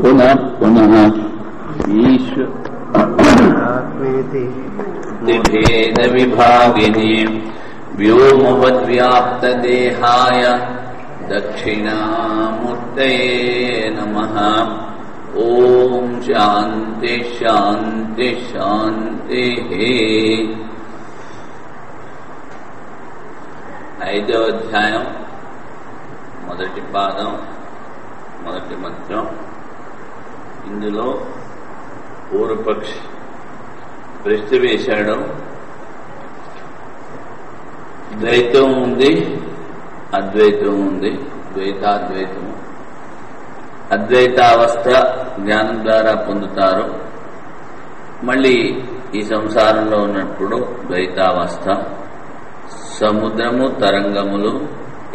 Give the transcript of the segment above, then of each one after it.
పునః పునః విభేద విభాగిని వ్యోమవద్వ్యాప్తదేహాయ దక్షిణామూర్తయే నమః. ఓం శాంతి శాంతి శాంతి. 5వ అధ్యాయం మొదటి పాదం మొదటి మంత్రం. ఇందులో పూర్వపక్షి ప్రశ్న వేశాడు. ద్వైతం ఉంది, అద్వైతం ఉంది, ద్వైతాద్వైతము. అద్వైతావస్థ జ్ఞానం ద్వారా పొందుతారు. మళ్ళీ ఈ సంసారంలో ఉన్నప్పుడు ద్వైతావస్థ, సముద్రము, తరంగములు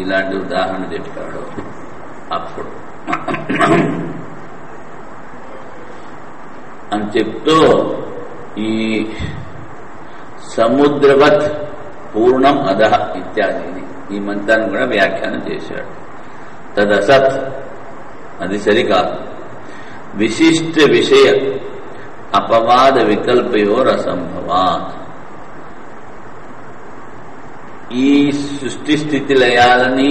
ఇలాంటి ఉదాహరణ చెప్పాడు. అప్పుడు అని చెప్తూ ఈ సముద్రవత్ పూర్ణం అధః ఇత్యాదిని ఈ మంత్రాన్ని కూడా వ్యాఖ్యానం చేశాడు. తదసత్, అది సరికాదు. విశిష్ట విషయ అపవాద వికల్పయోర్ అసంభవాత్. ఈ సృష్టి స్థితి లయాలని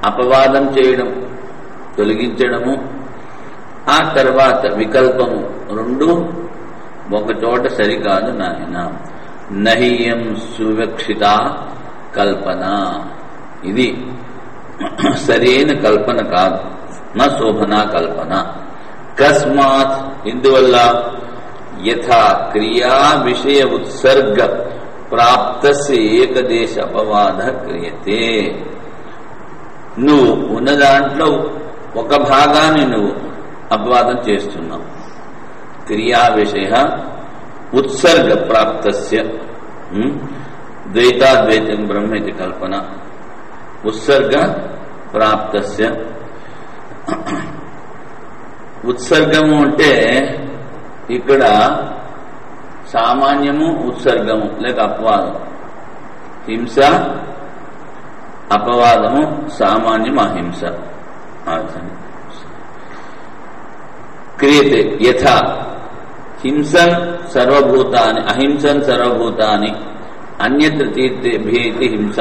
అపవాదం చేయడం, తొలగించడము, ఆ తర్వాత వికల్పము రెండు ఒక చోట సరికాదు నాయన. నహియం సువివక్షిత కల్పన, ఇది సరైన కల్పన కాదు. నా శోభనా కల్పన. కస్మాత్, ఇందువల్ల యథా క్రియా విషయ ఉత్సర్గ ప్రాప్తస్య ఏకదేశ అపవాద క్రియతే. నువ్వు ఉన్న దాంట్లో ఒక భాగాన్ని నువ్వు అపవాదం చేస్తున్నావు. క్రియా విషయ ఉత్సర్గ ప్రాప్తస్య, ద్వైతాద్వైతం బ్రహ్మ ఇది కల్పన. ఉత్సర్గ ప్రాప్తస్య, ఉత్సర్గము అంటే ఇక్కడ సామాన్యము, ఉత్సర్గము లేక అపవాదం. హింస, అపవాదము, సామాన్యం, అహింస. క్రియతే యథా హింసన్ సర్వభూతాని అహింసన్ సర్వభూతాని అన్యత్ర తీర్థేభ్యేతి హింస.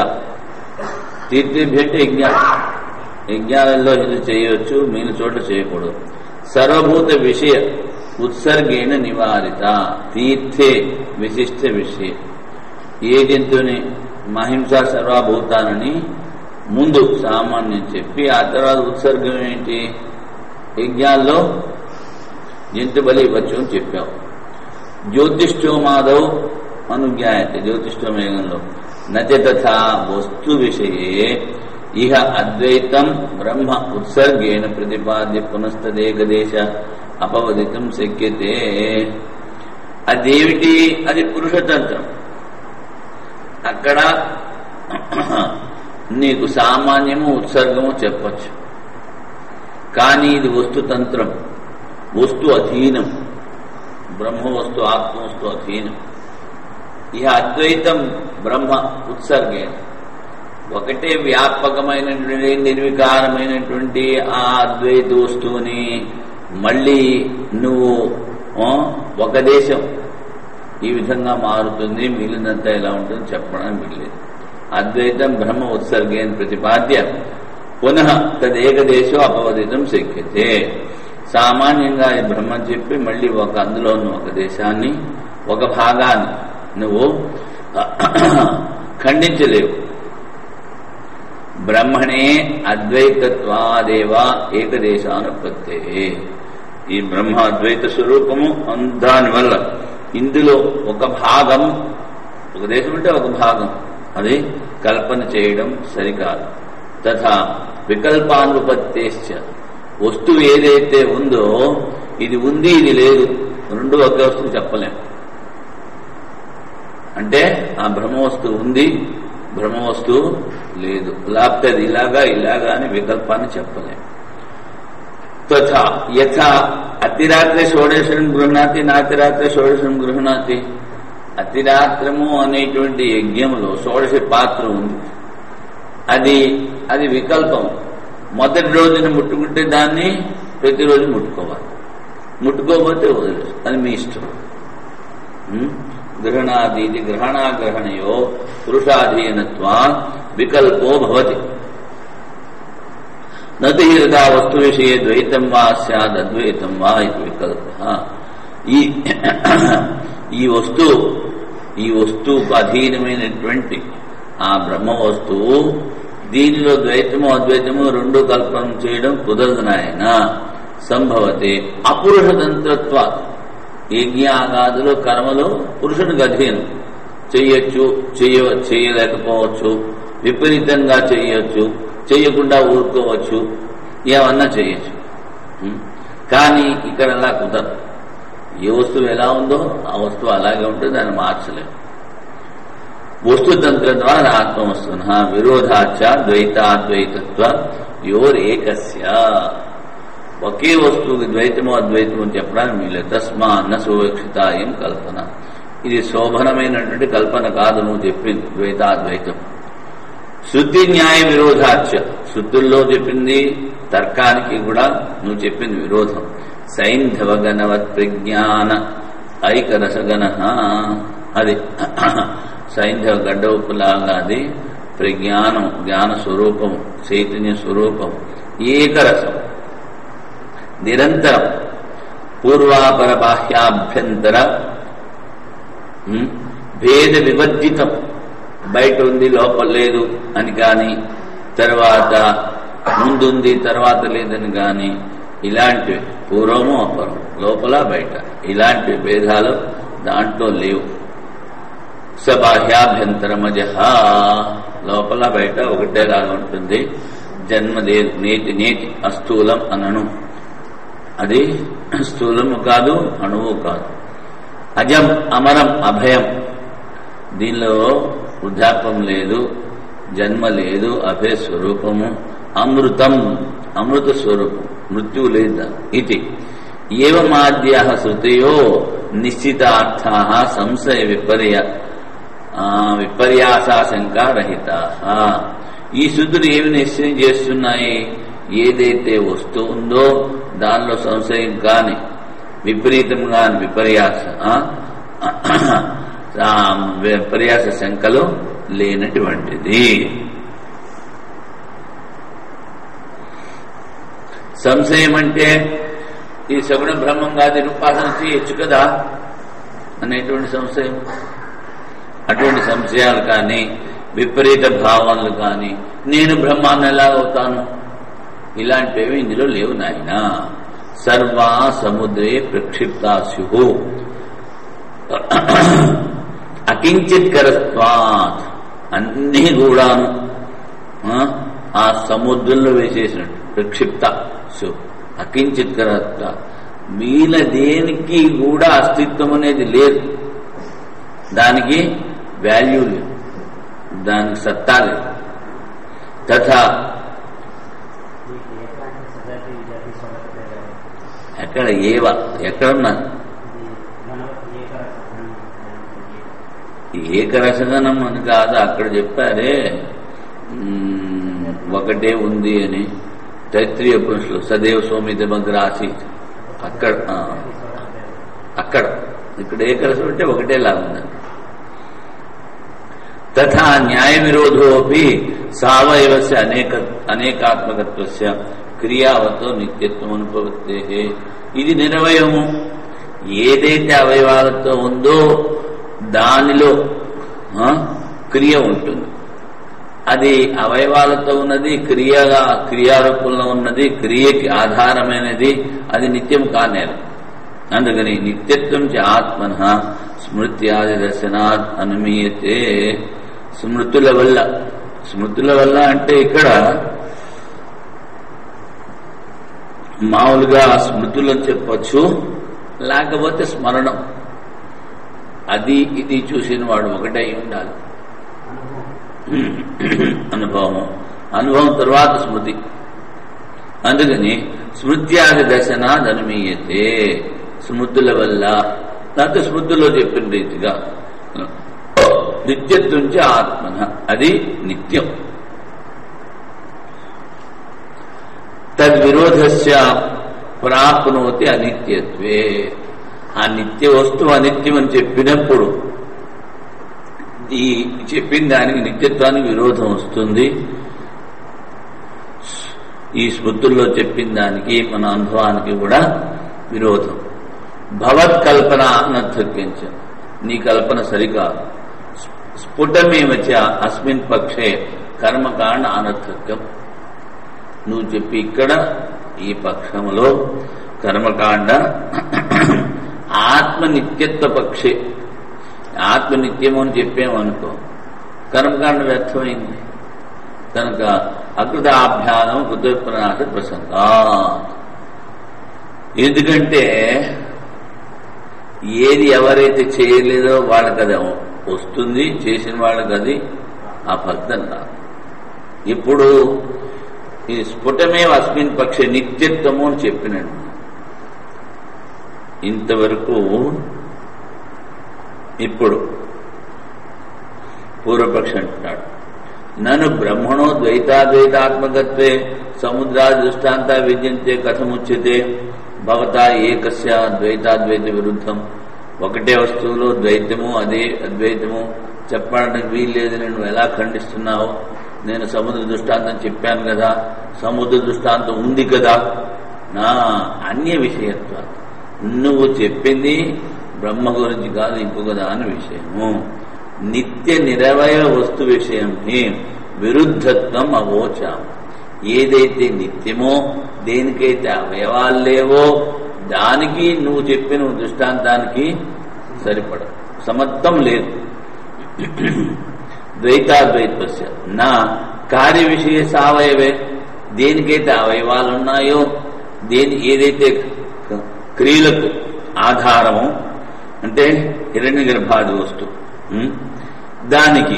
తీర్థేభ్య అంటే యజ్ఞాలలో హింస చేయవచ్చు, మిగిలిన చోట్ల చేయకూడదు. సర్వభూత విషయ ఉత్సర్గేణ నివారిత. తీర్థే విశిష్ట విషయ. ఏ జంతువుని మహింస సర్వభూతానని ముందు సామాన్యం చెప్పి ఆ తర్వాత ఉత్సర్గం ఏంటి, యజ్ఞాల్లో జంతు బలి ఇవ్వచ్చు అని చెప్పాం. జ్యోతిష్ఠోమాదవ్ అనుజ్ఞాయతే, జ్యోతిష్ఠోమేగంలో నచ తథా వస్తు విషయే ఇహ అద్వైతం బ్రహ్మ ఉత్సర్గేణ ప్రతిపాద్య పునస్తదేకదేశ అపవదితం శక్యతే. అదేమిటి, అది పురుషతంత్రం. అక్కడ నీకు సామాన్యము, ఉత్సర్గము చెప్పచ్చు. కానీ ఇది వస్తుతంత్రం, వస్తు అధీనం. బ్రహ్మవస్తు, ఆత్మవస్తు అధీనం. ఇహ అద్వైతం బ్రహ్మ ఉత్సర్గేణ, ఒకటే వ్యాపకమైనటువంటి నిర్వికారమైనటువంటి ఆ అద్వైత వస్తువుని మళ్ళీ నువ్వు ఒక దేశం ఈ విధంగా మారుతుంది, మిగిలినంతా ఎలా ఉంటుంది చెప్పడానికి మిగిలేదు. అద్వైతం బ్రహ్మ ఉత్సర్గేణ ప్రతిపాద్య పునః తదేకదేశో అపవదితం శక్యతే. సామాన్యంగా ఈ బ్రహ్మ చెప్పి మళ్ళీ అందులో ఒక దేశాన్ని, ఒక భాగాన్ని నువ్వు ఖండించలేవు. బ్రహ్మణే అద్వైతత్వాదేవ ఏకదేశానుపత్తే. ఈ బ్రహ్మ అద్వైత స్వరూపము, దానివల్ల ఇందులో ఒక భాగం, ఒక దేశం అంటే ఒక భాగం, అది కల్పన చేయడం సరికాదు. తథా వికల్పానుపత్తేశ్చ, వస్తువు ఏదైతే ఉందో ఇది ఉంది, ఇది లేదు, రెండు ఒకే వస్తువు చెప్పలేం. అంటే ఆ బ్రహ్మవస్తువు ఉంది, బ్రహ్మవస్తువు లేదు, లేకపోతే అది ఇలాగా ఇలాగా అని వికల్పాన్ని చెప్పలేం. తథా యథా అతిరాత్రి షోడశం గృహణాతి నాతిరాత్రి షోడశం గృహణాతి. అతిరాత్రము అనేటువంటి యజ్ఞంలో షోడశ పాత్ర ఉంది. అది వికల్పం. మొదటి రోజున ముట్టుకుంటే దాన్ని ప్రతిరోజు ముట్టుకోవాలి. ముట్టుకోకపోతే వదిలేదు, అది మీ ఇష్టం. గ్రహణాదీతి గ్రహణాగ్రహణయో పురుషాధీనత్వా వికల్పో భవతి. నతి యదా వస్తు విషయే ద్వైతం వా స్యాద్ అద్వైతం వా ఇది వికల్ప. ఈ వస్తువుకు అధీనమైనటువంటి ఆ బ్రహ్మ వస్తువు, దీనిలో ద్వైతము అద్వైతము రెండు కల్పన చేయడం కుదరదు నాయన. సంభవతే అపురుషతంత్రత్వ. యజ్ఞాగాదులు కర్మలు పురుషునికి అధీనం. చెయ్యొచ్చు, చేయలేకపోవచ్చు, విపరీతంగా చెయ్యొచ్చు, చెయ్యకుండా ఊరుకోవచ్చు, ఏమన్నా చెయ్యొచ్చు. కానీ ఇక్కడ అలా కుదరదు. ఏ వస్తువు ఎలా ఉందో ఆ వస్తువు అలాగే ఉంటుంది, దాన్ని మార్చలేము. వస్తుతంత్ర ద్వారా ఆత్మవస్తున విరోధాచ ద్వైతాద్వైతత్వ యోరేకస్య. ఒకే వస్తువుకి ద్వైతమో అద్వైతమో చెప్పడానికి వీలేదు. తస్మా న సువివక్షిత ఏం కల్పన. ఇది శోభనమైనటువంటి కల్పన కాదు నువ్వు చెప్పింది ద్వైతాద్వైతం. శృతి న్యాయ విరోధాచ. శృతుల్లో చెప్పింది తర్కానికి కూడా నువ్వు చెప్పింది విరోధం. సైంధవ గణవత్ ప్రజ్ఞాన ఐకరసగణ. అది సైంధవ గడ్డవుపులాగా అది ప్రజ్ఞానం, జ్ఞాన స్వరూపం, చైతన్య స్వరూపం, ఏకరసం, నిరంతరం, పూర్వాపర బాహ్యాభ్యంతర భేద వివర్జితం. బయట ఉంది లోపల లేదు అని కానీ, తర్వాత ముందుంది తర్వాత లేదని కానీ, ఇలాంటివి పూర్వము అపరం, లోపల బయట, ఇలాంటి భేదాలు దాంట్లో లేవు. సబాహ్యాభ్యంతరమజహ. లోపల బయట ఒకటేలాగా ఉంటుంది. జన్మదే నేటి అస్థూలం అనను. అది స్థూలము కాదు, అణువు కాదు. అజం అమరం అభయం. దీనిలో వృద్ధాపం లేదు, జన్మ లేదు, అభయ స్వరూపము. అమృతం, అమృత స్వరూపం, మృత్యువు లేదా. ఇది ఏవమాద్యా శృతయో నిశ్చితార్థా సంశయ విపర్యాసాశంకారహితా. ఈ శృతులు ఏమి నిశ్చయం చేస్తున్నాయి? ఏదైతే వస్తువు ఉందో దానిలో సంశయం కాని, విపరీతం కాని, విపర్యాస శంకలు లేనటువంటిది. సంశయం అంటే ఈ సగుణ బ్రహ్మంగా నిరుపాసన చేయొచ్చు కదా అనేటువంటి సంశయం. అటువంటి సంశయాలు కానీ, విపరీత భావాలు కానీ, నేను బ్రహ్మాన్ని ఎలాగవుతాను, ఇలాంటివి ఇందులో లేవు నాయన. సర్వా సముద్రే ప్రక్షిప్తాస్యు అకించిత్ కరత్వాత్. అన్నీ కూడాను ఆ సముద్రంలో వేసేసినట్టు. ప్రక్షిప్త అకించిత్ కరత్వ. వీళ్ళ దేనికి కూడా అస్తిత్వం అనేది లేదు, దానికి వాల్యూ లేదు, దానికి సత్తా లేదు. తథా ఎక్కడ ఎక్కడున్నారు? ఏకరసగనం అని కాదు, అక్కడ చెప్పారే ఒకటే ఉంది అని. తైత్రీయ పురుషులు సదేవ సౌమితమగ్ర ఆసీత్. అక్కడ ఇక్కడ ఏకరసం అంటే ఒకటేలా ఉందని. తథా న్యాయ విరోధోపి సావయవస్య అనేకాత్మకత్వస్య క్రియావతో నిత్యత్వం అనుభవతే. ఇది నిరవయము. ఏదైతే అవయవాలతో ఉందో దానిలో క్రియ ఉంటుంది. అది అవయవాలతో ఉన్నది, క్రియారూపంలో ఉన్నది, క్రియకి ఆధారమైనది, అది నిత్యం కానేరు. అందుకని నిత్యత్వం చ ఆత్మన స్మృత్యాది దర్శనాత్ అనుమీయతే. స్మృతుల వల్ల అంటే ఇక్కడ మామూలుగా స్మృతులను చెప్పచ్చు, లేకపోతే స్మరణం. అది ఇది చూసిన వాడు ఒకటై ఉండాలి. అనుభవం తర్వాత స్మృతి. అందుకని స్మృత్యాది దర్శనాద్ అనుమీయతే. స్మృతుల వల్ల, లేకపోతే స్మృతిలో చెప్పిన రీతిగా నిత్యత్వం చ ఆత్మన, అది నిత్యం. తద్విరోధస్య ప్రాప్నోతి అనిత్యత్వే. ఆ నిత్య వస్తువు అనిత్యం అని చెప్పినప్పుడు ఈ చెప్పిన దానికి నిత్యత్వానికి విరోధం వస్తుంది. ఈ స్మృతుల్లో చెప్పిన దానికి మన అనుభవానికి కూడా విరోధం. భవత్కల్పన అనర్థక్యంచ, నీ కల్పన సరికాదు. స్ఫుటమేమచ అస్మిన్ పక్షే కర్మకాండ అనర్థక్యం. నువ్వు చెప్పి ఇక్కడ ఈ పక్షములో కర్మకాండ ఆత్మనిత్యత్వ పక్షే, ఆత్మనిత్యము అని చెప్పామనుకో కర్మకాండ వ్యర్థమైంది. కనుక అకృతాభ్యానం కృతప్రనాశ ప్రసంగా. ఎందుకంటే ఏది ఎవరైతే చేయలేదో వాళ్ళకి అది వస్తుంది, చేసిన వాళ్ళకి అది ఆ ఫలితం రాదు. ఇప్పుడు ఈ స్ఫుటమే అస్మిన్ పక్షే నిత్యత్వము అని చెప్పినట్టు ఇంతవరకు. ఇప్పుడు పూర్వపక్షి అంటున్నాడు, నన్ను బ్రహ్మణో ద్వైతాద్వైతాత్మకత్వే సముద్రాది దృష్టాంత విద్యంతే కథముచ్యతే భవతా ఏకస్య ద్వైతాద్వైత విరుద్ధం. ఒకటే వస్తువులో ద్వైతము అదే అద్వైతము చెప్పడానికి వీల్లేదు, నేను ఎలా ఖండిస్తున్నావు? నేను సముద్ర దృష్టాంతం చెప్పాను కదా, సముద్ర దృష్టాంతం ఉంది కదా. నా అన్య విషయత్వ, నువ్వు చెప్పింది బ్రహ్మ గురించి కాదు ఇంకొక దాని విషయము. నిత్య నిరవయ వస్తు విషయం విరుద్ధత్వం అవోచాం. ఏదైతే నిత్యమో, దేనికైతే అవయవాలు లేవో దానికి నువ్వు చెప్పిన దృష్టాంతానికి సరిపడదు, సమత్వం లేదు. ద్వైతాద్వైతస్య నా కార్య విషయ సావయవే, దేనికైతే అవయవాలున్నాయో, ఏదైతే క్రియలకు ఆధారము అంటే హిరణ్య గర్భాది వస్తువు, దానికి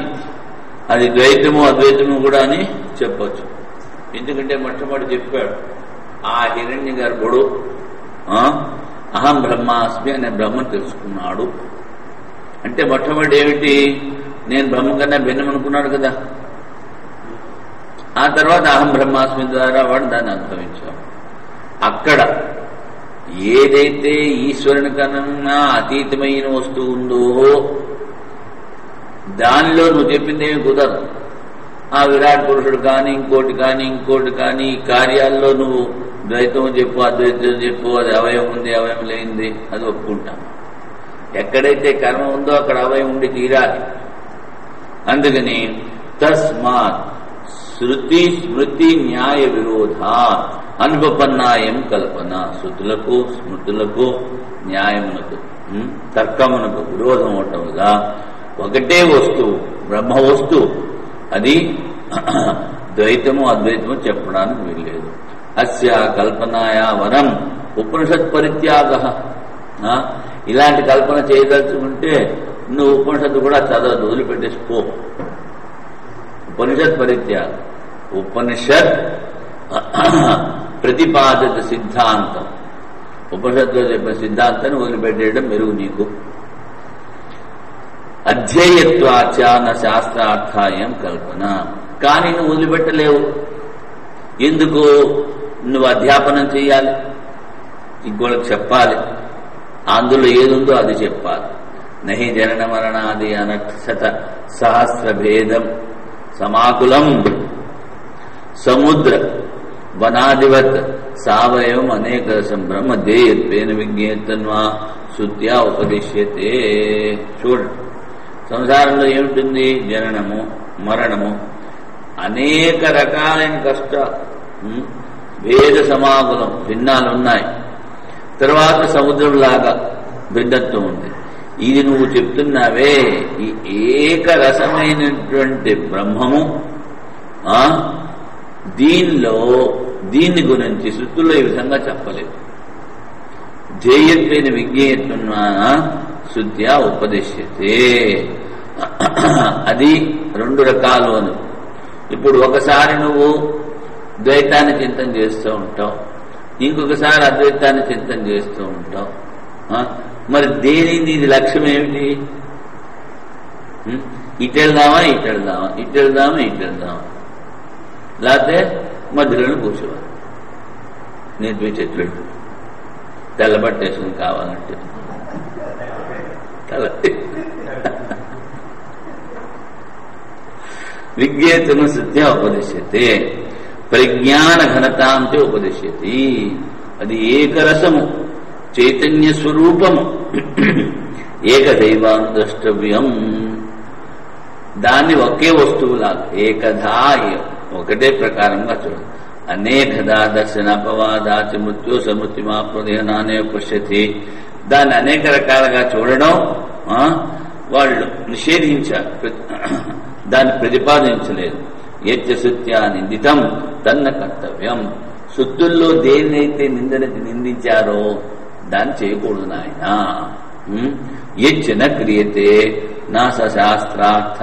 అది ద్వైతము అద్వైతము కూడా అని చెప్పచ్చు. ఎందుకంటే మొట్టమొదటి చెప్పాడు ఆ హిరణ్య గర్భుడు అహం బ్రహ్మాస్మి అనే బ్రహ్మ తెలుసుకున్నాడు అంటే మొట్టమొదటి ఏమిటి? నేను బ్రహ్మ కన్నా భిన్నం అనుకున్నాడు కదా. ఆ తర్వాత అహం బ్రహ్మాస్మి ద్వారా వాడు దాన్ని అనుభవించాడు. అక్కడ ఏదైతే ఈశ్వరుని కన్నా అతీతమైన వస్తువు ఉందో దానిలో నువ్వు చెప్పిందేమి కుదరదు. ఆ విరాట్ పురుషుడు కానీ ఇంకోటి కానీ కార్యాల్లో నువ్వు ద్వైతం చెప్పు అద్వైతం చెప్పు, అది అవయవం ఉంది అవయవం లేనిది అది ఒప్పుకుంటాను. ఎక్కడైతే కర్మ ఉందో అక్కడ అవయవం ఉండి తీరాలి. అందుకని తస్మాత్ శృతి స్మృతి న్యాయ విరోధ అనుపన్నాయం కల్పన. శృతులకు స్మృతులకు న్యాయమునకు తర్కమునకు విరోధం అవటముగా ఒకటే వస్తువు బ్రహ్మ వస్తువు, అది ద్వైతము అద్వైతము చెప్పడానికి వీల్లేదు. అస్య కల్పనాయా వరం ఉపనిషత్ పరిత్యాగ. ఇలాంటి కల్పన చేయదలుచుకుంటే నువ్వు ఉపనిషత్తు కూడా చదవద్దు, వదిలిపెట్టేసిపో. ఉపనిషత్ పరిత్యాగ, ఉపనిషత్ ప్రతిపాదిత సిద్ధాంతం, ఉపనిషత్తులో చెప్పిన సిద్ధాంతాన్ని వదిలిపెట్టేయడం మెరుగు నీకు. అధ్యేయత్వాచాన శాస్త్రార్థాయం కల్పన. కానీ నువ్వు వదిలిపెట్టలేవు. ఎందుకు? నువ్వు అధ్యాపనం చేయాలి, ఇంకోళ్ళకి చెప్పాలి, అందులో ఏదుందో అది చెప్పాలి. నహి జనన మరణాది అనక్షత సహస్ర భేదం సమాకులం సముద్ర వనాదివత్ సావయవం అనేక రసం బ్రహ్మ దేయత్వేన విజ్ఞేతన్వా శుద్ధ్యా ఉపదిశ్యతే. చూడండి, సంసారంలో ఏమిటుంది? జననము మరణము, అనేక రకాలైన కష్టాలు, భేద సమాకులం, భిన్నాలు ఉన్నాయి. తర్వాత సముద్రంలాగా భిన్నత్వం ఉంది. ఇది నువ్వు చెప్తున్నావే, ఈ ఏకరసమైనటువంటి బ్రహ్మము, దీన్ని గురించి శృతుల్లో ఈ విధంగా చెప్పలేదు. ధ్యేయత్వేన విజ్ఞేయత్వ శుద్ధ్యా ఉపదిశ్యతే. అది రెండు రకాలు అని. ఇప్పుడు ఒకసారి నువ్వు ద్వైతాన్ని చింతన చేస్తూ ఉంటావు, ఇంకొకసారి అద్వైతాన్ని చింతన చేస్తూ ఉంటావు. మరి దేని లక్ష్యం ఏమిటి? ఇటెళ్దామా లేకపోతే మధ్యలో కూర్చోవాలి. నేను చెట్లు తెల్లబట్టేసుకుని కావాలంటే విజ్ఞేతును సత్య ఉపదిశ్యతే ప్రజ్ఞాన ఘనతాంతే ఉపదిశ్యతి. అది ఏకరసము చైతన్య స్వరూపము ఏకదైవాం ద్రష్టవ్యం. దాన్ని ఒకే వస్తువులాగా ఏకధా ఒకటే ప్రకారంగా చూడాలి. అనేకదా దర్శనాపవాదాచ మృత్యు సమృత్యుమాప్రదేహనానే పశ్యతి. దాన్ని అనేక రకాలుగా చూడడం వాళ్ళు నిషేధించారు, దాన్ని ప్రతిపాదించలేదు. యత్య శృత్యా నిందితం తన్న కర్తవ్యం. శృతుల్లో దేన్నైతే నిందించారో దాన్ని చేయకూడదు నాయన. యచ్చన క్రియతే నా శాస్త్రార్థ.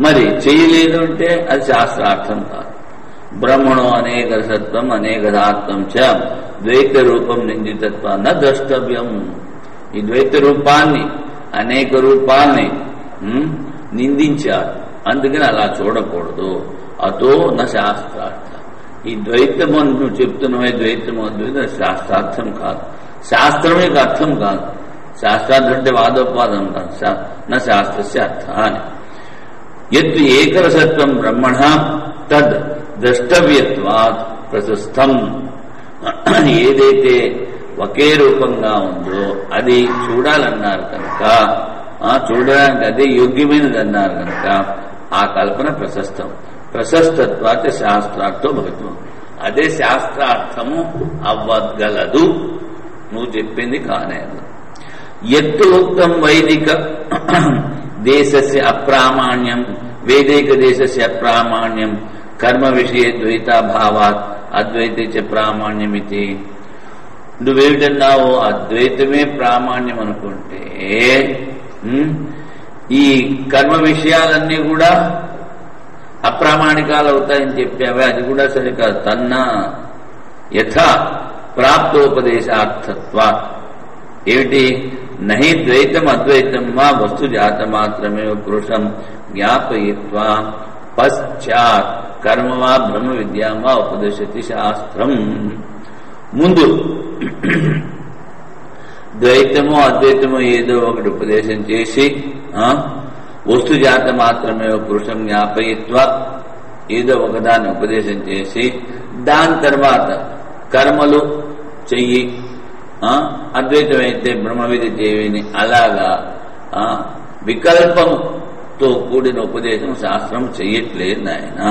మరి చేయలేదు అంటే అది శాస్త్రార్థం కాదు. బ్రహ్మణో అనేక సత్వం అనేకదాత్వం చ ద్వైత రూపం నిందితత్వ న ద్రష్టవ్యం. ఈ ద్వైత రూపాన్ని అనేక రూపాన్ని నిందించారు, అందుకని అలా చూడకూడదు. అతో న శాస్త్రార్థ. ఈ ద్వైతము నువ్వు చెప్తున్నావే ద్వైతము అద్వైతం శాస్త్రార్థం కాదు, శాస్త్రమే అర్థం కాదు. శాస్త్రార్థం అంటే వాదోపాదం కాదు, నా శాస్త్రస్య అర్థ అని. యత్ ఏకరసత్వం బ్రహ్మణ తద్ ద్రష్టవ్యత్వాత్ ప్రశస్తం. ఏదైతే ఒకే రూపంగా ఉందో అది చూడాలన్నారు కనుక, చూడడానికి అదే యోగ్యమైనది అన్నారు కనుక ఆ కల్పన ప్రశస్తం. ప్రశస్తత్వాత్ శాస్త్రార్థం భవిత్వం. అదే శాస్త్రార్థము అవ్వగలదు, నువ్వు చెప్పింది కానేదు. ఎత్తు ఉక్తం వైదిక దేశస్య అప్రామాణ్యం వేదిక దేశస్య అప్రామాణ్యం కర్మ విషయ ద్వైతాభావాత్ అద్వైతే చ ప్రామాణ్యమితి. నువ్వేమిటన్నావు? అద్వైతమే ప్రామాణ్యం అనుకుంటే ఈ కర్మ విషయాలన్నీ కూడా అప్రామాణికాలు అవుతాయని చెప్పావే, అది కూడా సరికాదు. తన్నా యథా ప్రాప్తోపదేశార్థత్వ. ఏమిటి? నహి ద్వైతం అద్వైతం వా వస్తు జాత మాత్రమే పురుషం జ్ఞాపయిత్వా పశ్చాత్ కర్మ వా బ్రహ్మ విద్యాం వా ఉపదేశతి శాస్త్రం. ముందు ద్వైతమో అద్వైతమో ఏదో ఒకటి ఉపదేశం చేసి వస్తు జాత మాత్రమే పురుషం జ్ఞాపయిత్వ ఏదో ఒకదాన్ని ఉపదేశం చేసి దాని తర్వాత కర్మలు చెయ్యి, అద్వైతమైతే బ్రహ్మవిధి చేయని, అలాగా వికల్పంతో కూడిన ఉపదేశం శాస్త్రం చెయ్యట్లేదు నాయన.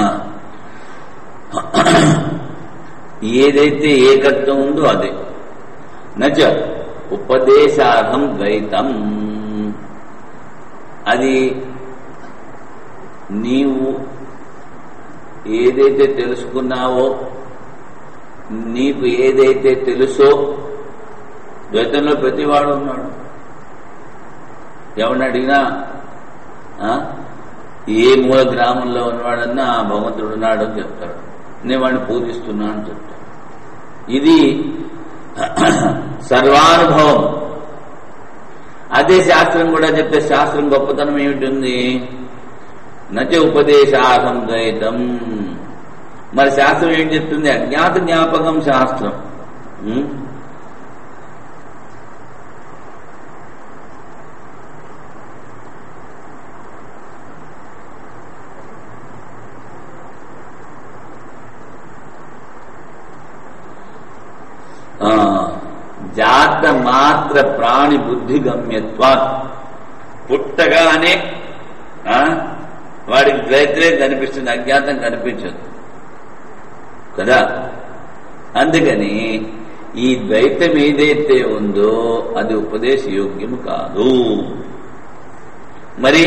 ఏదైతే ఏకత్వం ఉందో అదే. నచ ఉపదేశార్థం ద్వైతం. అది నీవు ఏదైతే తెలుసుకున్నావో, నీకు ఏదైతే తెలుసో, ద్వైతంలో ప్రతివాడు ఉన్నాడు. ఎవరిని అడిగినా ఏ మూల గ్రామంలో ఉన్నవాడన్నా భగవంతుడు ఉన్నాడు అని చెప్తాడు. నేను వాడిని పూజిస్తున్నా అని చెప్తాడు. ఇది సర్వానుభవం. అదే శాస్త్రం కూడా చెప్తే శాస్త్రం గొప్పతనం ఏమిటి? నచ ఉపదేశార్థం ద్వైతం. మరి శాస్త్రం ఏం చెప్తుంది? అజ్ఞాత జ్ఞాపకం శాస్త్రం. జాత మాత్ర ప్రాణి బుద్ధి గమ్యత్వా. పుట్టగానే వాడికి ద్వైతమే కనిపిస్తుంది, అజ్ఞాతం కనిపించదు కదా. అందుకని ఈ ద్వైతం ఏదైతే ఉందో అది ఉపదేశ యోగ్యము కాదు. మరి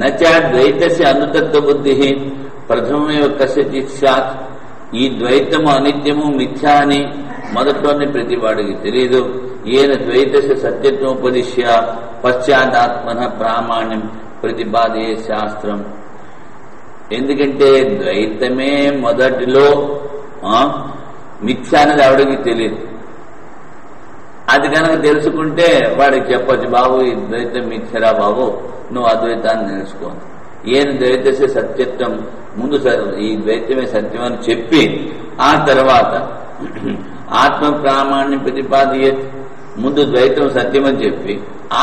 నచా ద్వైతస్య అనుతత్వ బుద్ధి ప్రథమమే కస్యచిత్ స్యాత్. ఈ ద్వైతము అనిత్యము మిథ్యా అని మొదట్లోనే ప్రతి వాడికి తెలియదు. ఈయన ద్వైతస్య సత్యత్వోపదిశ్య పశ్చాదాత్మన ప్రామాణ్యం ప్రతిపాదే శాస్త్రం. ఎందుకంటే ద్వైతమే మొదటిలో మిథ్యా అనేది ఆవిడకి తెలియదు. అది కనుక తెలుసుకుంటే వాడికి చెప్పచ్చు, బాబు ఈ ద్వైతం మిథ్యరా బాబు, నువ్వు అద్వైతాన్ని తెలుసుకో. ఈయన ద్వైతస్య సత్యత్వం ముందు ఈ ద్వైతమే సత్యం అని చెప్పి ఆ తర్వాత ఆత్మ ప్రామాణ్యం ప్రతిపాదయత్, ముందు ద్వైతం సత్యం అని చెప్పి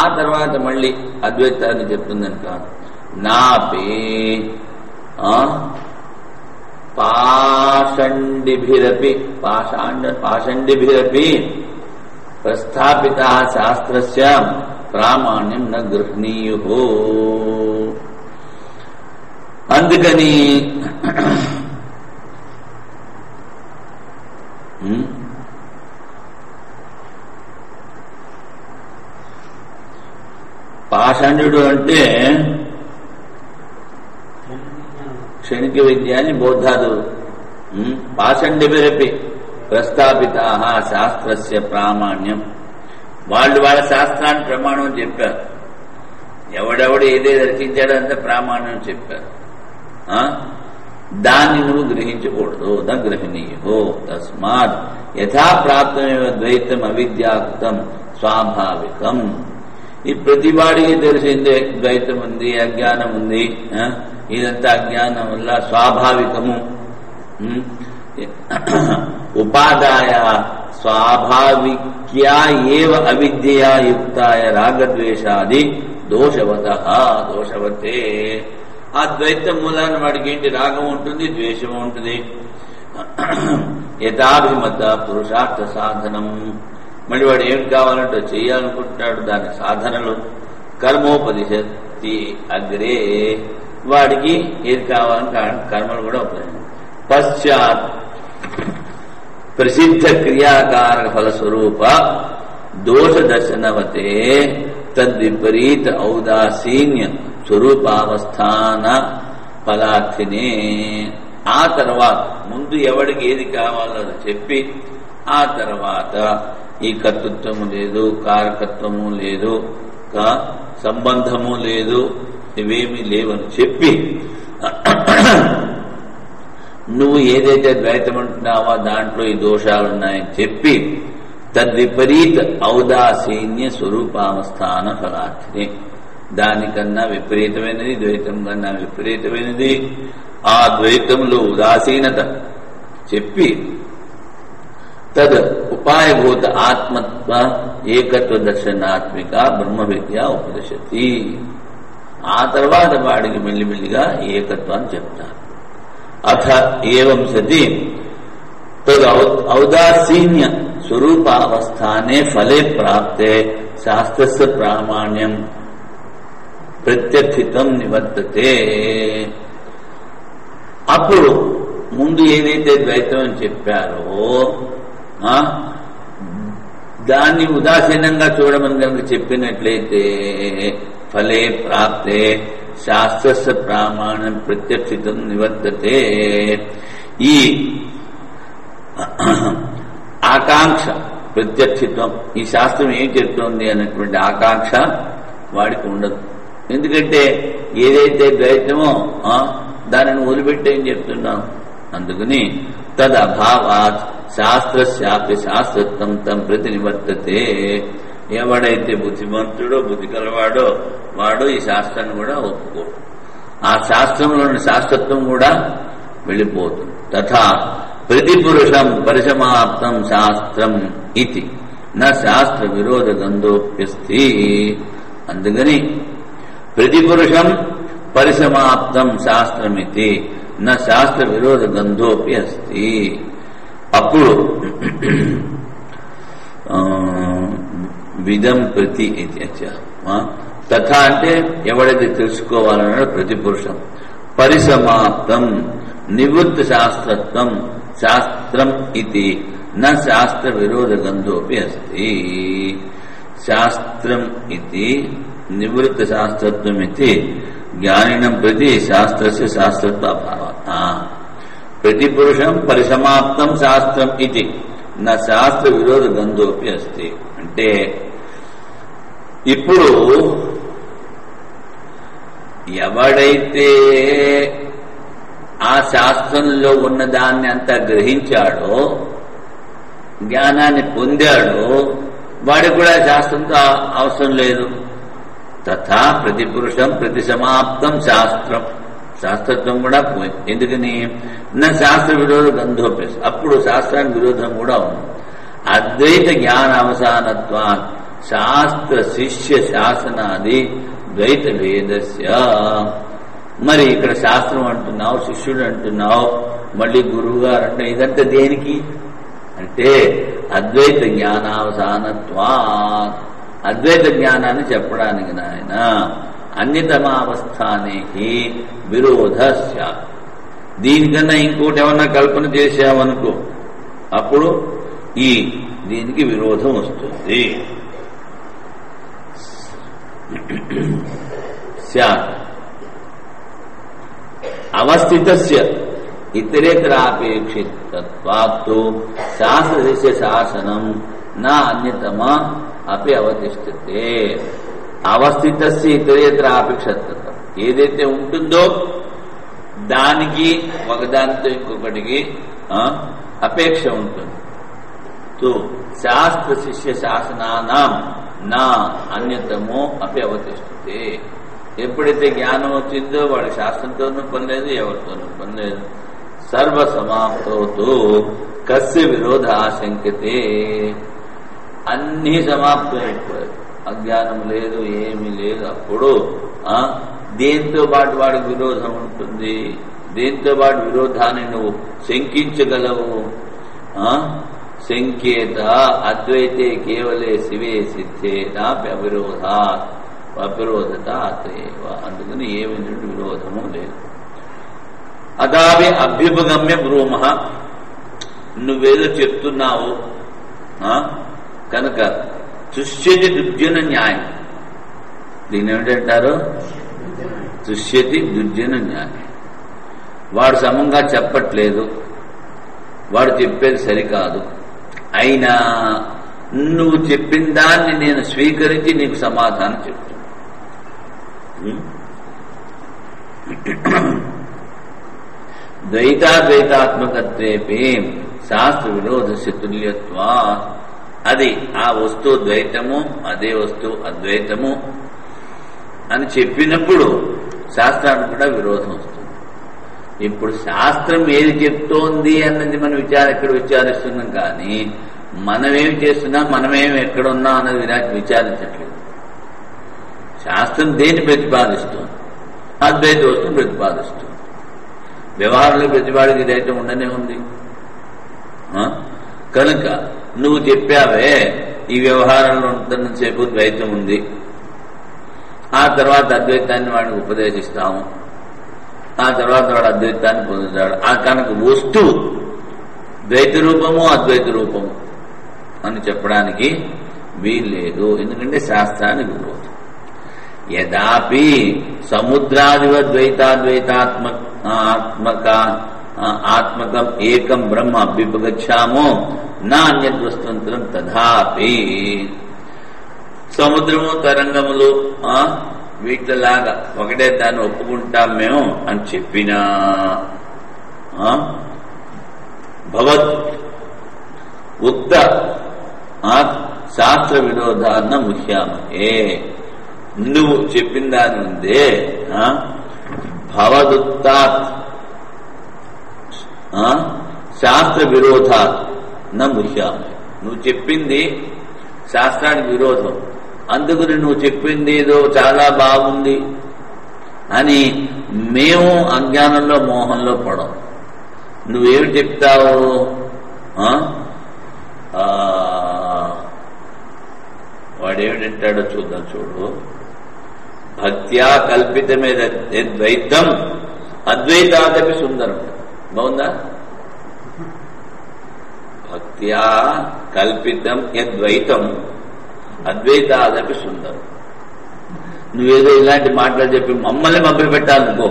ఆ తర్వాత మళ్ళీ అద్వైతాన్ని చెప్తుందని కాదు. నాపి పాషండిభిరపి ప్రస్థాపిత శాస్త్రస్య ప్రామాణ్యం న గృహణీయో. అందుకని పాషండు అంటే క్షణిక విద్య అని బౌద్ధాదు. పాషండిభిరపి ప్రస్థాపిత శాస్త్రస్య ప్రామాణ్యం, వాళ్ళు వాళ్ళ శాస్త్రాన్ని ప్రమాణం చెప్పారు. ఎవడెవడు ఏదేది రచించాడంటే ప్రామాణ్యం చెప్పారు. దాన్ని నువ్వు గ్రహించకూడదు. న గ్రహణీయో తస్మాత్ యథాప్రాప్తమేవ ద్వైతం అవిద్యాకృతం స్వాభావికం. ఈ ప్రతివాడికి తెలిసిందే ద్వైతం ఉంది, అజ్ఞానం ఉంది. ఇదంతా అజ్ఞానం వల్ల స్వాభావికము. ఉపాదాయ స్వాభావిక్యా ఏవ అవిద్యయా యుక్తాయ రాగద్వేషాది దోషవతే. ఆ ద్వైతం మూలాన్ని వాడికి ఏంటి? రాగం ఉంటుంది, ద్వేషం ఉంటుంది. యథాభిమత పురుషార్థ సాధనం, మళ్ళీ వాడు ఏం కావాలంటే చేయాలనుకుంటున్నాడు, దాని సాధనలు. కర్మోపదిశతి అగ్రే, వాడికి ఏది కావాలంటే కర్మలు కూడా ఉపయోగం. పశ్చాత్ ప్రసిద్ధ క్రియాకారక ఫలస్వరూప దోష దర్శనవతే తద్విపరీత ఔదాసీన్య స్వరూపావస్థాన ఫలార్థినే. ఆ తర్వాత ముందు ఎవడికి ఏది కావాలో చెప్పి ఆ తర్వాత ఈ కర్తృత్వము లేదు, కారకత్వము లేదు, సంబంధము లేదు, ఇవేమీ లేవని చెప్పి నువ్వు ఏదైతే ద్వైతం అంటున్నావో దాంట్లో ఈ దోషాలున్నాయని చెప్పి తద్విపరీత ఔదాసీన్య స్వరూపావస్థాన ఫలార్థిని, దానికన్నా విపరీతమైనది, ద్వైతం కన్నా విపరీతమైనది ఆ ద్వైతంలో ఉదాసీనత చెప్పి తద్ ఉపాయభూత ఆత్మత్వ ఏకత్వ దర్శనాత్మిక బ్రహ్మ విద్య ఉపదిశతి. ఆ తర్వాత వాడికి మెల్లిమెల్లిగా ఏకత్వాన్ని చెప్తారు. అథ ఏవం సతి తద్ ఔదాసీన్య స్వరూపావస్థానే ఫలే ప్రాప్తే శాస్త్రస్య ప్రామాణ్యం ప్రత్యర్థితం నివర్తతే. అప్పుడు ముందు ఏదైతే ద్వైతం అని చెప్పారో దాన్ని ఉదాసీనంగా చూడమని కనుక చెప్పినట్లయితే ఫలే ప్రాప్తే శాస్త్రస్య ప్రామాణ్యం ప్రత్యర్థితం నివర్తతే. ఈ ఆకాంక్ష ప్రత్యర్థిత్వం, ఈ శాస్త్రం ఏం చెప్తోంది అన్నటువంటి ఆకాంక్ష వాడికి ఉండదు. ఎందుకంటే ఏదైతే ద్వైతమో దానిని వదిలిపెట్టేం చెప్తున్నాం. అందుకని తదభావాత్ శాస్త్రస్యాపి శాస్త్రత్వం తం ప్రతి నివర్తతే. ఎవడైతే బుద్ధిమంతుడో బుద్ధి కలవాడో వాడు ఈ శాస్త్రాన్ని కూడా ఒప్పుకోడు. ఆ శాస్త్రంలోని శాస్త్రత్వం కూడా వెళ్ళిపోతుంది. తథా ప్రతిపురుషం పరిసమాప్తం శాస్త్రం ఇది నా శాస్త్ర విరోధ గంధోప్యస్తి. అందుకని ప్రతిపురుషం పరిసమాప్తం శాస్త్రమితి నా శాస్త్ర విరోధ గంధోపి అస్తి. అప్పుడు విధం ప్రతి తథా అంటే ఎవడైతే తెలుసుకోవాలన్నాడో ప్రతిపురుషం, పరిసమాప్తం నివృత్త శాస్త్రత్వం శాస్త్రం ఇది నా శాస్త్ర విరోధ గంధోపి అస్తి. శాస్త్రం ఇది నివృత్త శాస్త్రత్వం ఇది జ్ఞానినం ప్రతి శాస్త్రస్య శాస్త్రత్వ అభావ. ప్రతిపురుషం పరిసమాప్తం శాస్త్రం ఇది నా శాస్త్ర విరోధ గంధోపి అస్తి. అంటే ఇప్పుడు ఎవడైతే ఆ శాస్త్రంలో ఉన్నదాన్ని అంతా గ్రహించాడో, జ్ఞానాన్ని పొందాడో, వాడికి కూడా శాస్త్రంతో అవసరం లేదు. తథా ప్రతిపురుషం ప్రతి సమాప్తం శాస్త్రం శాస్త్రత్వం కూడా పోయింది. ఎందుకని నా శాస్త్ర విరోధ గంధోపేస, అప్పుడు శాస్త్రానికి విరోధం కూడా ఉంది. అద్వైత జ్ఞాన అవసానత్వా శాస్త్ర శిష్య శాసనాది ద్వైత భేదస్య. మరి ఇక్కడ శాస్త్రం అంటున్నావు, శిష్యుడు అంటున్నావు, మళ్ళీ గురువు గారు అంటే ఇదంతా దేనికి అంటే అద్వైత జ్ఞానావసానత్వా, అద్వైత జ్ఞానాన్ని చెప్పడానికి నాయన. అన్యతమావస్థానికి విరోధస్య, దీనికన్నా ఇంకోటి ఏమన్నా కల్పన చేశావనుకో అప్పుడు దీనికి విరోధం వస్తుంది. అవస్థితస్య ఇతరేతరాపేక్షితత్వాత్తు శాస్త్రశిష్య శాసనం నా అన్యతమ అపి అవతిష్ఠతే. అవస్థితస్య ఇతరేతరాపేక్షితత్వం ఏదైతే ఉంటుందో దానికి ఒకదానితో ఇంకొకటికి అపేక్ష ఉంటుంది. శాస్త్ర శిష్య శాసనానాం నా అన్యతమో అపి అవతిష్ఠతే. ఎప్పుడైతే జ్ఞానం వచ్చిందో వాడి శాస్త్రంతోనూ పని లేదు, ఎవరితోనూ పని లేదు. సర్వ సమాప్తవుతూ కస్య విరోధ ఆశంకతే, అన్నీ సమాప్తమైపోయాయి, అజ్ఞానం లేదు, ఏమీ లేదు. అప్పుడు దేంతో పాటు వాడికి విరోధం ఉంటుంది, దేంతో పాటు విరోధాన్ని నువ్వు శంకించగలవు. సంకేత అద్వైతే కేవలే శివే సిద్ధే నాపి అవిరోధత అతయేవ. అందుకని ఏమి విరోధము లేదు. అదావి అభ్యుపగమ్య బ్రూమ, నువ్వేదో చెప్తున్నావు కనుక తుష్యతి దుర్జన న్యాయం. దీని ఏమిటంటారు? తుష్యతి దుర్జన న్యాయం. వాడు సమంగా చెప్పట్లేదు, వాడు చెప్పేది సరికాదు, అయినా నువ్వు చెప్పిన దాన్ని నేను స్వీకరించి నీకు సమాధానం చెప్తున్నా. ద్వైతాద్వైతాత్మకత్వేపి శాస్త్ర విరోధస్య తుల్యత్వా, అది ఆ వస్తువు ద్వైతము, అదే వస్తువు అద్వైతము అని చెప్పినప్పుడు శాస్త్రానికి కూడా విరోధం వస్తుంది. ఇప్పుడు శాస్త్రం ఏది చెప్తోంది అన్నది మనం ఇక్కడ విచారిస్తున్నాం, కానీ మనమేమి చేస్తున్నా, మనమేమి ఎక్కడున్నా అన్నది విచారించట్లేదు. శాస్త్రం దేన్ని ప్రతిపాదిస్తుంది? అద్వైత వస్తువు ప్రతిపాదిస్తుంది. వ్యవహారంలో ప్రతిపాదించి ఇదైతే ఉండనే ఉంది. కనుక నువ్వు చెప్పావే ఈ వ్యవహారంలో ఉంటున్నంతసేపు ద్వైతం ఉంది, ఆ తర్వాత అద్వైతాన్ని వాడిని ఉపదేశిస్తాము, ఆ తర్వాత వాడు అద్వైతాన్ని పొందుతాడు. ఆ కనుక వస్తువు ద్వైత రూపము అద్వైత రూపము అని చెప్పడానికి వీల్లేదు, ఎందుకంటే శాస్త్రానికి విరోధం. యదాపి సముద్రాదివద్వైతాద్వైతాత్మకం ఏకం బ్రహ్మ అభ్యుపగచ్చామో నా అన్యద్వస్తంత్రం తథాపి. సముద్రము తరంగములు వీటిలాగా ఒకటే దాన్ని ఒప్పుకుంటాం మేము అని చెప్పినా భవత్ ఉక్త శాస్త్ర విరోధాన్న ముహ్యామహే. నువ్వు చెప్పిన దాని ఉందే భవదుక్తాత్ శాస్త్ర విరోధాత్ న ముహ్యామహే. నువ్వు చెప్పింది శాస్త్రానికి విరోధం, అందుకని నువ్వు చెప్పింది ఏదో చాలా బాగుంది అని మేము అజ్ఞానంలో మోహంలో పడం. నువ్వేమి చెప్తావు? వాడేమిటంటాడో చూద్దాం. చూడు, భక్త్యా కల్పితమేద ద్వైతం అద్వైతాదపి సుందరం. బాగుందా? భక్త్యా కల్పితం యద్వైతం అద్వైతాదపి సుందరం. నువ్వేదో ఇలాంటి మాటలు చెప్పి మమ్మల్ని మభ్య పెట్టాలనుకో.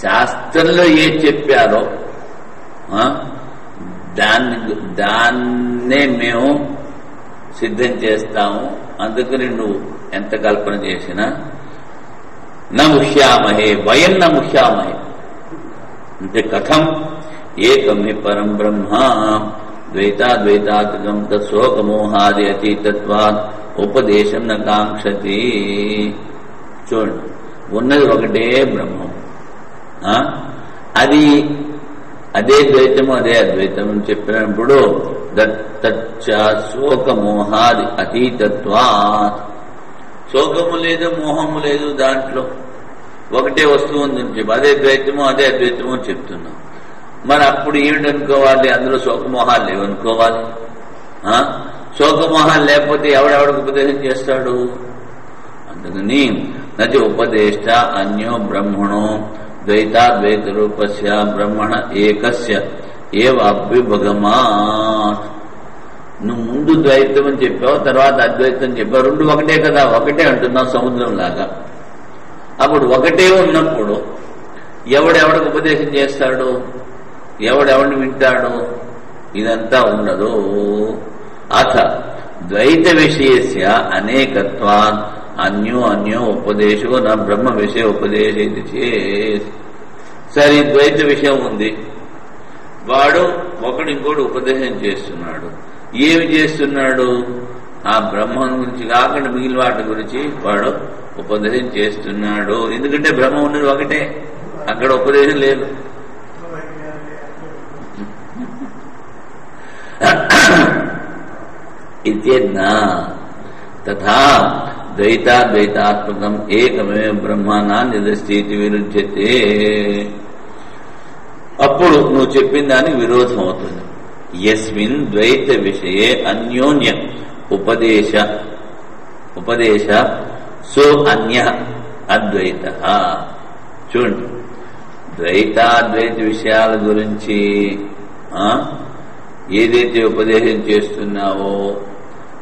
శాస్త్రంలో ఏది చెప్పారో దాన్నే మేము సిద్ధం చేస్తాము, అందుకని నువ్వు ఎంత కల్పన చేసినా నముహ్యామహే, వయం నముహ్యామహే. అంటే కథం ఏకం హి పరం బ్రహ్మ ద్వైతాద్వైతాత్మకం తత్శోకమోహాది అతీతత్వాత్ ఉపదేశం న కాంక్షతి. చూడండి, ఉన్నది ఒకటే బ్రహ్మం, అది అదే ద్వైతము అదే అద్వైతం అని చెప్పినప్పుడు శోకమోహాది అతీతత్వా, శోకము లేదు మోహము లేదు, దాంట్లో ఒకటే వస్తువు ఉందని చెప్పి అదే ద్వైతము అదే అద్వైతము అని చెప్తున్నాం. మరి అప్పుడు ఏమిటనుకోవాలి? అందులో శోకమోహాలు లేవనుకోవాలి. శోకమోహాలు లేకపోతే ఎవడెవడికి ఉపదేశం చేస్తాడు? అందుకని నచ ఉపదేష్ట అన్యో బ్రహ్మణో ద్వైతాద్వైత రూపస్య బ్రహ్మణ ఏకస్య ఏవ అభ్యుభగమాత్. నువ్వు ముందు ద్వైతం అని చెప్పావు, తర్వాత అద్వైతం చెప్పావు, రెండు ఒకటే కదా, ఒకటే అంటున్నావు సముద్రం లాగా. అప్పుడు ఒకటే ఉన్నప్పుడు ఎవడెవడికి ఉపదేశం చేస్తాడు? ఎవడెవడిని వింటాడు? ఇదంతా ఉండదు. అథ ద్వైత విషయస్య అనేకత్వాత్ అన్యో ఉపదేశో నా బ్రహ్మ విషయ ఉపదేశేది చేత్. సరే, ద్వైత విషయం ఉంది, వాడు ఒకడు ఇంకోటి ఉపదేశం చేస్తున్నాడు. ఏమి చేస్తున్నాడు? ఆ బ్రహ్మం గురించి కాకుండా మిగిలిన వాటి గురించి వాడు ఉపదేశం చేస్తున్నాడు. ఎందుకంటే బ్రహ్మ ఉన్నది ఒకటే, అక్కడ ఉపదేశం లేదు. ఇత్యజ్ఞా తథా ద్వైతాద్వైతాత్మకం ఏకమేవ బ్రహ్మానా నిదస్థితి విరుధ్యతే. అప్పుడు నువ్వు చెప్పిన దానికి విరోధం అవుతుంది. యస్మిన్ ద్వైత విషయే అన్యోన్య ఉపదేశ సో అన్య అద్వైత. చూడండి, ద్వైతాద్వైత విషయాల గురించి ఏదైతే ఉపదేశం చేస్తున్నావో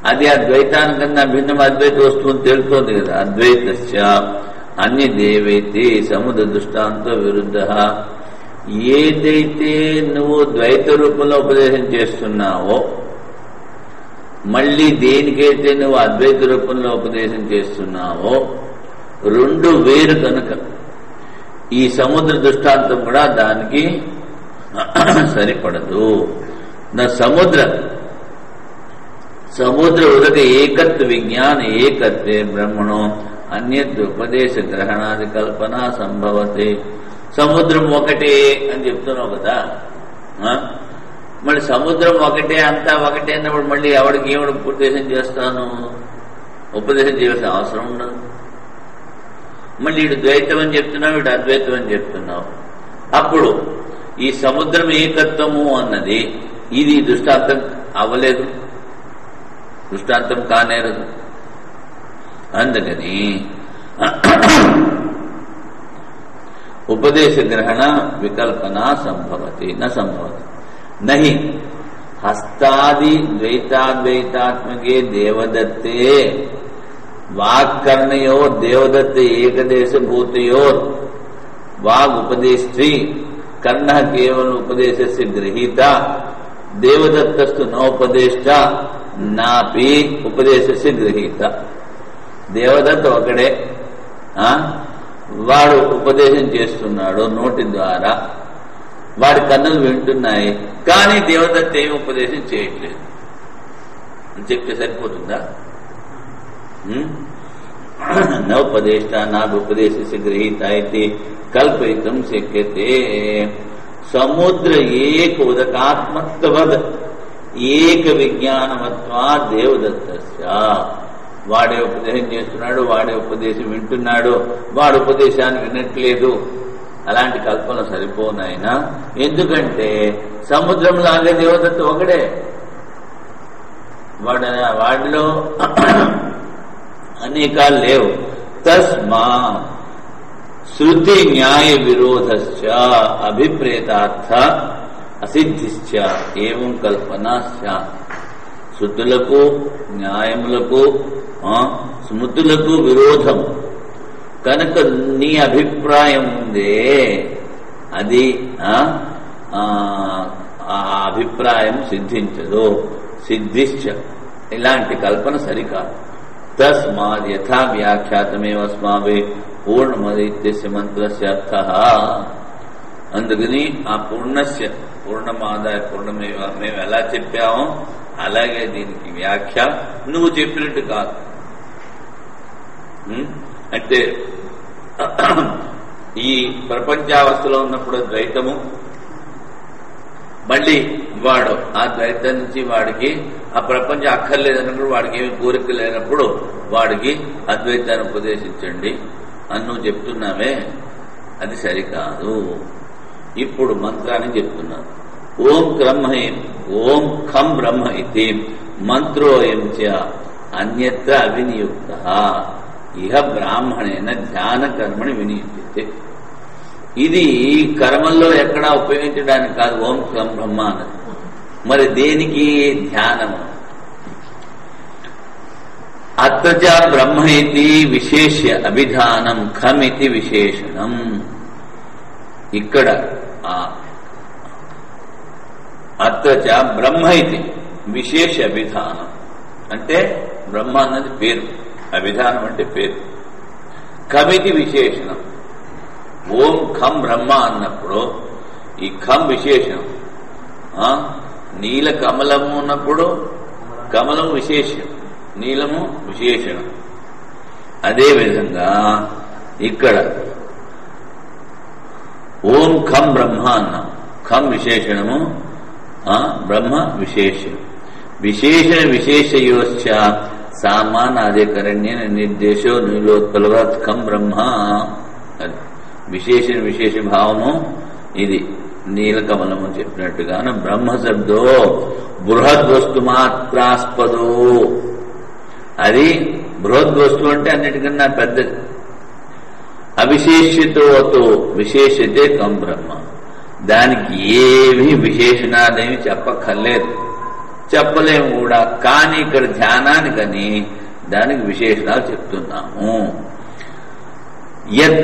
అది అద్వైతానికన్నా భిన్నం అద్వైత వస్తువుని తెలుస్తోంది కదా. అద్వైతస్య అన్యదేవైతే సముద్ర దృష్టాంతో విరుద్ధ. ఏదైతే నువ్వు ద్వైత రూపంలో ఉపదేశం చేస్తున్నావో, మళ్ళీ దేనికైతే నువ్వు అద్వైత రూపంలో ఉపదేశం చేస్తున్నావో రెండు వేరు కనుక ఈ సముద్ర దృష్టాంతం కూడా దానికి సరిపడదు. నా సముద్ర ఉదక ఏకత్వ విజ్ఞాన ఏకత్వే బ్రహ్మణో అన్యత్ ఉపదేశ గ్రహణాది కల్పన సంభవతే. సముద్రం ఒకటే అని చెప్తున్నావు కదా, మళ్ళీ సముద్రం ఒకటే అంతా ఒకటే అన్నప్పుడు మళ్ళీ ఎవడికి ఏమిటి ఉపదేశం చేస్తాను? ఉపదేశం చేయాల్సిన అవసరం ఉండదు. మళ్ళీ ఇటు ద్వైతం అని చెప్తున్నావు, ఇటు అద్వైతం అని చెప్తున్నావు. అప్పుడు ఈ సముద్రం ఏకత్వము అన్నది ఇది దృష్టాంతం అవ్వలేదు, దృష్టాంతం కానేరదు. అందుకని ఉపదేశ గ్రహణ వికల్పన సంభవతి సంభవతి నహి. హస్తాది ద్వైతాద్వైతాత్మకే దేవదత్తే వాక్కర్ణయో దేవదత్తే ఏకదేశ భూతయోర్ వాగుపదేష్టి కర్ణ కేవలం ఉపదేశస్య గృహీత దేవదత్తస్తు నోపదేష్ట నాపి ఉపదేశస్య గృహీత. దేవదత్త ఒకడే, వాడు ఉపదేశం చేస్తున్నాడు నోటి ద్వారా, వాడి కన్నులు వింటున్నాయి, కానీ దేవదత్త ఏమి ఉపదేశం చేయట్లేదు అని చెప్తే సరిపోతుందా? నోపదేష్ట నాపదేశస్య గృహీత అయితే కల్పయితం శక్యతే. సముద్ర ఏక ఉదకాత్మత్వవద్ ఏక విజ్ఞానమత్వా దేవదత్తస్య. వాడే ఉపదేశం చేస్తున్నాడు, వాడే ఉపదేశం వింటున్నాడు, వాడు ఉపదేశాన్ని వినట్లేదు. అలాంటి కల్పన సరిపోనాయన. ఎందుకంటే సముద్రంలాగే దేవదత్త ఒకడే, వాడిలో అనేకాలు లేవు. తస్మా శృతి న్యాయ విరోధశ్చ అభిప్రేతార్థ అసిద్ధిశ్చ ఏవం కల్పనా స్యాత్. శృతులకు న్యాయములకు స్మృతులకు విరోధం కనుక నీ అభిప్రాయం ఉందే, అది ఆ అభిప్రాయం సిద్ధించదు. సిద్ధిశ్చ ఇలాంటి కల్పన సరికాదు. తస్మాద్ యథా వ్యాఖ్యాతమేవ అస్మాభిః పూర్ణమదిత్యస్య మంత్రస్య అర్థః. అందుకని ఆ పూర్ణమాదాయ పూర్ణమేవ మేము ఎలా చెప్పామో అలాగే దీనికి వ్యాఖ్య నువ్వు చెప్పినట్టు కాదు. అంటే ఈ ప్రపంచావస్థలో ఉన్నప్పుడు ద్వైతము, మళ్ళీ వాడు ఆ ద్వైతం నుంచి వాడికి ఆ ప్రపంచం అక్కర్లేదన్నప్పుడు వాడికి ఏమి కోరిక లేనప్పుడు వాడికి అద్వైతాన్ని ఉపదేశించండి అని నువ్వు చెప్తున్నావే, అది సరికాదు. ఇప్పుడు మంత్రాన్ని చెప్తున్నారు. ఓం ఖం బ్రహ్మ ఇది మంత్రోయం చ అన్యత్ర అవినియుక్త ఇహ బ్రాహ్మణేన ధ్యాన కర్మని వినియుక్తే. ఇది కర్మల్లో ఎక్కడా ఉపయోగించడానికి కాదు ఓం ఖం బ్రహ్మ అన్నది. మరి దేనికి? ధ్యానము. అత్ర చ బ్రహ్మ ఇది విశేష్య అభిధానం, ఖం ఇది విశేషణం. ఇక్కడ అత్ర చ బ్రహ్మ ఇది విశేష అభిధానం అంటే బ్రహ్మ అన్నది పేరు, అభిధానం అంటే పేరు. ఖమితి విశేషణం. ఓం ఖం బ్రహ్మ అన్నప్పుడు ఈ ఖం విశేషణం. నీల కమలము ఉన్నప్పుడు కమలం విశేషం, నీలము విశేషణం. అదేవిధంగా ఇక్కడ ఓం ఖం బ్రహ్మ అన్నాం. ఖం విశేషణము, బ్రహ్మ విశేషం. విశేషణ విశేషయోశ్చ సామానాధికరణ్య నిర్దేశో నీలోత్పలవత్ ఖం బ్రహ్మ. అది విశేషణ విశేష భావము. ఇది నీలకమలము చెప్పినట్టుగాను బ్రహ్మ శబ్దో బృహద్వస్తు మాత్రాస్పదో. అది బృహద్వస్తు అంటే అన్నిటికన్నా పెద్దది. అవిశేషితో విశేషతే కం బ్రహ్మ. దానికి ఏమీ విశేషణాలేమి చెప్పక్కర్లేదు, చెప్పలేము కూడా. కానీ ఇక్కడ ధ్యానానికని దానికి విశేషణాలు చెప్తున్నాము. యత్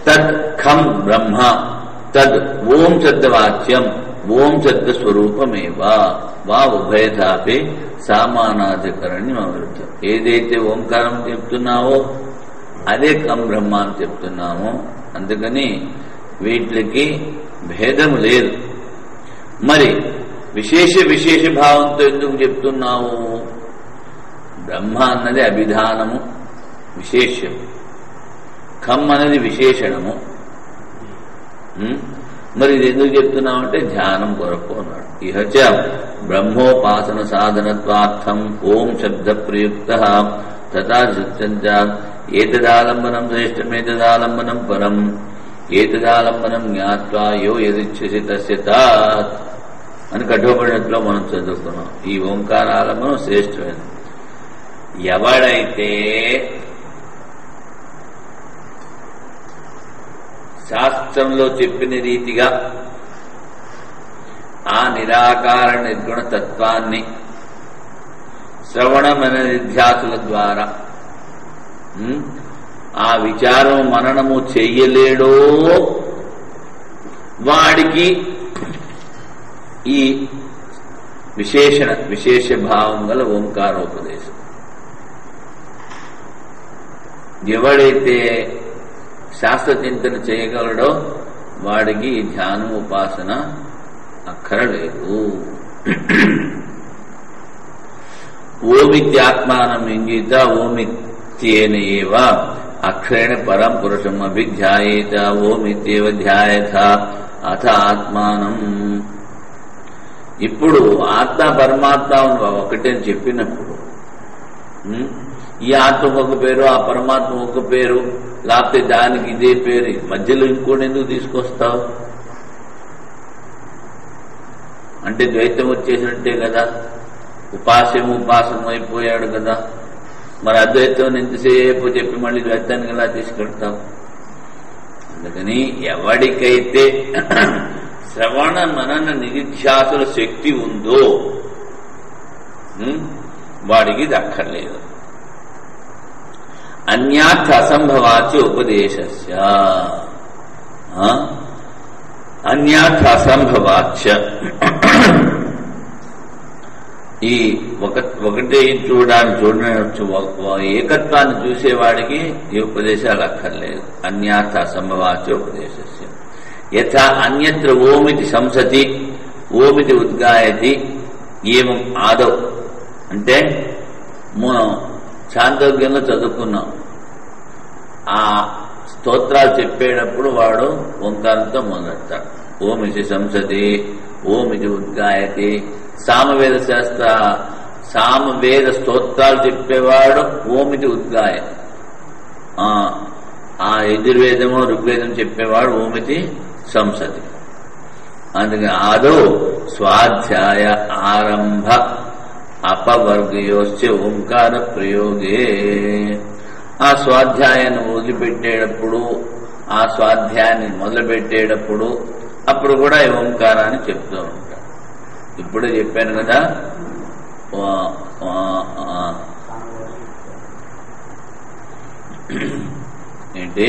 తద్ ఖం బ్రహ్మ తద్ ఓం శబ్దవాచ్యం ఓం శబ్ద స్వరూపమేవా వా ఉభయథాపి సామానాధికరణ్యం అవృత్తం. ఏదైతే ఓంకారం చెప్తున్నావో అదే కం బ్రహ్మ అని చెప్తున్నాము. అందుకని వీటికి భేదము లేదు. మరి విశేష భావంతో ఎందుకు చెప్తున్నావు? బ్రహ్మ అన్నది అభిధానము, విశేషం. ఖం అనేది విశేషణము. మరి ఇది ఎందుకు చెప్తున్నామంటే ధ్యానం కొరకు అన్నాడు. ఇహచ బ్రహ్మోపాసన సాధనత్వార్థం ఓం శబ్ద ప్రయుక్త తథా ఏతదాలంబనం శ్రేష్టమేతదాలంబనం పరం ఏతదాలంబనం జ్ఞాత్వా యో యదిచ్ఛసి తస్య తాత్ అని కఠోపనిషత్తులో మనం చదువుకున్నాం. ఈ ఓంకారాలంబనం శ్రేష్టమైనది. ఎవడైతే శాస్త్రంలో చెప్పిన రీతిగా ఆ నిరాకార నిర్గుణ తత్వాన్ని శ్రవణమైన నిధ్యాసుల ద్వారా ఆ విచారం మననము చెయ్యలేడో వాడికి ఈ విశేష భావం గల ఓంకారోపదేశం. ఎవడైతే శాస్త్ర చింతన చేయగలడో వాడికి ధ్యానం ఉపాసన అక్కరలేదు. ఓమిత్యాత్మానం ఇంగిత ఓమిత్యేన ఏవ అక్షరేణ పరం పురుషం అభిధ్యాయేత ఓమిత్యేవ ధ్యాయత అథ ఆత్మానం. ఇప్పుడు ఆత్మ పరమాత్మ ఒకటే అని చెప్పినప్పుడు ఈ ఆత్మ ఒక పేరు, ఆ పరమాత్మ ఒక పేరు, లేకపోతే దానికి ఇదే పేరు, మధ్యలో ఇంకోటి ఎందుకు తీసుకొస్తావు? అంటే ద్వైతం వచ్చేసినట్టే కదా. ఉపాసం అయిపోయాడు కదా. మరి అద్వైతం ఎంతసేపు చెప్పి మళ్ళీ ద్వైతానికి ఎలా తీసుకెళ్తావు? అందుకని ఎవడికైతే శ్రవణ మనన నిధిధ్యాసుల శక్తి ఉందో వాడికి దక్కర్లేదు. అన్యార్థ అసంభవాచ్య ఉపదేశస్య అన్యార్థ అసంభవాచ్య. ఈ ఒకటే చూడవచ్చు ఏకత్వాన్ని చూసేవాడికి ఈ ఉపదేశాలు అక్కర్లేదు. అన్యార్థ అసంభవాచ్య ఉపదేశస్య. యథా అన్యత్ర ఓమితి సంసతి ఓమితి ఉద్గాయతి ఏమం ఆదౌ. అంటే మనం చాందోగ్యంలో చదువుకున్నాం. ఆ స్తోత్రాలు చెప్పేటప్పుడు వాడు ఓంకారంతో మొదలెడతాడు. ఓమితి సంసతి, ఓమితి ఉద్గాయతి. సామవేద స్తోత్రాలు చెప్పేవాడు ఓమితి ఉద్గాయ. ఆ యజుర్వేదము ఋగ్వేదం చెప్పేవాడు ఓమితి సంసతి. అందుకని ఆదో స్వాధ్యాయ ఆరంభ అపవర్గయోశ్చ ఓంకార ప్రయోగే. ఆ స్వాధ్యాయాన్ని వదిలిపెట్టేటప్పుడు, ఆ స్వాధ్యాయాన్ని మొదలుపెట్టేటప్పుడు అప్పుడు కూడా ఈ ఓంకారాన్ని చెప్తూ ఉంటాడు. ఇప్పుడే చెప్పాను కదా, ఏంటి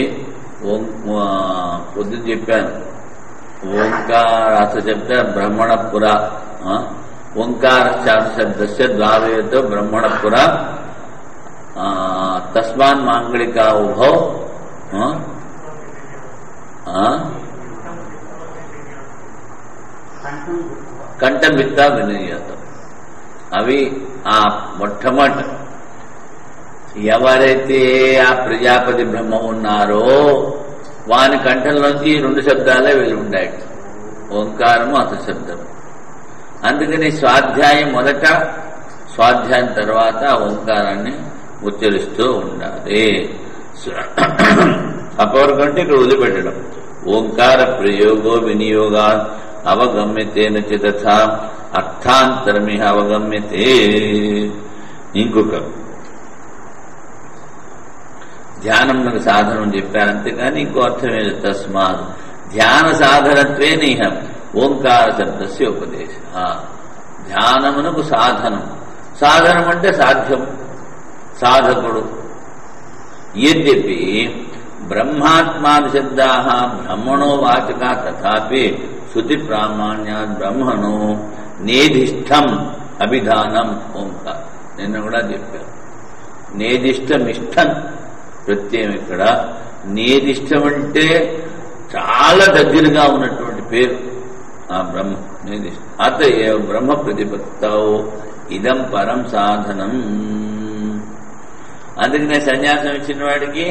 పొద్దున చెప్పాను. ఓంకార శబ్ద బ్రహ్మణపుర, ఓంకార శబ్దస్య ద్వారయతో బ్రహ్మణపుర తస్మాన్ మాంగళికా ఉభౌ కంఠమిత్తా వినియోగం. అవి ఆ మొట్టమొదటి ఎవరైతే ఆ ప్రజాపతి బ్రహ్మ ఉన్నారో వాని కంఠంలోంచి 2 శబ్దాలే వెలుంటాయి, ఓంకారము అసశబ్దము. అందుకని స్వాధ్యాయం మొదట, స్వాధ్యాయం తర్వాత ఓంకారాన్ని ఉచ్చరిస్తూ ఉండాలి. అపవర్గంటే ఇక్కడ వదిలిపెట్టడం. ఓంకార ప్రయోగో వినియోగా అవగమ్యతేన తథా అర్థాంతరమిహ అవగమ్యతే. ఇంకొక ధ్యానం సాధనం చెప్పారు, అంతేకాని ఇంకో అర్థం లేదు. తస్మాత్ ధ్యాన సాధనత్వే నిహ ఓంకార శబ్దస్య ఉపదేశ. ధ్యానమునకు సాధనం. సాధనం అంటే సాధ్యం, సాధకుడు. యద్యపి బ్రహ్మాత్మాది శబ్దా బ్రహ్మణో వాచకా తథాపి శృతి ప్రామాణ్యాత్ బ్రహ్మణో నేధిష్టం అభిధానం ఓంకార. నిన్న కూడా చెప్పారు. నేధిష్టమిష్టం ప్రత్యయం. ఇక్కడ నేధిష్టం అంటే చాలా దగ్గరగా ఉన్నటువంటి పేరు ఆ బ్రహ్మ. నేధిష్టం అత బ్రహ్మ ప్రతిపత్తౌ ఇదం పరం సాధనం. అందుకనే సన్యాసం ఇచ్చిన వాడికి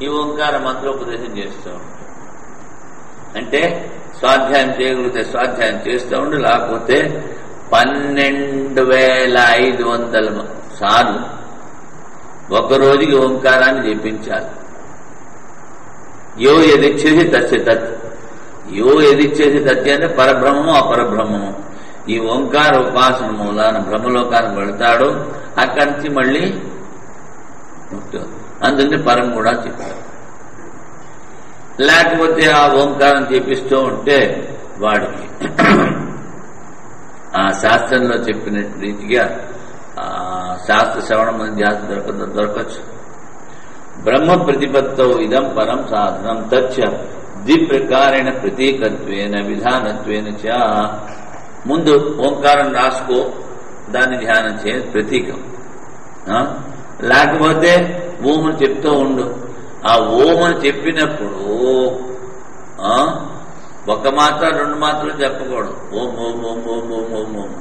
ఈ ఓంకార మంత్రోపదేశం చేస్తూ ఉంటాడు. అంటే స్వాధ్యాయం చేయగలిగితే స్వాధ్యాయం చేస్తూ ఉండు, లేకపోతే 12,500 సార్లు ఒక రోజుకి ఓంకారాన్ని జపించాలి. యో యదిచ్చేసి తస్య తత్. యో యదిచ్చేసి తత్ అంటే పరబ్రహ్మము అపరబ్రహ్మము. ఈ ఓంకార ఉపాసన మూలాన బ్రహ్మలోకానికి వెళ్తాడు. అక్కడి నుంచి మళ్ళీ అందుకని పరం కూడా చెప్పారు. లేకపోతే ఆ ఓంకారం చేపిస్తూ ఉంటే వాడికి ఆ శాస్త్రంలో చెప్పిన రీతిగా శాస్త్ర శ్రవణం మన ధ్యాస దొరకచ్చు. బ్రహ్మ ప్రతిపత్తౌ ఇదం పరం సాధనం తచ్చ ద్విప్రకారేణ ప్రతీకత్వేన విధానత్వేన చ. ముందు ఓంకారం రాసుకో, దాన్ని ధ్యానం చేయ ప్రతీకం. లేకపోతే ఓమని చెప్తూ ఉండు. ఆ ఓమని చెప్పినప్పుడు ఒక మాత్ర 2 మాత్రలు చెప్పకూడదు. ఓం ఓం ఓం ఓం ఓం ఓం ఓం.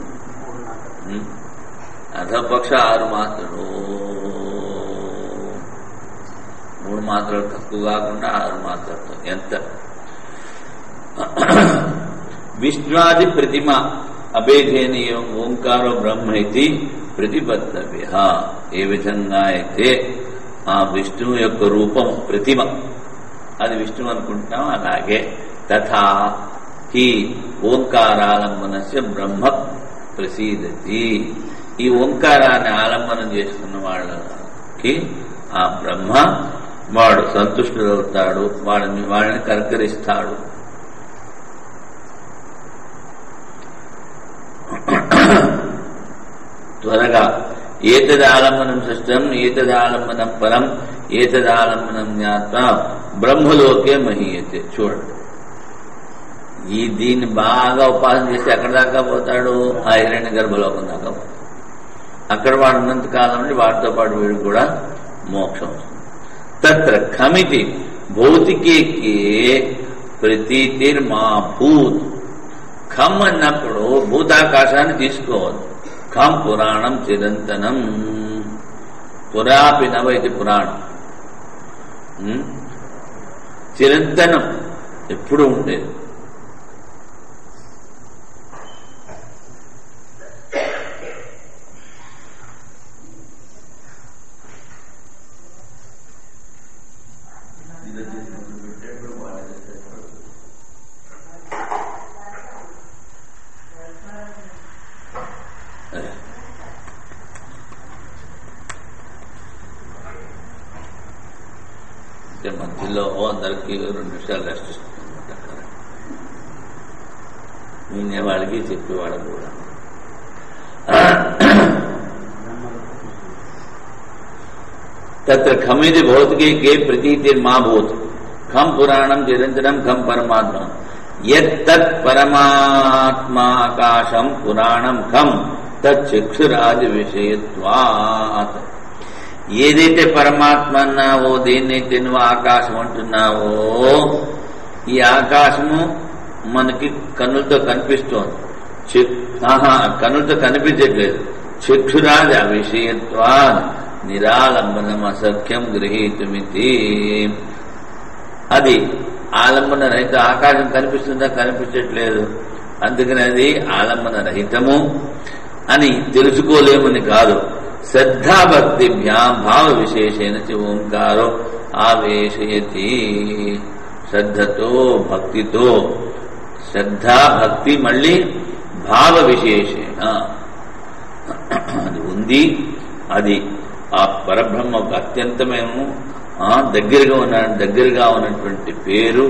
అధపక్ష 6 మాత్రలు, 3 మాత్రలు తక్కువ కాకుండా 6 మాత్రలతో. ఎంత విష్ణువాది ప్రతిమ అభేదనీయం ఓంకారో బ్రహ్మ ఇది ప్రతిపత్తవ్య. ఏ విధంగా అయితే ఆ విష్ణువు యొక్క రూపం ప్రతిమ, అది విష్ణువు అనుకుంటాం, అలాగే తథా హి ఓంకారాలంబనస్య బ్రహ్మ ప్రసీదతి. ఈ ఓంకారాన్ని ఆలంబనం చేసుకున్న వాళ్ళకి ఆ బ్రహ్మ వాడు సంతుష్టుడవుతాడు, వాళ్ళని కర్కరిస్తాడు. త్వరగా ఏతదాలంబనం సృష్టం ఏతదాలంబనం పరం ఏతదాలంబనం జ్ఞాత్వా బ్రహ్మలోకే మహీయతే. చూడండి, దీన్ని బాగా ఉపాసన చేస్తే ఎక్కడ దాకా పోతాడు? ఆ హిరణ్య గర్భలోకం దాకా పోతాడు. అక్కడ వాడు ఉన్నంత కాలం నుండి వాడితో పాటు వీడికి కూడా మోక్షం వస్తుంది. తత్ర ఖమితి భౌతికేకే ప్రతీతిర్మా భూత్. ఖమ్ అన్నప్పుడు భూతాకాశాన్ని తీసుకోవద్దు. ఖం పురాణం చిరంతనం పురాపి నవ ఇది పురాణం. చిరంతనం ఎప్పుడూ ఉండేది. మధ్యలో అందరికి 2 నిమిషాలు రెస్ట్ ఇస్తుందన్నమాట. వినేవాళ్ళకి చెప్పేవాళ్ళకి కూడా. తత్ర ఖమిది భౌతికే ప్రతీతిర్మాభూత్ ఖం పురాణం చిరంతనం ఖం పరమాత్మ యత్ పరమాత్మాకాశం పురాణం ఖం తక్షురాది విషయత్వాత్. ఏదైతే పరమాత్మ అన్నావో, దేన్నైతే నువ్వు ఆకాశం అంటున్నావో, ఈ ఆకాశము మనకి కన్నులతో కనిపిస్తోంది. కన్నులతో కనిపించట్లేదు. చక్షురాది అవిషయత్వాద్ నిరాలంబనం అసఖ్యం గృహీతుమితి. అది ఆలంబన రహిత. ఆకాశం కనిపిస్తుందా? కనిపించట్లేదు. అందుకని అది ఆలంబన రహితము అని తెలుసుకోలేమని కాదు. శ్రద్ధాభక్తిభ్యాం భావ విశేషేణ ఓంకారో ఆవేశయతి. శ్రద్ధతో, భక్తితో, శ్రద్ధా భక్తి మళ్ళీ భావ విశేషేణ అది ఉంది. అది ఆ పరబ్రహ్మకు అత్యంతమేమో దగ్గరగా ఉన్నటువంటి పేరు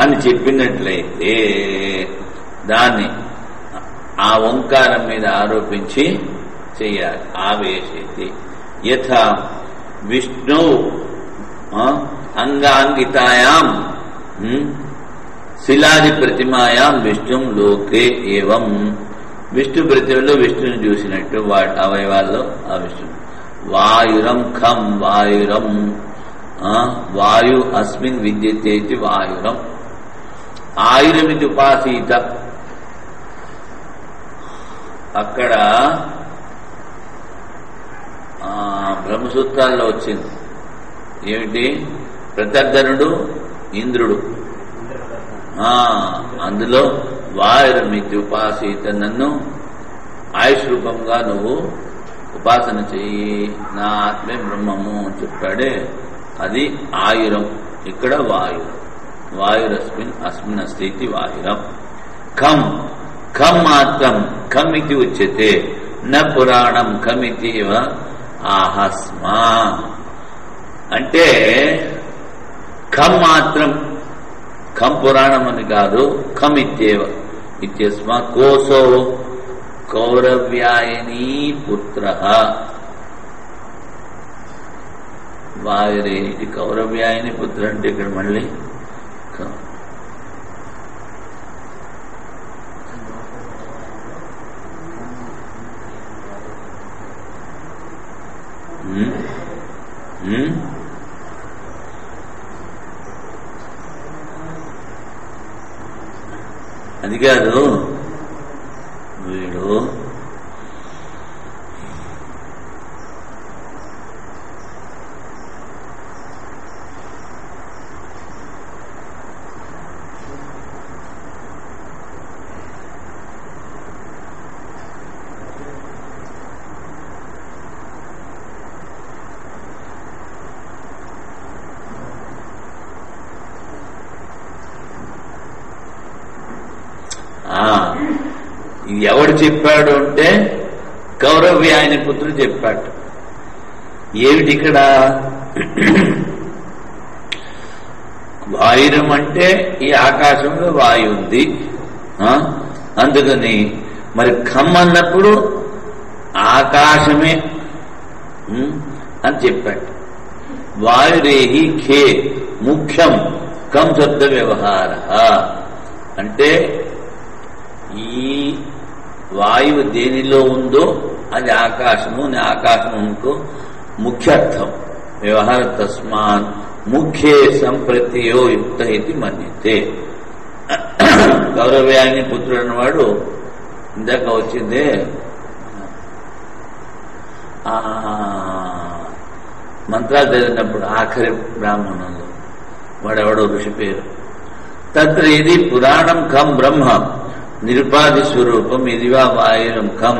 అని చెప్పినట్లయితే దాన్ని ఆ ఓంకారం మీద ఆరోపించి చెయ్యాలి. ఆవేశేతి. యథా విష్ణు అంగాంగితాయాం శిలాది ప్రతిమాయాం విష్ణు లోకే ఏవం. విష్ణు ప్రతిమలో విష్ణుని చూసినట్టు వాటి అవయవాల్లో ఆ విష్ణు. వాయురం ఖం వాయురం వాయు అస్మిన్ విద్యతే వాయురం. ఆయురమితి ఉపాసీత. అక్కడ బ్రహ్మసూత్రాల్లో వచ్చింది ఏమిటి? ప్రతర్ధనుడు ఇంద్రుడు. అందులో వాయురమితి ఉపాసీత, నన్ను ఆయుష్ రూపంగా నువ్వు ఉపాసన చెయ్యి, నా ఆత్మే బ్రహ్మము అని చెప్పాడే, అది ఆయురం. ఇక్కడ వాయురం. వాయురస్మిన్ అస్మిన్ అస్తి వాయురం. ఖం ఖం మాత్రం ఖం ఇది ఉచ్యతే. న పురాణం ఖమితి ఆహస్మా. అంటే ఖం మాత్రం, ఖం పురాణం అని కాదు. ఖం ఇత్యేవ ఇత్యస్మా కోసో కౌరవ్యాయనీ పుత్ర. వాయురే ఇది కౌరవ్యాయని పుత్ర అంటే ఇక్కడ మళ్ళీ అది కాదు. వీడు ఇది ఎవడు చెప్పాడు అంటే కౌరవ్యాయని పుత్రుడు చెప్పాడు. ఏమిటి ఇక్కడ? వాయురం అంటే ఈ ఆకాశంలో వాయు ఉంది, అందుకని మరి ఖం అన్నప్పుడు ఆకాశమే అని చెప్పాడు. వాయురేహి ఖే ముఖ్యం కం శబ్ద వ్యవహార అంటే ఈ వాయువు దేనిలో ఉందో అది ఆకాశము, ఆకాశముకు ముఖ్యార్థం వ్యవహార. తస్మాన్ ముఖ్యే సంప్రతియో యుక్త ఇది మన్యతే. కౌరవ్యాయని పుత్రుడు అన్నవాడు ఇందాక వచ్చిందే మంత్రాలు చదివినప్పుడు ఆఖరి బ్రాహ్మణంలో వాడెవడో ఋషి పేరు. తత్ర ఇది పురాణం ఖం బ్రహ్మ నిరుపాధి స్వరూపం ఇదివా వాయురం ఖం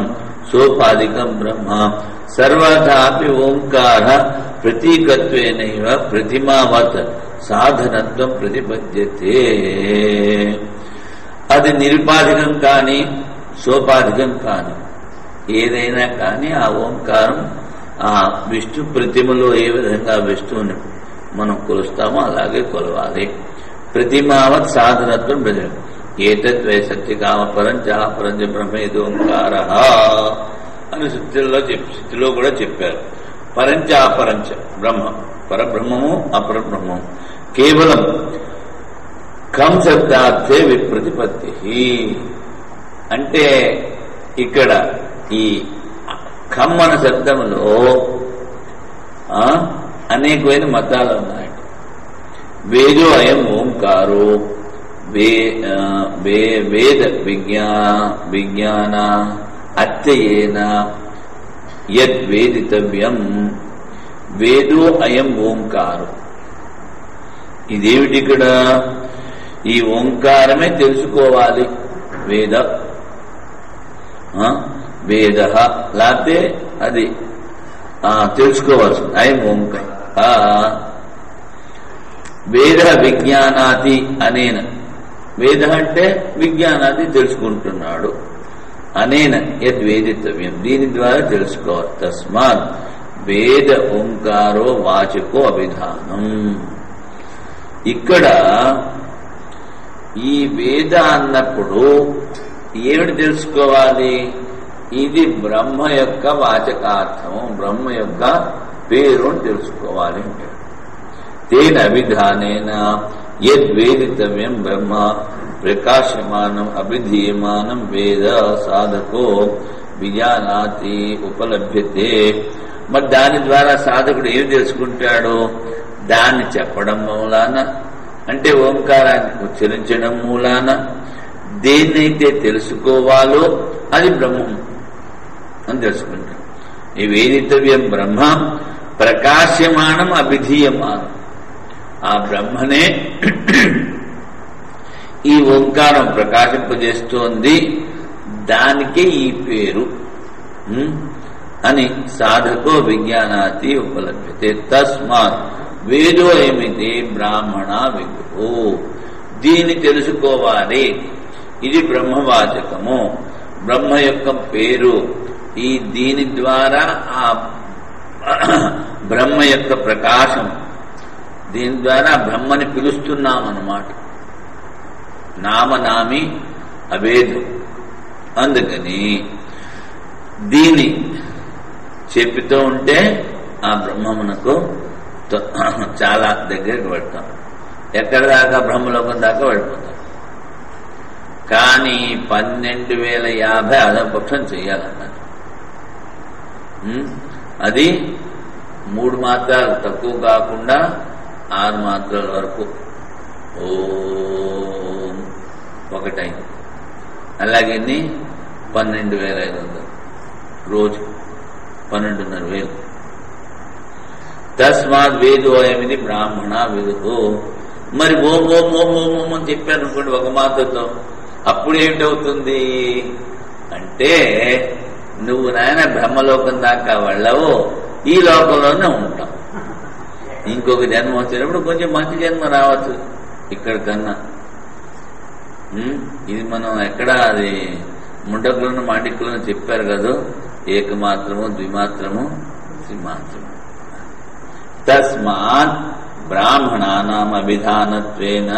సోపాధికం బ్రహ్మ సర్వథాపి ఓంకార ప్రతీకత్వేనైవ ప్రతిమావత్ సాధనత్వం ప్రతిపద్యతే. అది నిరుపాధికం కానీ సోపాధికం కానీ ఏదైనా కానీ ఆ ఓంకారం ఆ విష్ణు ప్రతిమలో ఏ విధంగా విష్ణువుని మనం కొలుస్తామో అలాగే కొలవాలి. ప్రతిమావత్ సాధనత్వం ప్రతి ఏతద్వై సత్యకామ పరంచ పరంచ బ్రహ్మేది ఓంకార అని శృతిలో కూడా చెప్పారు. పరంచ అపరంచ బ్రహ్మ, పరబ్రహ్మము అపరబ్రహ్మము కేవలం ఖం శబ్దార్థే విప్రతిపత్తి. అంటే ఇక్కడ ఈ ఖం అనే శబ్దంలో అనేకమైన మతాలు ఉన్నాయి. వేదో అయం ఓంకారో వేద విజ్ఞాన అత్యయేన యద్వేదితవ్యం. వేదో అయం ఓంకారం. ఇదేమిటి ఇక్కడ? ఈ ఓంకారమే తెలుసుకోవాలి. వేద లేకపోతే అది తెలుసుకోవాల్సింది. అయం ఓంకార వేద విజ్ఞానాది అనేన. వేద అంటే విజ్ఞానాది తెలుసుకుంటున్నాడు. అనేన యద్వేదితవ్యం, దీని ద్వారా తెలుసుకోవాలి. తస్మాత్ వేద ఓంకారో వాచకో అభిధానం. ఇక్కడ ఈ వేద అన్నప్పుడు ఏమిటి తెలుసుకోవాలి? ఇది బ్రహ్మ యొక్క వాచకార్థం, బ్రహ్మ యొక్క పేరు అని తెలుసుకోవాలి అంటే తేన అభిధానేన యద్వేదితవ్యం బ్రహ్మ ప్రకాశమానం అభిధీయమానం వేద సాధకో విజానాతి ఉపలభ్యతే. మరి దాని ద్వారా సాధకుడు ఏం తెలుసుకుంటాడు? దాన్ని చెప్పడం మూలాన, అంటే ఓంకారాన్ని ఉచ్చరించడం మూలాన దేన్నైతే తెలుసుకోవాలో అది బ్రహ్మం అని తెలుసుకుంటాం. ఈ వేదితవ్యం బ్రహ్మ ప్రకాశమానం అభిధీయమానం. ఆ బ్రహ్మనే ఈ ఓంకారం ప్రకాశింపజేస్తోంది, దానికే ఈ పేరు అని సాధకో విజ్ఞానాతి ఉపలభ్యతే. తస్మాత్ వేదో ఏమిటి? బ్రాహ్మణ విదుః. దీన్ని తెలుసుకోవాలి. ఇది బ్రహ్మవాచకము, బ్రహ్మ యొక్క పేరు. ఈ దీని ద్వారా ఆ బ్రహ్మ యొక్క ప్రకాశం, దీని ద్వారా బ్రహ్మని పిలుస్తున్నామన్నమాట. నామనామి అభేదం. అందుకని దీన్ని చెప్తూ ఉంటే ఆ బ్రహ్మమునకు చాలా దగ్గరికి పెడతాం. ఎక్కడ దాకా? బ్రహ్మలోకం దాకా వెళ్ళిపోతాం. కానీ 12,050 అధపక్షం చెయ్యాలన్నారు. అది 3 మాత్రాలు తక్కువ కాకుండా 6 మాత్రాల వరకు ఓం ఒకటైంది. అలాగే 12,500 రోజు 12,500. తస్మాత్ వేదో ఏమిది? బ్రాహ్మణ విదుః. మరి ఓం ఓం ఓం ఓం ఓం అని చెప్పాను అనుకోండి ఒక మాత్రతో, అప్పుడు ఏమిటవుతుంది అంటే నువ్వు నాయన బ్రహ్మలోకం దాకా వెళ్ళవు, ఈ లోకంలోనే ఉంటావు. ఇంకొక జన్మ వచ్చినప్పుడు కొంచెం మంచి జన్మ రావచ్చు ఇక్కడ కన్నా. ఇది మనం ఎక్కడ అది ముండకులను మాండికులను చెప్పారు కదా, ఏకమాత్రము ద్విమాత్రము త్రిమాత్రము. తస్మాత్ బ్రాహ్మణానాం అభిధానత్వేన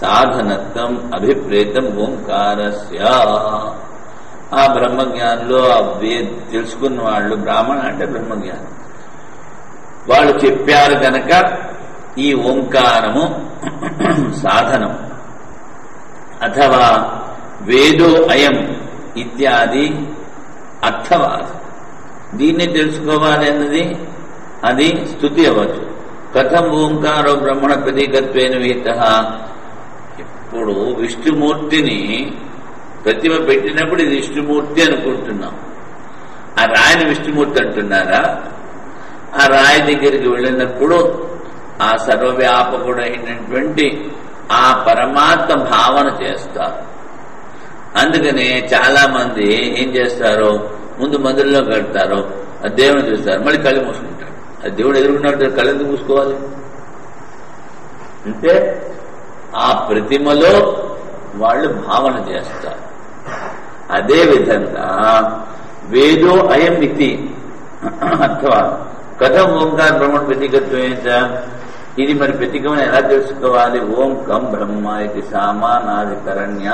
సాధనత్వం అభిప్రేతం ఓంకారస్య. ఆ బ్రహ్మజ్ఞానులు తెలుసుకున్న వాళ్ళు, బ్రాహ్మణ అంటే బ్రహ్మజ్ఞానం, వాళ్ళు చెప్పారు కనుక ఈ ఓంకారము సాధనం. అథవా వేదో అయం ఇత్యాది అర్థవాదం. దీన్ని తెలుసుకోవాలి అన్నది అది స్తుతి అవ్వచ్చు. కథం ఓంకారో బ్రహ్మణ ప్రతీకత్వేన విహిత. ఇప్పుడు విష్ణుమూర్తిని ప్రతిమ పెట్టినప్పుడు ఇది విష్ణుమూర్తి అనుకుంటున్నాం. ఆ రాయని విష్ణుమూర్తి అంటున్నారా? ఆ రాయి దగ్గరికి వెళ్ళినప్పుడు ఆ సర్వవ్యాపకుడైనటువంటి ఆ పరమాత్మ భావన చేస్తారు. అందుకనే చాలా మంది ఏం చేస్తారు, ముందు మందిరంలో కడతారు, ఆ దేవుని చూస్తారు, మళ్ళీ కళ్ళు మూసుకుంటారు. అది దేవుడు ఎదుర్కొన్నాడు, కళ్ళు ఎందుకు మూసుకోవాలి అంటే ఆ ప్రతిమలో వాళ్ళు భావన చేస్తారు. అదే విధంగా వేదో అయం ఇతి అథవా కథం ఓంకార బ్రహ్మణ ప్రతీకత్వేత, ఇది మరి ప్రతీకమని ఎలా తెలుసుకోవాలి? ఓం కం బ్రహ్మ ఇది సామానాధికరణ్య,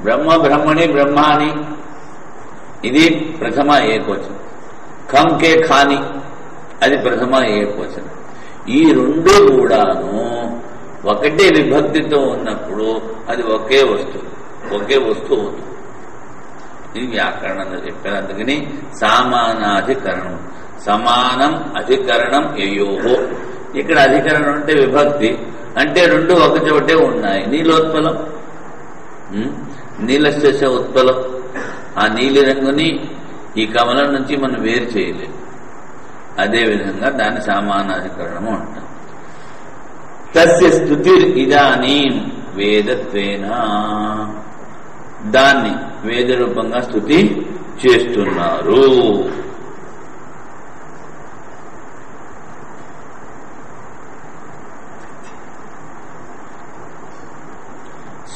బ్రహ్మ బ్రహ్మణి బ్రహ్మాని ఇది ప్రథమ ఏకవచనం, ఖం కే ఖాని అది ప్రథమ ఏకవచనం. ఈ రెండు కూడాను ఒకటే విభక్తితో ఉన్నప్పుడు అది ఒకే వస్తువు అవుతుంది. ఇది వ్యాకరణంలో చెప్పారు. అందుకని సామానాధికరణం, సమానం అధికరణం యయోహో. ఇక్కడ అధికరణం అంటే విభక్తి, అంటే రెండు ఒక చోటే ఉన్నాయి. నీలోత్పలం, నీలస్య ఉత్పలం. ఆ నీలి రంగుని ఈ కమలం నుంచి మనం వేరు చేయలేము. అదేవిధంగా దాన్ని సామానాధికరణము అంటాం. తస్య స్తుతిర్ ఇదానీం వేదత్వేన, దాన్ని వేద రూపంగా స్తుతి చేస్తున్నారు.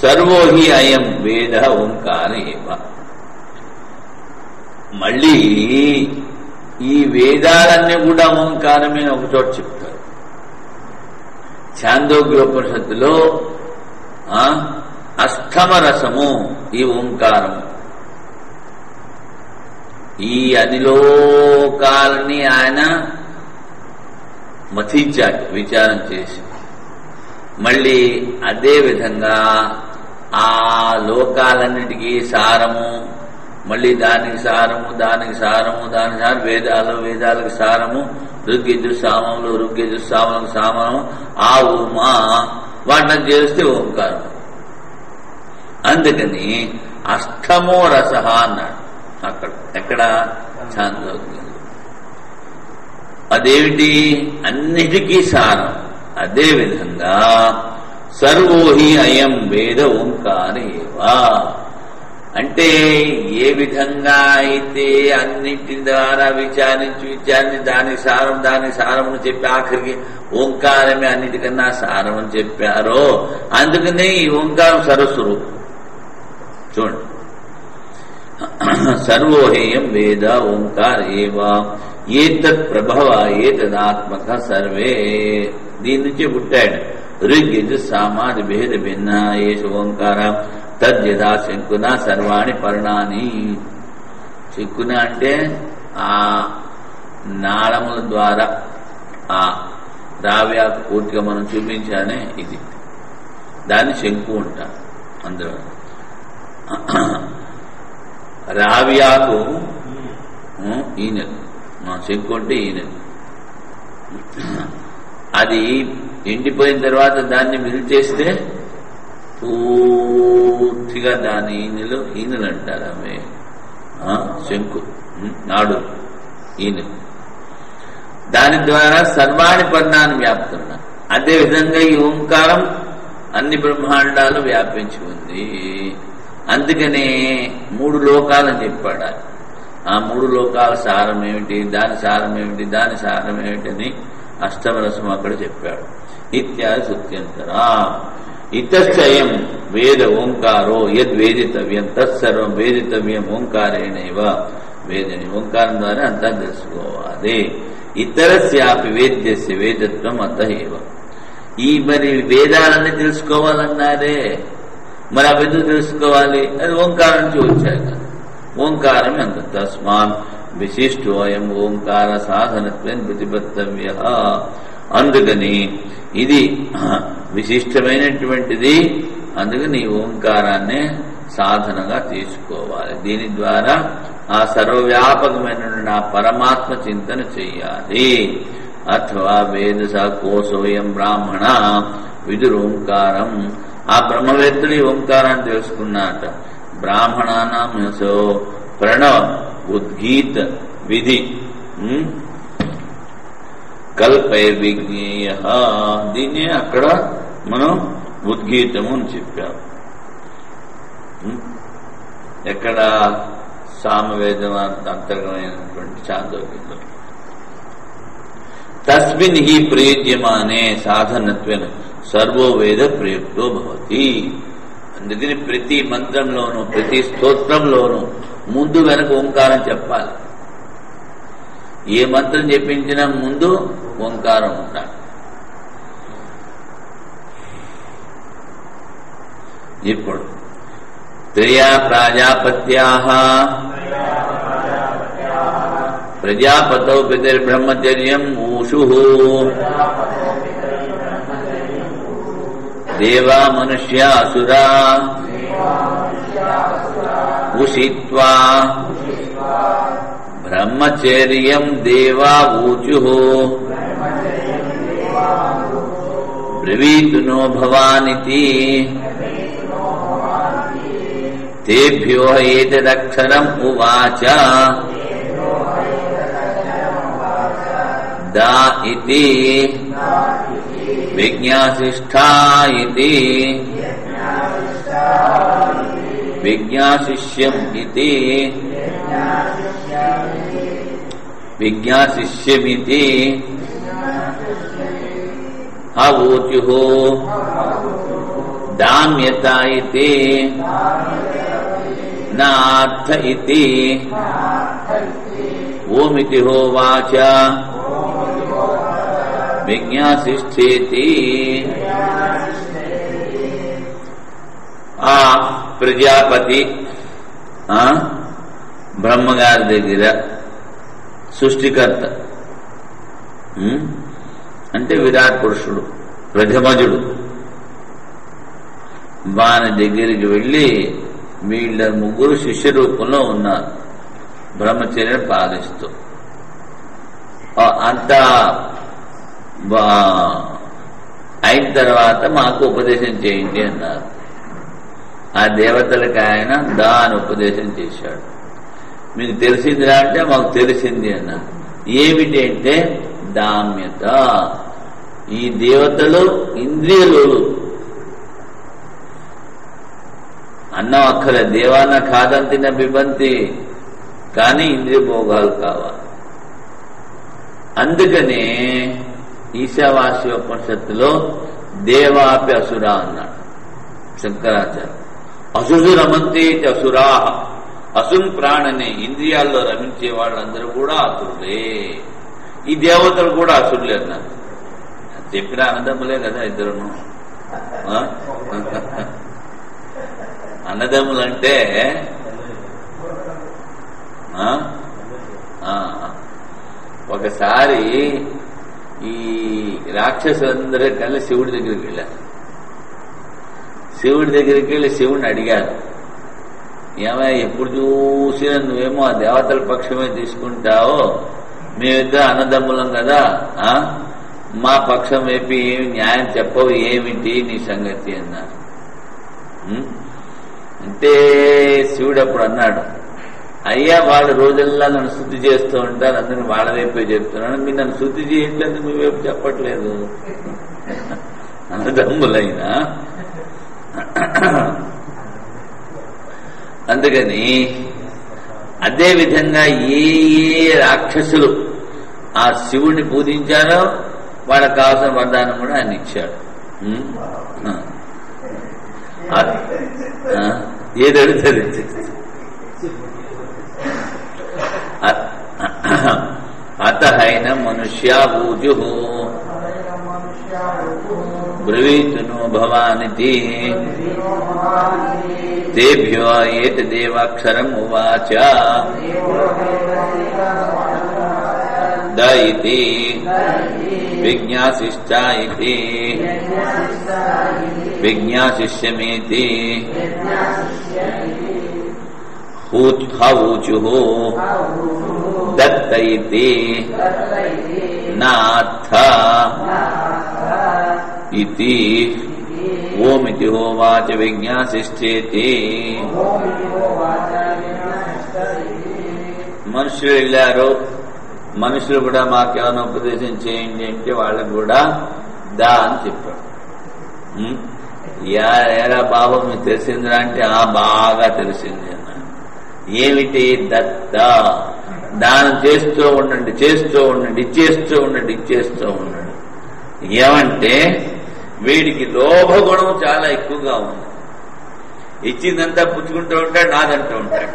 సర్వో హి అయం వేద ఓంకార ఏవ. మళ్ళీ ఈ వేదాలన్నీ కూడా ఓంకారమే ఒక చోట చెప్తారు. ఛాందోగ్యోపనిషత్తులో అష్టమ రసము ఈ ఓంకారము. ఈ అనిలోకాలని ఆయన మథించాడు విచారం చేసి. మళ్ళీ అదే విధంగా ఆ లోకాలన్నిటికీ సారము, మళ్ళీ దానికి సారము, దానికి సారము, దానికి సారం వేదాలకు సారము, ఋగ్యజుస్సామములు, ఋగ్యజుస్సామలకు సామము, ఆ ఉమా వాటిని చేస్తే ఓంకారం. అందుకని అష్టమో రస అన్నాడు అక్కడ. ఎక్కడ? ఛాందోగ్యంలో. అదేమిటి? అన్నిటికీ సారం. అదేవిధంగా సర్వోహి అయం వేద ఓంకార ఏవా, అంటే ఏ విధంగా అయితే అన్నింటి ద్వారా విచారించి దానికి సారమును చెప్పి ఆఖరికి ఓంకారమే అన్నిటికన్నా సారమని చెప్పారో, అందుకనే ఈ ఓంకారం సరస్వరూపం. చూడండి, సర్వోహేయం వేద ఓంకార ఏవా ఏతత్ ప్రభవ ఏతదాత్మక సర్వే. దీని నుంచి పుట్టాడు. ఋగ్యజు సామాది భేద భిన్న ఏష ఓంకార తద్యథా శంకున సర్వాణి పర్ణాని. శంకున అంటే ఆ నాళముల ద్వారా ఆ రావ్యాకు పూర్తిగా మనం చూపించానే ఇది, దాన్ని శంకు అంటారు. అందులో రావ్యాకు ఈనెలు, శంకు అంటే ఈనెలు. అది ఎండిపోయిన తర్వాత దాన్ని మిల్చేస్తే పూర్తిగా దాని ఈనెలు అంటారు. ఆమె శంకు నాడు ఈనెలు. దాని ద్వారా సర్వాణి పర్ణాన్ని వ్యాప్తున్నా. అదేవిధంగా ఈ ఓంకారం అన్ని బ్రహ్మాండాలు వ్యాపించి ఉంది. అందుకనే 3 లోకాలని చెప్పాడు. ఆ 3 లోకాల సారం ఏమిటి, దాని సారం ఏమిటి, దాని సారం ఏమిటని అష్టమరసం అక్కడ చెప్పాడు. ఇత్యాది సుత్యంతరా. ఇతశ్చయం వేద ఓంకారో యద్వేదితవ్యం తత్సర్వం వేదితవ్యం ఓంకారేణైవ వేదని. ఓంకారం ద్వారా అంతా తెలుసుకోవాలి. ఇతరస్యాపి వేద్యస్య వేదత్వం అతహేవ. ఈ మరి వేదాలన్నీ తెలుసుకోవాలన్నారే, మరి అవి ఎందుకు తెలుసుకోవాలి? అది ఓంకారం నుంచి వచ్చాక. ఓంకారం ఎంత? తస్మాన్ విశిష్టో అయం ఓంకార సాధనత్వం ప్రతిపత్తవ్య. అందుకని ఇది విశిష్టమైనటువంటిది. అందుకని ఈ ఓంకారాన్నే సాధనగా తీసుకోవాలి. దీని ద్వారా ఆ సర్వవ్యాపకమైన ఆ పరమాత్మ చింతన చెయ్యాలి. అథవా వేద కోసోయం బ్రాహ్మణ విదురోంకారం. ఆ బ్రహ్మవేత్తలు ఈ ఓంకారాన్ని తెలుసుకున్నారట. బ్రాహ్మణానాం ప్రణవ ఉద్గీత విధి కల్పైర్విజ్ఞేయ. దీన్ని అక్కడ మనం ఉద్గీతము అని చెప్పాం. ఎక్కడ సామవేదం అంతర్గమైనటువంటి చాందోగ్యంలో. తస్మిన్ హి ప్రయుజ్యమానే సాధనత్వేన సర్వో వేద ప్రయుక్తో భవతి. అందుకని ప్రతి మంత్రంలోనూ ప్రతి స్తోత్రంలోనూ ముందు వెనక ఓంకారం చెప్పాలి. ఏ మంత్రం చెప్పించినా ముందు ఓంకారం ఉండాలి. ఇప్పుడు త్రయా ప్రాజాపత్యాః ప్రజాపతౌ పితర్బ్రహ్మచర్యం ఊషుః దేవా మనుష్యా అసురా ఉషిత్వా బ్రహ్మచర్యం దేవా ఊచుః బ్రవీతునో భవానితి తేభ్యో ఏతదక్షరం ఉవాచ దా ఇతి విజ్ఞాసిష్ఠా ఇతి విజ్ఞాసిష్యం ఇతి విజ్ఞాసిష్యమితి అవోచుః దామ్యత ఇతి నార్థ ఇతి ఓమితి హోవాచ విజ్ఞాసిష్ఠేతి. ఆ ప్రజాపతి బ్రహ్మగారి దగ్గర సృష్టికర్త అంటే విరాట్ పురుషుడు ప్రథమజుడు వాని దగ్గరికి వెళ్ళి వీళ్ళ ముగ్గురు శిష్య రూపంలో ఉన్నారు బ్రహ్మచర్యం పాలిస్తూ. అంతా అయిన తర్వాత మాకు ఉపదేశం చేయండి అన్నారు. ఆ దేవతలకు ఆయన దాని ఉపదేశం చేశాడు. మీకు తెలిసిందిరా అంటే మాకు తెలిసింది అన్నారు. ఏమిటి అంటే దామ్యత. ఈ దేవతలు ఇంద్రియలు. అన్నం అక్కలే, దేవాన్న కాదంతిన బిబంతి, కానీ ఇంద్రియ భోగాలు కావాలి. అందుకనే ఈశావాస్య ఉపనిషత్తులో దేవాపి అసురా అన్నాడు శంకరాచార్య. అసురు రమంతే అసురా. అసున్ ప్రాణని ఇంద్రియాల్లో రమించే వాళ్ళందరూ కూడా అసురులే. ఈ దేవతలు కూడా అసురులే అన్నారు. చెప్పిన అన్నదమ్ములే కదా ఇద్దరును. అన్నదమ్ములంటే ఒకసారి ఈ రాక్షసులందరూ కలిసి శివుడి దగ్గరికి వెళ్ళారు. శివుడి దగ్గరికి వెళ్ళి శివుడిని అడిగారు, ఏమయ్యా ఎప్పుడు చూసినా నువ్వేమో ఆ దేవతల పక్షమే తీసుకుంటావో, మేమిద్దరు అన్నదమ్ములం కదా, మా పక్షం వైపు ఏమి న్యాయం చెప్పవు, ఏమిటి నీ సంగతి అన్నారు. అంటే శివుడు అప్పుడు అన్నాడు, అయ్యా వాళ్ళు రోజుల్లా నన్ను శుద్ధి చేస్తూ ఉంటారు, అందుకని వాళ్ళ వైపే చెప్తున్నాను, మీరు నన్ను శుద్ధి చేయట్లేదు, మీ వైపు చెప్పట్లేదు. అన్నదమ్ములైనా అందుకని అదే విధంగా ఏ ఏ రాక్షసులు ఆ శివుడిని పూజించారో వాళ్ళకి కావాల్సిన వరదానం కూడా ఆయన ఇచ్చాడు. ఏది అడుగుతుంది అతహైన మనుష్యా ఊజు బ్రవీతునో భవానితి తేభ్యో ఏతదేవాక్షరం ఉవాచ ద ఇతి విజ్ఞాసిష్ఠా ఇతి విజ్ఞాసిష్యమేతి ఊచుః దత్త ఇతి నాథ ఇతి ఓమితి హోవాచ విజ్ఞాసిష్ఠేతి. మనుషులు వెళ్ళారు, మనుషులు కూడా మాకేమైనా ఉపదేశం చేయండి అంటే వాళ్ళకు కూడా దా అని చెప్పాడు. ఏరా బాబు మీకు తెలిసిందిరా అంటే బాగా తెలిసింది అన్నాడు. ఏమిటి? దత్త, దానం చేస్తూ ఉండండి, చేస్తూ ఉండండి, ఇచ్చేస్తూ ఉండండి, ఇచ్చేస్తూ ఉండండి. ఏమంటే వీడికి లోభగుణం చాలా ఎక్కువగా ఉంది. ఇచ్చిందంతా పుచ్చుకుంటూ ఉంటాడు, నాదంటూ ఉంటాడు.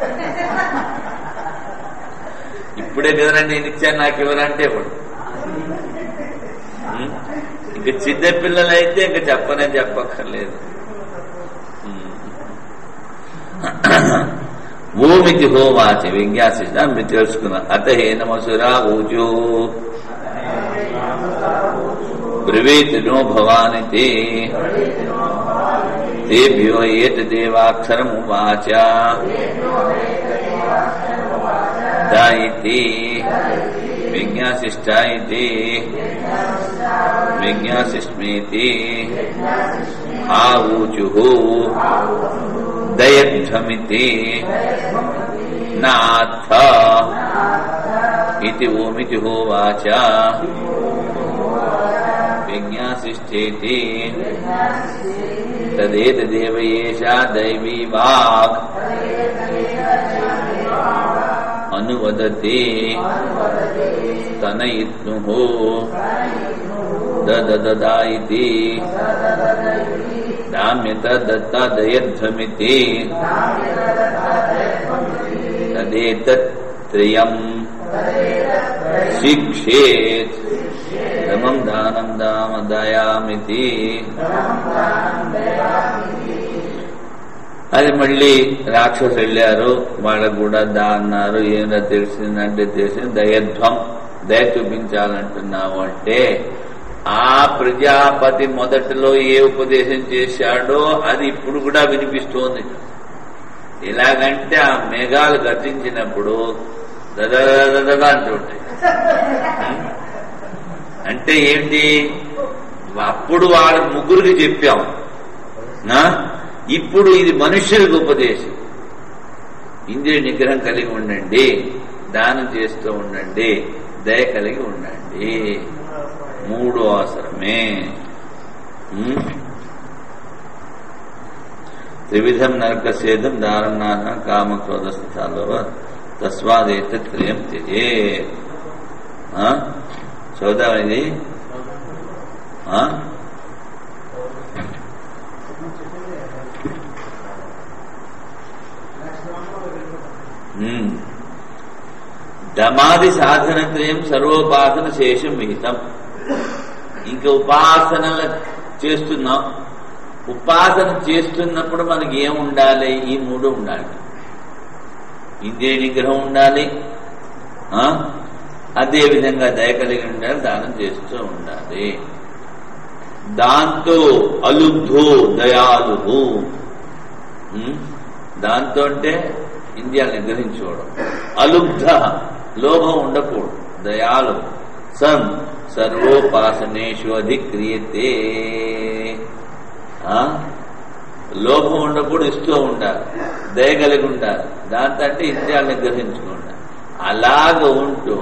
ఇప్పుడే కదరా నేను ఇచ్చాను నాకు ఎవరంటే వాడు. ఇంక చిన్న పిల్లలైతే ఇంక చెప్పక్కర్లేదు. ఓమితి హోవాచి విజ్ఞాసిస్తా మీరు తెలుసుకున్నా. అతహేనమసురా ఊచు బ్రవీత్ నో భవానితి తేభ్యో ఏతదేవాక్షరమువాచ దా ఇతి విజ్ఞాసిష్ట ఇతి విజ్ఞాసిష్మేతి ఆఊచుః దయధ్వమితి నాథ ఇతి ఓమితి హోవాచ విజ్ఞాసిష్ఠేతి తదేతదేవ ఏషా దైవీ వాక్ అనువదతి స్తనయిత్నుః దదదా ఇతి దామ్యత దత్త దయధ్వమితి తదేతత్త్రయం శిక్షేత్ ధమం దానం దామదయామితి. అది మళ్ళీ రాక్షసు వెళ్ళారు, వాళ్ళకు కూడా దా అన్నారు. ఏమైనా తెలిసిందంటే తెలిసింది. దయధ్వం, దయ చూపించాలంటున్నావు అంటే ఆ ప్రజాపతి మొదటిలో ఏ ఉపదేశం చేశాడో అది ఇప్పుడు కూడా వినిపిస్తోంది. ఎలాగంటే ఆ మేఘాలు గర్జించినప్పుడు దదదదదా అంటుంటాయి. అంటే ఏంటి? అప్పుడు వాళ్ళ ముగ్గురికి చెప్పాం, ఇప్పుడు ఇది మనుష్యులకు ఉపదేశం. ఇంద్రియ నిగ్రహం కలిగి ఉండండి, దానం చేస్తూ ఉండండి, దయ కలిగి ఉండండి. మూడు అవసరమే. త్రివిధం నరకసేదం దారుణాన కామక్రోధ స్థాలో తస్వాదేత్రయం త్యజే. చదువుదాం ఇది. దమాది సాధనత్రయం సర్వోపాసన శేషం విహితం. ఇంకా ఉపాసనలు చేస్తున్నాం. ఉపాసన చేస్తున్నప్పుడు మనకి ఏం ఉండాలి? ఈ మూడు ఉండాలి. ఇంద్రియ నిగ్రహం ఉండాలి, అదేవిధంగా దయ కలిగి ఉండాలి, దానం చేస్తూ ఉండాలి. దాంతో అలుబ్ధో దయాలు. దాంతో అంటే ఇంద్రియాలు నిగ్రహించుకోవడం. అలుబ్ధ, లోభం ఉండకూడదు. దయాలు సన్ సర్వోపాసనేషు అధిక్రియతే. లోభం ఉండకూడదు, ఇస్తూ ఉండాలి, దయ కలిగి ఉండాలి. దాంతో అంటే ఇంద్రియాలు నిగ్రహించుకోండి. అలాగ ఉంటూ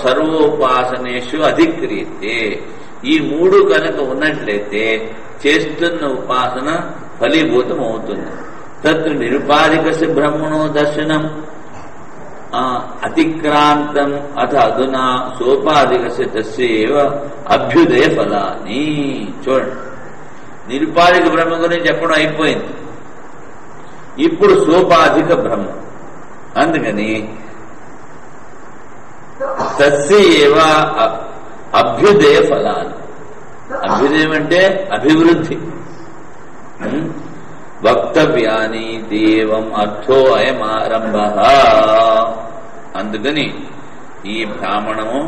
సర్వోపాసనేషు అధిక్రియతే. ఈ మూడు కనుక ఉన్నట్లయితే చేస్తున్న ఉపాసన ఫలీభూతం అవుతుంది. తత్ నిరుపాధికస్య బ్రహ్మణో దర్శనం అతిక్రాంతం అథ అధునా సోపాధికస్య తస్యేవ అభ్యుదయ ఫలాని. చూడండి, నిరుపాధిక బ్రహ్మ గురించి చెప్పడం అయిపోయింది. ఇప్పుడు సోపాధిక బ్రహ్మ. అందుకని తస్యేవ అభ్యుదయ ఫలాన్ని. అభ్యుదయం అంటే అభివృద్ధి. వక్తవ్యాని దేవం అర్థో అయమారంభ. అందుకని ఈ బ్రాహ్మణము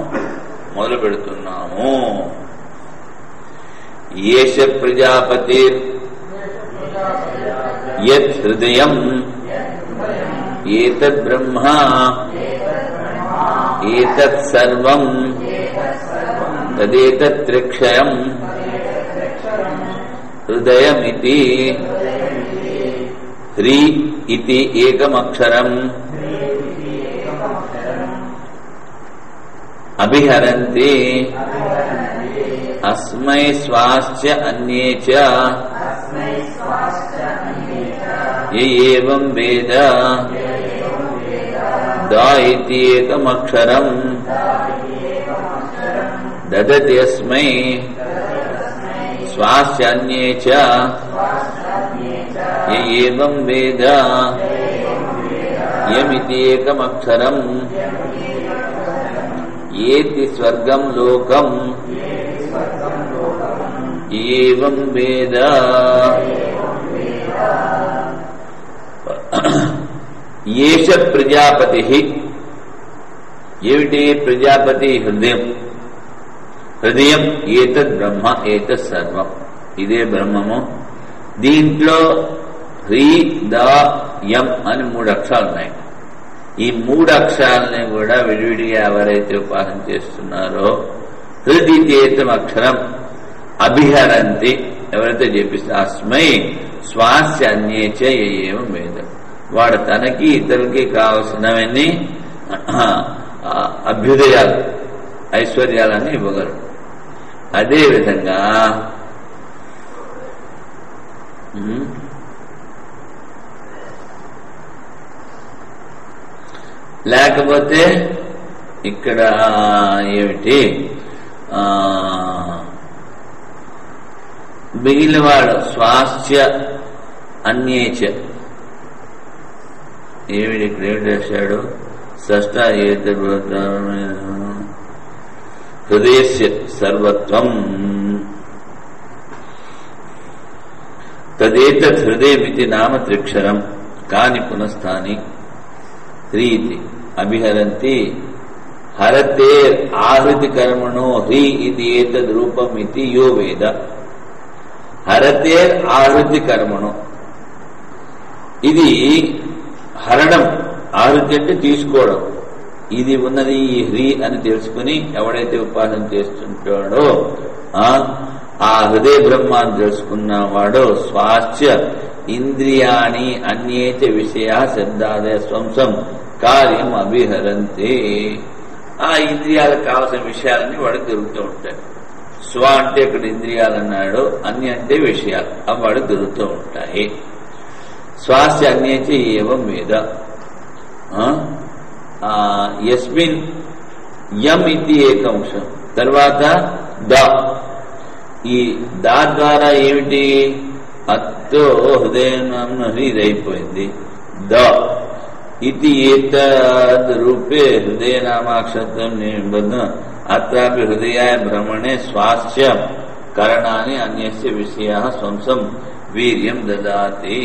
మొదలు పెడుతున్నాము. ఏష ప్రజాపతి యత్ హృదయం ఏతద్ బ్రహ్మ ఏతత్ సర్వం తదేతత్క్షయం హృదయమితి హ్రీ ఇతి ఏకమక్షరం అభిహరంతి అస్మై స్వాశ్చ అన్యే చ ఏవం వేద దా ఇతి ఏకమక్షరం దదతి అస్మై స్వాశ్చ అన్యే చ ఏవం వేద యమితి ఏకమక్షరం ఏతి స్వర్గం లోకం ఏవం వేద. ఏష ప్రజాపతి. ఏమిటి ప్రజాపతి? హృదయం. హృదయం ఏతద్ బ్రహ్మ ఏతత్ సర్వం. ఇదే బ్రహ్మము. దీంట్లో హ్రీ ద యం అని 3 అక్షరాలు ఉన్నాయి. ఈ 3 అక్షరాలని కూడా విడివిడిగా ఎవరైతే ఉపాసన చేస్తున్నారో హృదితేతం అక్షరం అభిహరంతి ఎవరైతే చెప్పిస్తారు అస్మై శ్వాస అన్యేచ ఏవం వేద, వాడు తనకి ఇతరులకి కావలసినవన్నీ అభ్యుదయాలు ఐశ్వర్యాలని ఇవ్వగలరు. అదేవిధంగా లేకపోతే ఇక్కడ ఏమిటి మిగిలిన వాడు స్వాస్థ్య అన్యేచ ఏమిటి ఇక్కడ ఏమిటి చేశాడు? షష్ట ఏత హృదయస్య సర్వత్వం తదేతత్ హృదయమితి నామ త్రిక్షరం కాని పునఃస్థాని హ్రీతి అభిహరంతి హరతే ఆహృతి కర్మణో హ్రీ ఇది ఏతద్ రూపం ఇది యో వేద. హరతే ఆహృతి కర్మణో, ఇది హరణం. ఆహృతి అంటే తీసుకోవడం. ఇది ఉన్నది ఈ హ్రీ అని తెలుసుకుని ఎవడైతే ఉపాసన చేస్తుంటాడో ఆ హృదయ బ్రహ్మాన్ని తెలుసుకున్నవాడో స్వాస్థ్య ఇంద్రియాణి అన్యేచ విషయ శబ్దాదయ స్వంసం కార్యం అభిహరంతి. ఆ ఇంద్రియాలకు కావాల్సిన విషయాలన్నీ వాడికి దొరుకుతూ ఉంటాయి. స్వ అంటే ఇక్కడ ఇంద్రియాలు అన్నాడు, అన్ని అంటే విషయాలు అవి వాడికి దొరుకుతూ ఉంటాయి. స్వాస్థ్య అన్యేచ ఏవం వేద. యస్మిన్ యం ఇది ఏకంశం. తర్వాత ద, ఈ దా ద్వారా ఏమిటి? అత్తో హృదయం ఇదైపోయింది. ద ఇది ఏతద్ రూపే హృదయ నామాక్షరం నిబద్ధ అత్రాపి హృదయాయ భ్రమణే స్వాస్థ్య కరణాన్ని అన్యస్య విషయ స్వంసం వీర్యం దదాతి.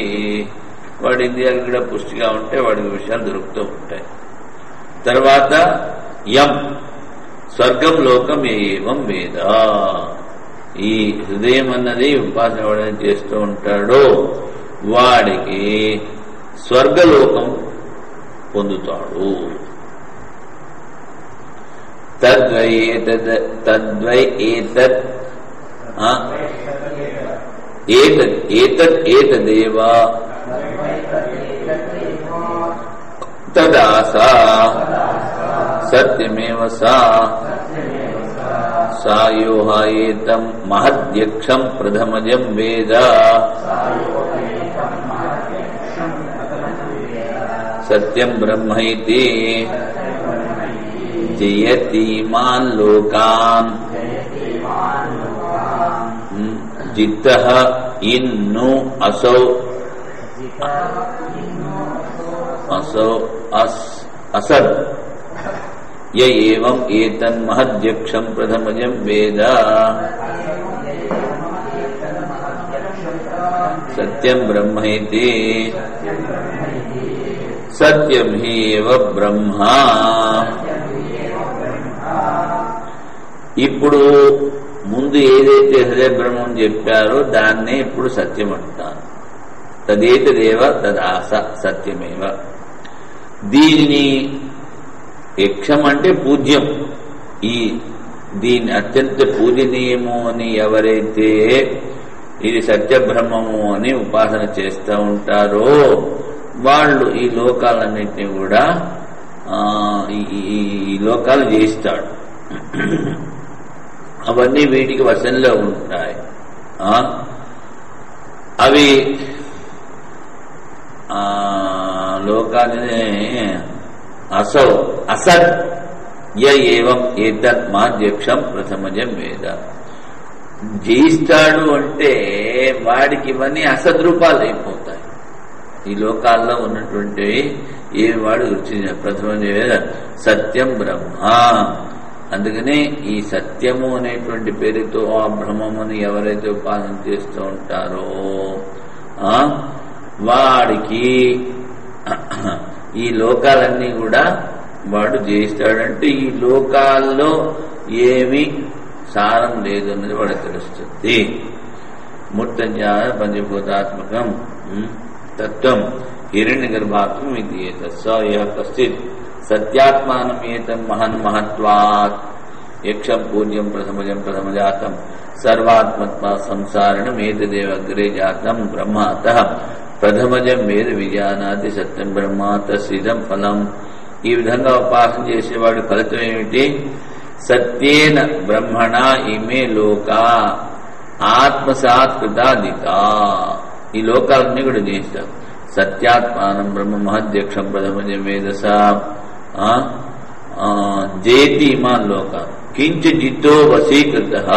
వాడి ఇంద్రియాలు కూడా పుష్టిగా ఉంటే వాడికి విషయాలు దొరుకుతూ ఉంటాయి. తర్వాత యం స్వర్గం లోకం ఏవం వేద. ఈ హృదయం అన్నది ఉపాసన ఎవడైనా చేస్తూ ఉంటాడో వాడికి స్వర్గలోకం పొందుతాడు. తద్వై ఏతదేవ తదాసా సత్యమేవ సాయోహ ఏతం మహద్యక్షం ప్రథమజం వేద. సత్యం బ్రహ్మ ఇతి జయతి మాన్ లోకాన్ జిత్తః ఇన్ను అసౌ అసద్ య ఏవం ఏతన్ మహద్యక్షం ప్రథమజం వేద. సత్యం బ్రహ్మ ఇతి సత్యం హి ఏవ బ్రహ్మ. ఇప్పుడు ముందు ఏదైతే హృదయ బ్రహ్మం చెప్పారో దాన్నే ఇప్పుడు సత్యం అంటారు. తదేతదేవ తదాస సత్యమేవ. దీనిని యక్షం అంటే పూజ్యం. దీన్ని అత్యంత పూజనీయము అని ఎవరైతే ఇది సత్యబ్రహ్మము అని ఉపాసన చేస్తూ ఉంటారో వాళ్ళు ఈ లోకాలన్నింటినీ కూడా ఈ లోకాలు జయిస్తాడు. అవన్నీ వీటికి వశంలో ఉంటాయి. అవి లోకాన్ని అసౌ అసత్ ఏవం ఏతత్ మాధ్యక్షం ప్రథమజం వేద. జయిస్తాడు అంటే వాడికి ఇవన్నీ అసద్రూపాలు అయిపోతాయి. ఈ లోకాల్లో ఉన్నటువంటివి ఏమి వాడు గుర్తించిన ప్రథమజం వేద సత్యం బ్రహ్మ. అందుకనే ఈ సత్యము అనేటువంటి పేరుతో ఆ బ్రహ్మముని ఎవరైతే ఉపాసన చేస్తూ ఉంటారో వాడికి ఈ లోకాలన్నీ కూడా వాడు జయిస్తాడంటే ఈ లోకాల్లో ఏమి సారం లేదు అన్నది వాడికి తెలుస్తుంది. మూర్తజ్ఞాన పంచభూతాత్మకం తత్వం హిరణ్య గర్భాత్మం ఇది కశ్చిత్ సత్యాత్మానం ఏతం మహన్ మహత్వాత్ యక్షం పూజ్యం ప్రథమజాతం సర్వాత్మత్వా సంసారణం ఏతదేవ అగ్రే జాతం బ్రహ్మ అతః ప్రథమజం వేద విజానాతి సత్యం బ్రహ్మ తస్సిదం ఫలం. ఈ విధంగా ఉపాసన చేసేవాడి ఫలితం ఏమిటి? సత్యేన బ్రహ్మణ ఇమే లోకా ఆత్మసాత్కృతాదితా. ఈ లోకాలన్నీ కూడా చేస్తారు. సత్యాత్మానం బ్రహ్మ మహద్యక్షం ప్రథమజం వేదస జేతి ఇమాన్ లోక కించిజితో వశీకృతః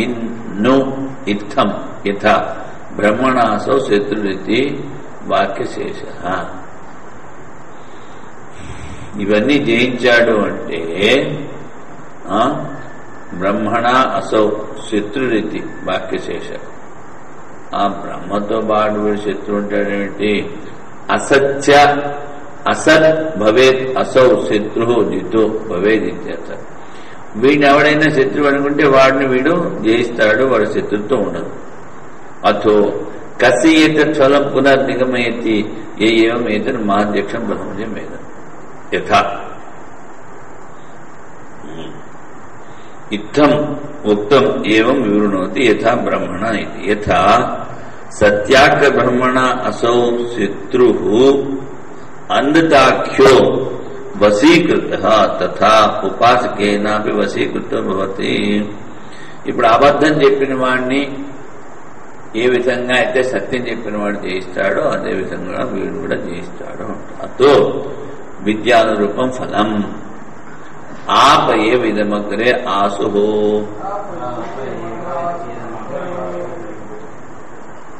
ఇన్ను ఇత్థం యథా బ్రహ్మణాసౌ శత్రురితి వాక్యశేషః. ఇవన్నీ జయించాడు అంటే బ్రహ్మణ అసౌ శత్రురితి వాక్యశేష. ఆ బ్రహ్మతో పాటు వీడు శత్రు ఉంటాడేమిటి? అసత్య అసత్ భవేత్ అసౌ శత్రు జితో భవేద్ ఇత్యర్థ. వీడిని ఎవడైనా శత్రువు అనుకుంటే వాడిని వీడు జయిస్తాడు, వాడి శత్రుత్వం ఉండదు. అథో కసియేత ఫలం పునర్నిగమయతి ఏం ఏతను మహాధ్యక్షం ప్రథమజం వేద యథా ఇత్థం ఉక్తం ఏవం వివృణోతి యథా బ్రహ్మణ ఇది. యథా సత్యాక బ్రహ్మణ అసౌ శత్రుః అంధతాఖ్యో వశీకృతః తథా ఉపాసకేనాపి వశీకృతో భవతి. ఇప్పుడు అబద్ధం చెప్పిన వాడిని ఏ విధంగా అయితే సత్యం చెప్పిన వాడు జయిస్తాడో అదే విధంగా వీడు కూడా జయిస్తాడు. అతో విద్యానురూపం ఫలం. आप ये विदमग्रे आसुः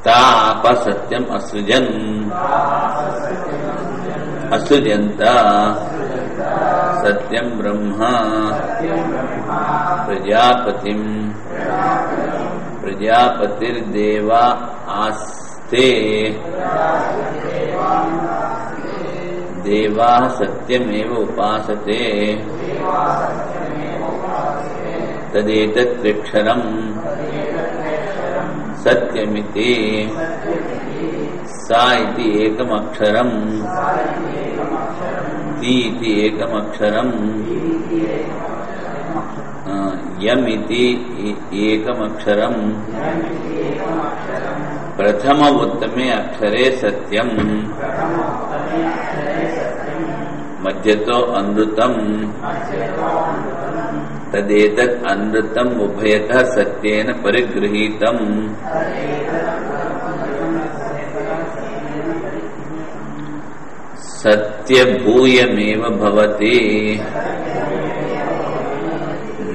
ताप सत्यम असृजन असृजंत सत्यम ब्रह्म प्रजापतिम प्रजापतिर्देवा आस्ते देवा सत्यमेव उपासते तदेतत्क्षरम सत्यमिति सा इति एकमक्षरम ती इति एकमक्षरम यम इति एकमक्षरम प्रथम उत्तमे अक्षरे सत्यम मध्यतो अनृतम तदेतत् अनृतम उभयतः सत्येन परिगृहीतम सत्यभूयमेव भवति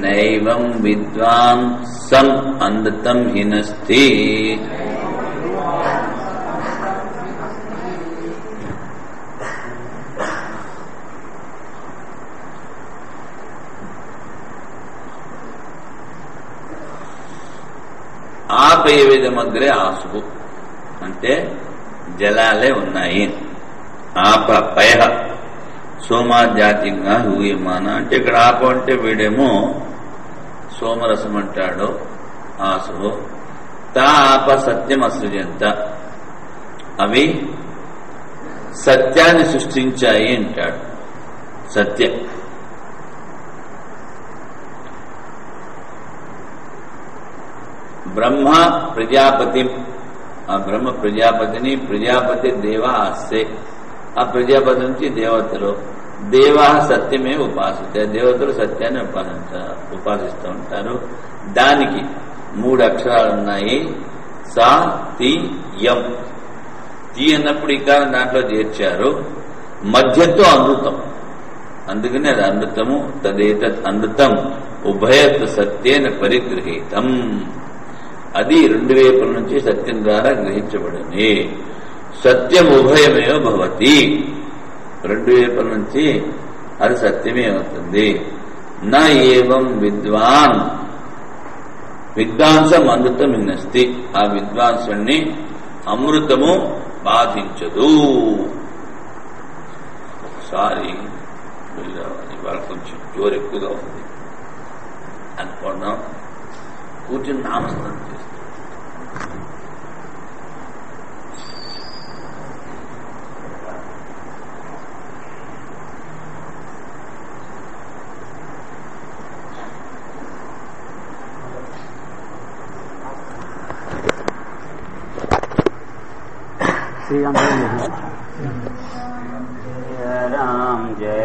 नैवं विद्वांसम् अनृतं हिनस्ति ఆపయవిధమగ్రే ఆసు అంటే జలాలే ఉన్నాయి. ఆప పయ సోమాజాతిగా హూయమాన అంటే ఇక్కడ ఆప అంటే వీడేమో సోమరసం అంటాడు. ఆసు తా ఆప సత్యం అసృజంత అవి సత్యాన్ని సృష్టించాయి అంటాడు. సత్యం బ్రహ్మ ప్రజాపతి, ఆ బ్రహ్మ ప్రజాపతిని, ప్రజాపతి దేవ ఆస్తే, ఆ ప్రజాపతి నుంచి దేవతలు, దేవా సత్యమే ఉపాసితే, దేవతలు సత్యాన్ని ఉపాసిస్తూ ఉంటారు. దానికి 3 అక్షరాలు ఉన్నాయి. సా తి యం. తి అన్నప్పుడు ఇక్కడ దాంట్లో చేర్చారు. మధ్యతో అమృతం, అందుకని అది అమృతము. తదేతత్ అమృతం ఉభయత్ సత్యేన పరిగృహీతం. అది 2 వైపుల నుంచి సత్యం ద్వారా గ్రహించబడింది. సత్యం ఉభయమేవ భవతి, 2 వైపుల నుంచి అది సత్యమే అవుతుంది. నా ఏవం విద్వాన్, విద్వాంసం అమృతం హినస్తి, ఆ విద్వాంసుణ్ణి అమృతము బాధించదు. ఒకసారి ఇవాళ కొంచెం జోరు ఎక్కువగా ఉంది అనుకున్నాం, కూర్చుని నామస్మరణ చేస్తాం. श्रीराम जय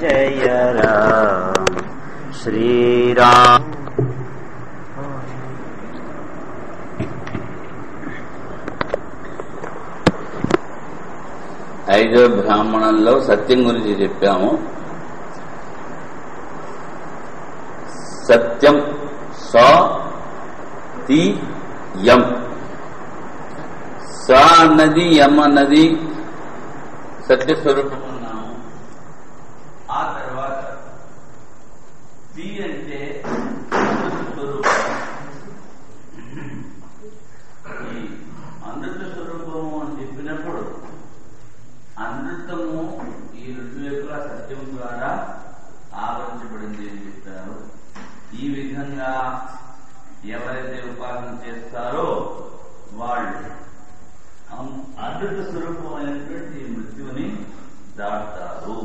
जय राम श्रीराम. ఐదో బ్రాహ్మణంలో సత్యం గురించి చెప్పాము. సత్యం స తి యం. స అన్నది యం అన్నది సత్యస్వరూపం అన్నాము. ఆ తర్వాత తి అంటే స్వరూపం. ఈ అమృత స్వరూపము అని చెప్పినప్పుడు అమృతము ఈ 2 వైపులా సత్యం ద్వారా ఆవరించబడింది అని చెప్పారు. ఈ విధంగా ఎవరైతే ఉపాసన చేస్తారో వాళ్ళు అమృత స్వరూపమైనటువంటి మృత్యువుని దాటుతారు.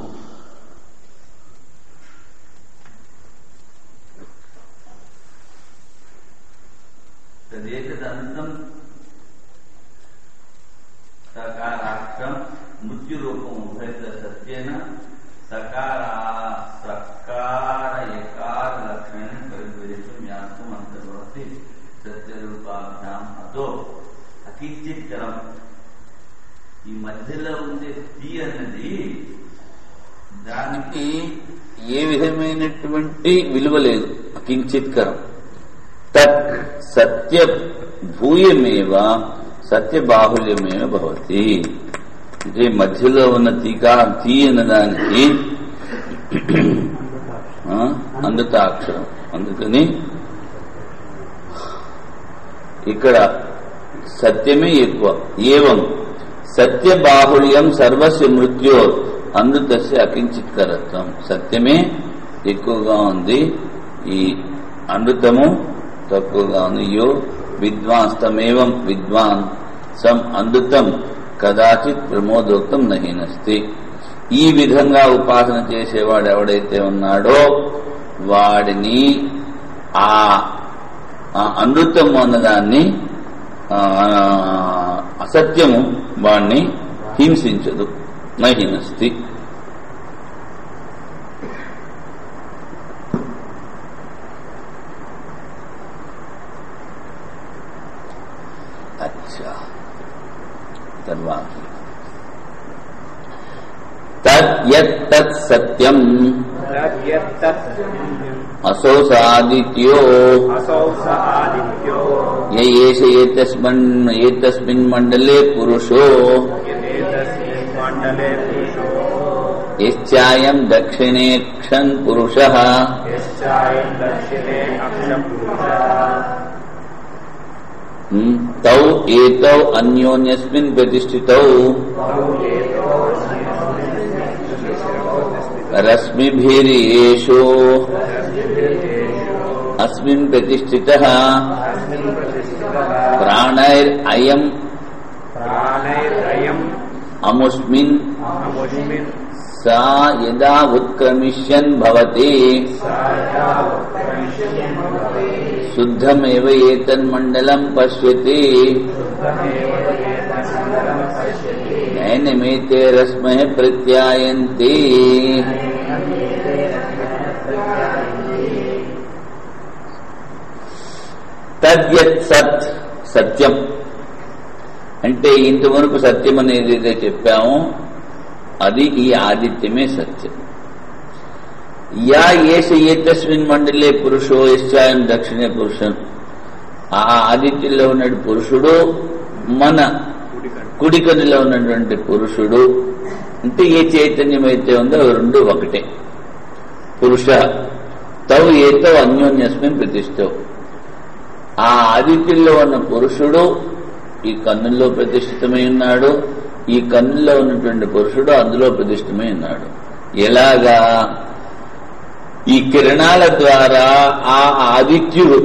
తదేతదనంతం సకారాక్షం మృత్యు రూపం ఉభయత సత్యేన సకార యకార లక్షణ పరివేశం యాత్రం అంతర్వర్తి సత్యరూపాభ్యాం అతో అకించిత్కరం. ఈ మధ్యలో ఉండే తి అన్నది దానికి ఏ విధమైనటువంటి విలువ లేదు. అకించిత్కరం. తత్ సత్య భూయమేవ సత్య బాహుల్యమేవ భవతి. అంటే మధ్యలో ఉన్న తీ అన్నదానికి అమృతాక్షరం. అందుకని ఇక్కడ సత్యమే ఎక్కువ. ఏవం సత్య బాహుళ్యం సర్వస్య మృత్యో అమృతస్య అకించిత్కరత్వం. సత్యమే ఎక్కువగా ఉంది, ఈ అమృతము తక్కువగా ఉంది. యో విద్వాంస్తమేవం విద్వాన్ సం అమృతం కదాచిత్ ప్రమోదోక్తం నహీనస్తి. ఈ విధంగా ఉపాసన చేసేవాడు ఎవడైతే ఉన్నాడో వాడిని ఆ అమృతము అన్నదాన్ని అసత్యము వాణ్ణి హింసించదు. నహీనస్తి. अच्छा తర్వాత తత్ సత్యం असौ स आदित्यो येष एतस्मिन् मण्डले पुरुषो यश्चायं दक्षिणे क्षन् पुरुषः तौ एतौ अन्योन्यस्मिन् प्रतिष्ठितौ रश्मिभिरेषो अस्मिन् प्रतिष्ठितः प्राणैरयम् अमुष्मिन् सा यदा उत्क्रमिष्यन् भवति शुद्धमेव एतन्मण्डलं पश्यति नैन చైతన్యమేతే రస్మయ ప్రత్యాయంతి. తద్యత్ సత్ సత్యం అంటే ఇంతవరకు సత్యం అనేది ఏదైతే చెప్పామో అది ఈ ఆదిత్యమే సత్యం. యా ఏష ఏతస్మిన్ మండలే పురుషో యశ్చాయం దక్షిణే పురుషం. ఆ ఆదిత్యంలో ఉన్న పురుషుడు మన కుడికన్నులో ఉన్నటువంటి పురుషుడు అంటే ఏ చైతన్యం అయితే ఉందో రెండు ఒకటే. పురుష తౌ ఏతో అన్యోన్యస్మిన్ ప్రతిష్టవు. ఆ ఆదిత్యంలో ఉన్న పురుషుడు ఈ కన్నుల్లో ప్రతిష్ఠితమై ఉన్నాడు, ఈ కన్నుల్లో ఉన్నటువంటి పురుషుడు అందులో ప్రతిష్ఠితమై ఉన్నాడు. ఎలాగా? ఈ కిరణాల ద్వారా ఆ ఆదిత్యుడు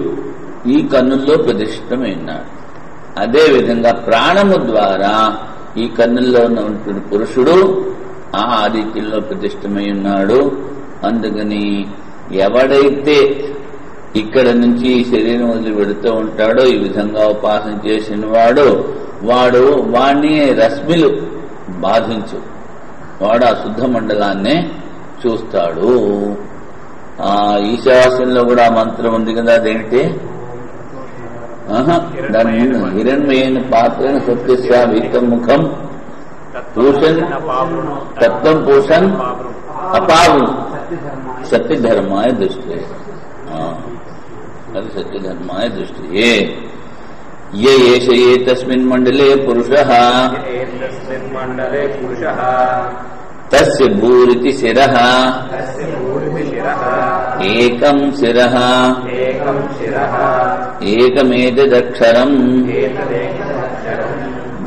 ఈ కన్నుల్లో ప్రతిష్ఠితమై ఉన్నాడు. అదేవిధంగా ప్రాణము ద్వారా ఈ కన్నుల్లో ఉన్నటువంటి పురుషుడు ఆ ఆదిత్యంలో ప్రతిష్ఠితమై ఉన్నాడు. అందుకని ఎవడైతే ఇక్కడ నుంచి ఈ శరీరం వదిలి పెడుతూ ఉంటాడో, ఈ విధంగా ఉపాసన చేసిన వాడు వాణ్ణి రశ్మిలు బాధించు, వాడు ఆ శుద్ధ మండలాన్నే చూస్తాడు. ఆ ఈశావాస్యంలో కూడా మంత్రం ఉంది కదా, అదేంటి? దాని హిరణ్మయైన పాత్రను సత్యస్యా వీతం ముఖం పూషన్ తత్వం పూషన్ అపావు సత్యధర్మాయ దృష్టి. అది సత్యధర్మాయ దృష్టి. ఏష ఏతస్మిన్ మండలే పురుషః తస్య భూరితి శిరః ఏకం శిరః ఏకమేతదక్షరం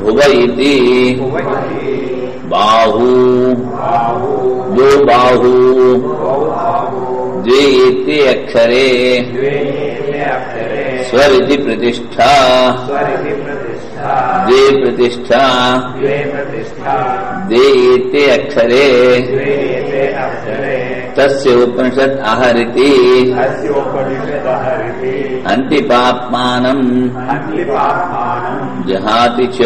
భువ ఇతి బాహు ద్వౌ బాహు ద్వే ఇతి అక్షరే స్వరితి ప్రతిష్ఠా ద్వే ప్రతిష్ఠా ద్వే ఇతి అక్షరే తస్య ఉపనిషత్ అహరితి అంతిపాప్మానం జహాతి చ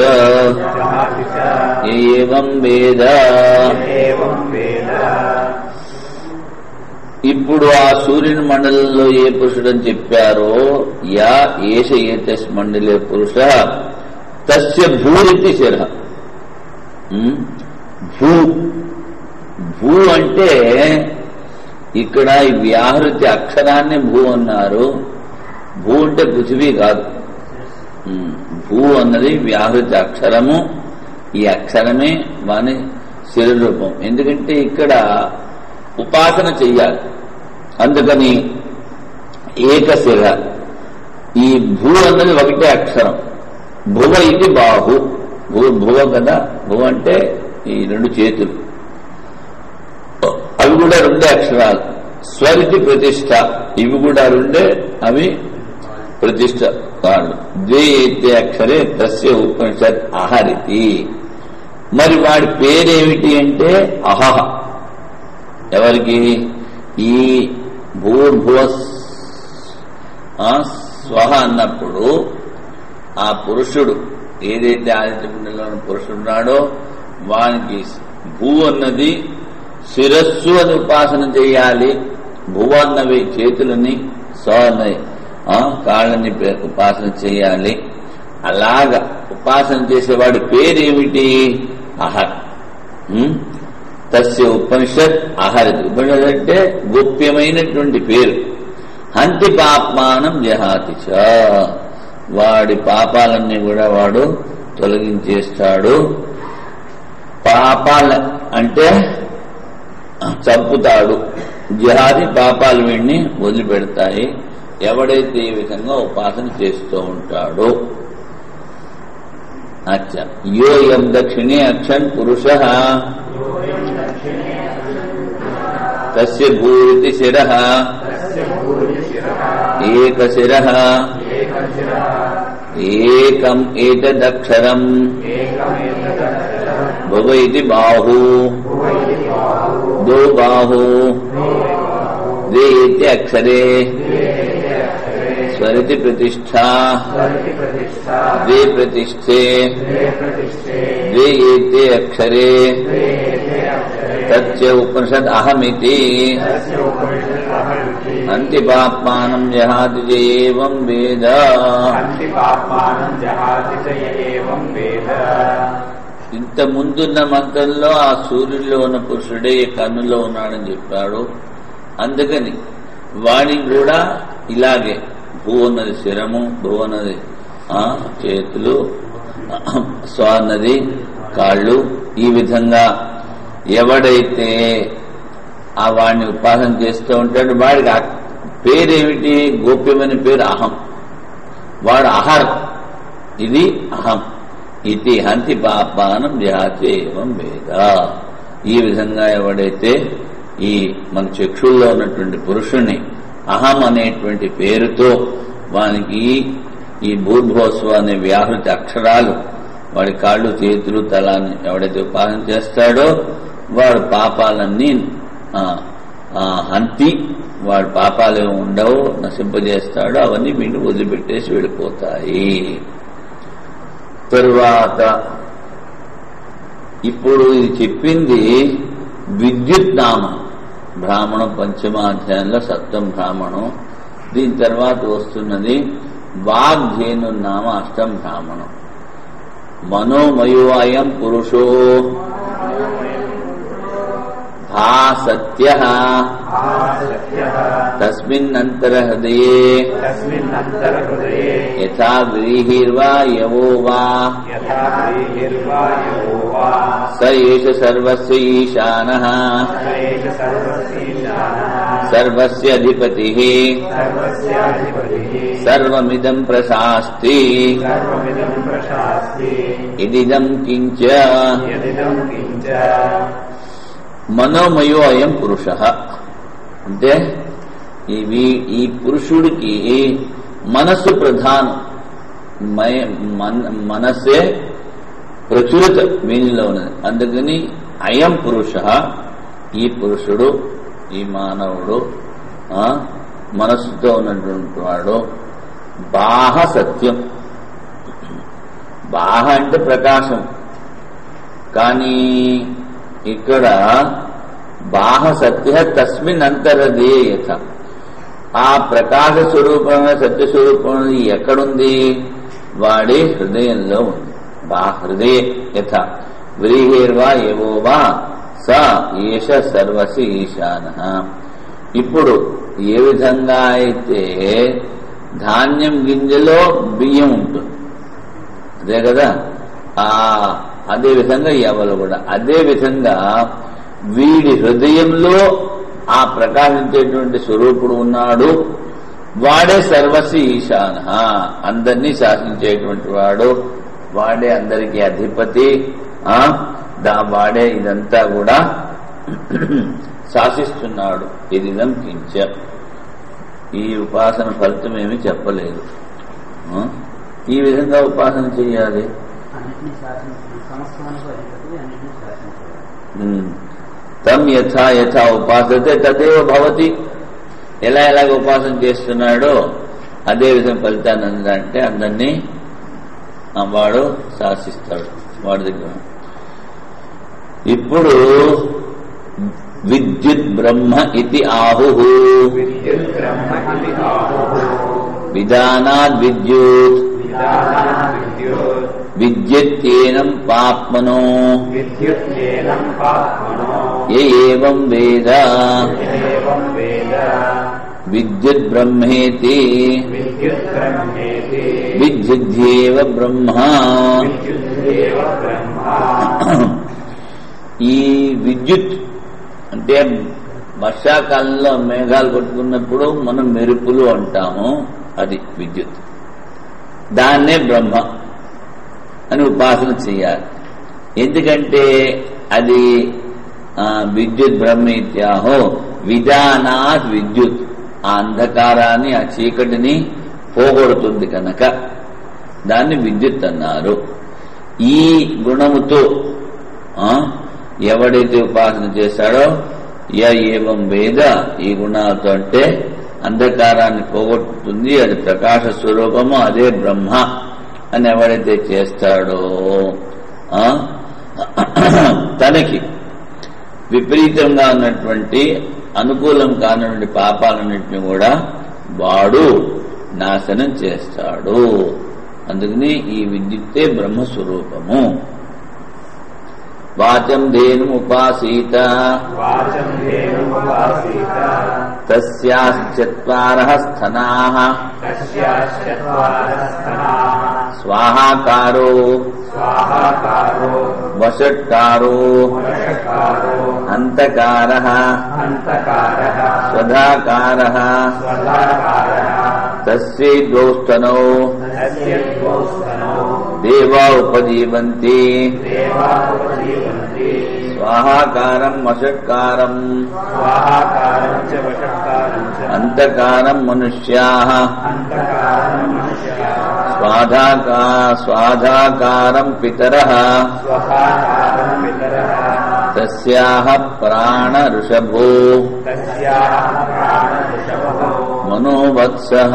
ఏవం వేద. ఇప్పుడు ఆ సూర్యుని మండలంలో ఏ పురుషుడని చెప్పారో, యా ఏష ఏతస్ మండలే పురుష తస్య భూరితి శిర. భూ అంటే ఇక్కడ ఈ వ్యాహృతి అక్షరాన్ని భూ అన్నారు. భూ అంటే పృథివీ కాదు. భూ అన్నది వ్యాహృతి అక్షరము. ఈ అక్షరమే వాని శిరరూపం. ఎందుకంటే ఇక్కడ ఉపాసన చెయ్యాలి, అందుకని ఏకశిర. ఈ భూ అన్నది ఒకటే అక్షరం. భువ ఇది బాహు. భువ కదా, భువ అంటే ఈ రెండు చేతులు, అవి కూడా రెండే అక్షరాలు. స్వరితి ప్రతిష్ట, ఇవి కూడా రెండే, అవి ప్రతిష్ట కాదు. ద్వే ఇతి అక్షరే తస్య ఉపనిషత్ అహరితి. మరి వాడి పేరేమిటి అంటే అహహ. ఎవరికి? ఈ భూర్భువ స్వహ అన్నప్పుడు ఆ పురుషుడు ఏదైతే ఆదిత్యపిండంలో పురుషుడున్నాడో వానికి భూ అన్నది శిరస్సు అని ఉపాసన చేయాలి. భువ అన్నవి చేతులని, స్వ అన్నవి కాళ్ళని ఉపాసన చేయాలి. అలాగా ఉపాసన చేసేవాడి పేరేమిటి? అహర్. తస్య ఉపనిషత్ అహరితి. ఉపనిషత్ అంటే గోప్యమైనటువంటి పేరు. హంతి పాప్మానం జహాతి చ. వాడి పాపాలన్నీ కూడా వాడు తొలగించేస్తాడు. పాపాల అంటే చంపుతాడు. జహాది పాపాలు వీడిని వదిలిపెడతాయి ఎవడైతే ఈ విధంగా ఉపాసన చేస్తూ ఉంటాడో. అచ్చా. యో యం దక్షిణే అక్షన్ పురుషః తస్య భూరితి శిరః ఏకశిరః ఏకం ఏతదక్షరం భువ ఇతి బాహు ద్వౌ బాహు ద్వే ఇతి అక్షరే స్వరితి ప్రతిష్ఠా ద్వే ప్రతిష్ఠే ద్వే ద్వే ఏతే అక్షరే తచ్చ ఉపనిషద్ అహమితి అంతి పాప్మానం జహాతి చ ఏవం వేద. ఇంత ముందున్న మంత్రంలో ఆ సూర్యుల్లో ఉన్న పురుషుడే కన్నులో ఉన్నాడని చెప్పాడు. అందుకని వాడికి కూడా ఇలాగే భూ అన్నది శిరము, భూ అన్నది చేతులు, స్వ అన్నది కాళ్ళు. ఈ విధంగా ఎవడైతే ఆ వాడిని ఉపాసన చేస్తూ ఉంటాడు వాడికి పేరేమిటి? గోప్యమైన పేరు అహం. వాడు అహర్, ఇది అహం. ఇది హంతి పాపానం జహాతి ఏవం వేద. ఈ విధంగా ఎవడైతే ఈ మన చక్షుల్లో ఉన్నటువంటి పురుషుణ్ణి అహం అనేటువంటి పేరుతో వానికి ఈ భూర్భోస్వ అనే వ్యాహృతి అక్షరాలు వాడి కాళ్ళు, చేతులు, తలాన్ని ఎవడైతే ఉపాసన చేస్తాడో వాడు పాపాలన్నీ హంతి, వాడు పాపాలు ఉండవు, నశింపజేస్తాడు. అవన్నీ వీడిని వదిలిపెట్టేసి వెళ్ళిపోతాయి. తరువాత ఇప్పుడు ఇది చెప్పింది విద్యుత్ నామం. బ్రాహ్మణం పంచమాధ్యాయంలో సప్తం బ్రాహ్మణం. దీని తర్వాత వస్తున్నది వాగ్ధేను నామ అష్టం బ్రాహ్మణం. మనోమయో అయం పురుషో భాసత్యః తస్మిన్నంతర హృదయే యథా వ్రీహిర్వా యవో వా స ఏష సర్వస్య ఈశానః సర్వస్య అధిపతిః సర్వమిదం ప్రశాస్తి ఇదిదం కించ మనోమయో అయం పురుష. అంటే ఈ పురుషుడికి మనస్సు ప్రధానం. మనస్సే ప్రచురిత వీనిలో ఉన్నది. అందుకని అయం పురుష, ఈ పురుషుడు, ఈ మానవుడు మనస్సుతో ఉన్నటువంటి వాడు బాహ సత్యం. బాహ అంటే ప్రకాశం. కానీ ఇక్కడ బాహ సత్య తస్మిన్ అంతరదే యథ. ఆ ప్రకాశ స్వరూపమైన సత్యస్వరూపం ఎక్కడుంది? వాడి హృదయంలో ఉంది. హృదయ యథ వ్రీహిర్వా ఏవో వా స ఏష సర్వసి ఈశానః. ఇప్పుడు ఏ విధంగా అయితే ధాన్యం గింజలో బియ్యం ఉంటుంది, అదే కదా, అదే విధంగా ఎవరు కూడా అదే విధంగా వీడి హృదయంలో ఆ ప్రకాశించేటువంటి స్వరూపుడు ఉన్నాడు. వాడే సర్వసి ఈశానః, అందరినీ శాసించేటువంటి వాడు, వాడే అందరికీ అధిపతి. వాడే ఇదంతా కూడా శాసిస్తున్నాడు. ఇదిదం కించ. ఈ ఉపాసన ఫలితం ఏమీ చెప్పలేదు. ఈ విధంగా ఉపాసన చెయ్యాలి. తం యథా యథా ఉపాసతే తదేవ భవతి. ఎలాగ ఉపాసన చేస్తున్నాడో అదే విధంగా ఫలితాన్ని అందంటే అందరినీ వాడు శాసిస్తాడు వాడి దగ్గర. ఇప్పుడు విద్యుత్ బ్రహ్మ ఇది ఆహు. విధానాద్ విద్యుత్ విద్యుత్యేనం పాప్మనో ఏవం వేద విద్యుత్ బ్రహ్మేతి విద్యుద్యేవ బ్రహ్మ. ఈ విద్యుత్ అంటే వర్షాకాలంలో మేఘాలు కొట్టుకున్నప్పుడు మనం మెరుపులు అంటాము, అది విద్యుత్. దాన్నే బ్రహ్మ అని ఉపాసన చేయాలి. ఎందుకంటే అది విద్యుత్ బ్రహ్మేత్యాహో విధానాత్ విద్యుత్. ఆ అంధకారాన్ని, ఆ చీకటిని పోగొడుతుంది కనుక దాన్ని విద్యుత్ అన్నారు. ఈ గుణముతో ఎవడైతే ఉపాసన చేశాడో ఏవం వేద, ఈ గుణాలతో అంటే అంధకారాన్ని పోగొట్టుతుంది, అది ప్రకాశ స్వరూపము, అదే బ్రహ్మ అని ఎవడైతే చేస్తాడో తనకి విపరీతంగా ఉన్నటువంటి అనుకూలం కానటువంటి పాపాలన్నింటినీ కూడా వాడు నాశనం చేస్తాడు. అందుకని ఈ విద్యుత్తే బ్రహ్మస్వరూపము. వాచం ధేనుముపాసీత తస్యాశ్చత్వారః స్తనాః స్వాహాకారో వషట్కారో అంతకారః స్వధాకారః తస్యై ద్వౌ స్తనౌ దేవా ఉపజీవంతి స్వాహాకారం వషట్కారం అంతకారం మనుష్యాః స్వాధాకారం పితరః తస్యాః ప్రాణ ఋషభో మనోవత్సః.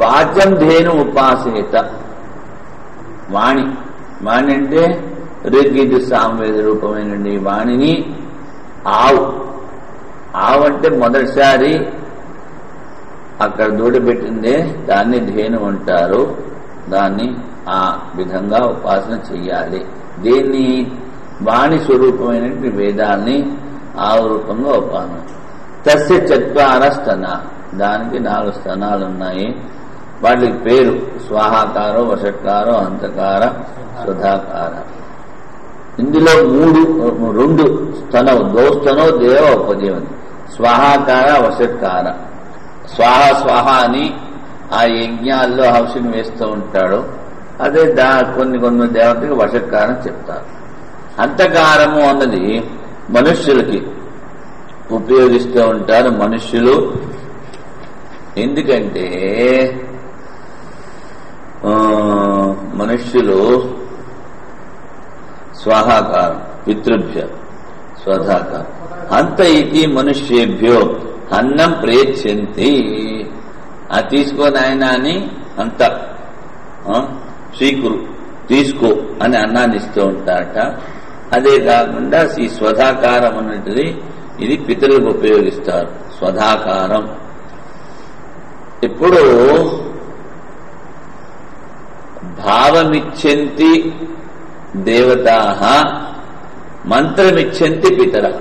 వాచం ధేను ఉపాసేత. వాణి వాణి అంటే ఋగ్యజు సామవేద రూపమైనండి వాణిని ఆవు. ఆవు అంటే మొదటిసారి అక్కడ దూడబెట్టిందే దాన్ని ధేను అంటారు. దాన్ని ఆ విధంగా ఉపాసన చెయ్యాలి. దీన్ని వాణి స్వరూపమైనటువంటి వేదాల్ని ఆవు రూపంగా ఉపాసన. తస్య చత్వార స్తన. దానికి 4 స్తనాలు ఉన్నాయి. వాటికి పేరు స్వాహాకారో వషట్కారో అంతకార స్వధాకార. ఇందులో 2 స్తనవు దోస్తనో దేవ ఉపజీవని. స్వాహాకార వషట్కార. స్వాహ స్వాహ అని ఆ యజ్ఞాల్లో హంసిని వేస్తూ ఉంటాడు. అదే కొన్ని దేవతకి వషట్కారం చెప్తారు. అంతకారము అన్నది మనుష్యులకి ఉపయోగిస్తూ ఉంటారు మనుష్యులు. ఎందుకంటే మనుష్యులు స్వాహాకారం పితృభ్య స్వధాకారం. అంత ఇది మనుష్యేభ్యో అన్నం ప్రేచ్యంతి. తీసుకోని ఆయన అని అంత స్వీకురు తీసుకో అని అన్నాన్ని ఇస్తూ ఉంటారట. అదే కాకుండా ఈ స్వధాకారం అన్నది ఇది పితరులకు ఉపయోగిస్తారు. స్వధాకారం ఇప్పుడు భావమిచ్చంతి దేవతాః మంత్రమిచ్చంతి పితరః.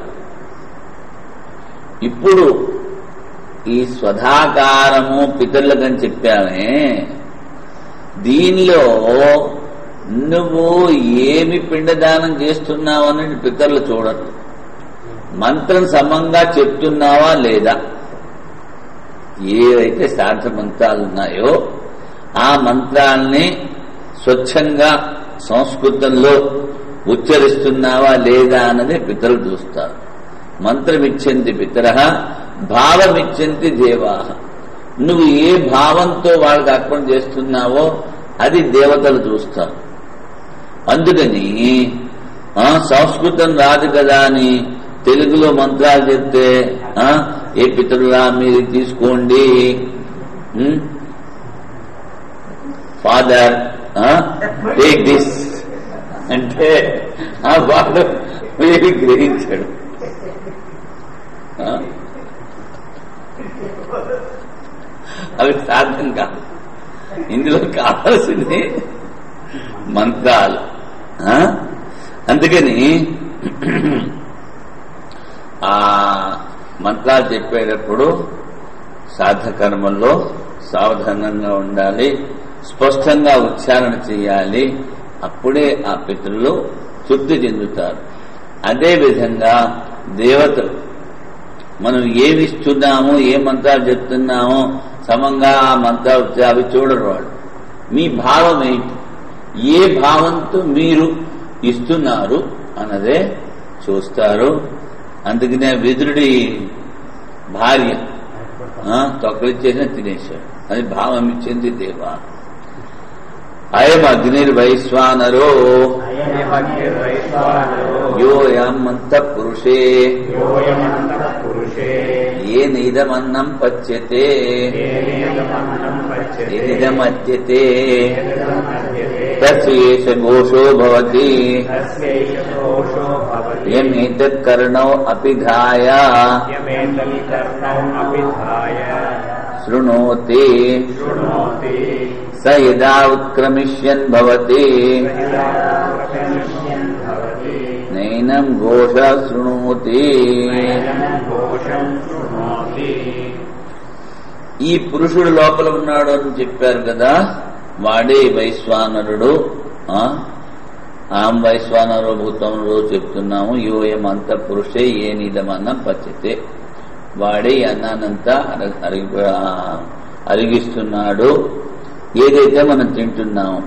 ఇప్పుడు ఈ స్వధాకారము పితరులకని చెప్పామే, దీనిలో నువ్వు ఏమి పిండదానం చేస్తున్నావు అనేది పితరులు చూడరు. మంత్రం సమంగా చెప్తున్నావా లేదా, ఏవైతే శ్రాద్ధ మంత్రాలు ఉన్నాయో ఆ మంత్రాల్ని స్వచ్ఛంగా సంస్కృతంలో ఉచ్చరిస్తున్నావా లేదా అన్నది పితరులు చూస్తారు. మంత్రమిచ్చంతి పితరః భావమిచ్చంతి దేవాః. నువ్వు ఏ భావంతో వాళ్ళకి అర్పణ చేస్తున్నావో అది దేవతలు చూస్తారు. అందుకని సంస్కృతం రాదు కదా అని తెలుగులో మంత్రాలు చెప్తే ఏ పితరులా మీరు తీసుకోండి, ఫాదర్ టేక్ దిస్ అంటే వాడు వీరు గ్రహించాడు. అవి సాధ్యం కాదు. ఇందులో కావాల్సింది మంత్రాలు. అందుకని ఆ మంత్రాలు చెప్పేటప్పుడు సాధకర్మల్లో సావధానంగా ఉండాలి, స్పష్టంగా ఉచ్చారణ చేయాలి. అప్పుడే ఆ పితరులు తృప్తి చెందుతారు. అదేవిధంగా దేవతలు మనం ఏమి ఇస్తున్నామో ఏ మంత్రాలు చెప్తున్నామో సమంగా ఆ మంత్రాలు అవి చూడరు. వాళ్ళు మీ భావం ఏంటి, ఏ భావంతో మీరు ఇస్తున్నారు అన్నదే చూస్తారు. అందుకనే విదురుడి భార్య తొక్కలిచ్చేసిన తినేశాడు. అది భావం ఇచ్చింది దేవా. అయం అగ్నిర్వైశ్వానరో యోయంత పురుషే ఏనిదమన్నం పచ్యతే ఏనిదమద్యతే తస్యేష ఘోషో భవతి యమేతత్ కర్ణౌ అపిధాయ శృణోతి స యదా ఉత్క్రమిష్యన్ భవతి నైనం ఘోష శృణోతి. ఈ పురుషుడు లోపల ఉన్నాడు అని చెప్పారు కదా, వాడే వైశ్వానరుడు. ఆం వైశ్వానరో భూతముడు చెప్తున్నాము. యోయం అంత పురుషే ఏ నీదమన్నం పచ్చితే, వాడే అన్నానంతా అరిగిస్తున్నాడు ఏదైతే మనం తింటున్నాము.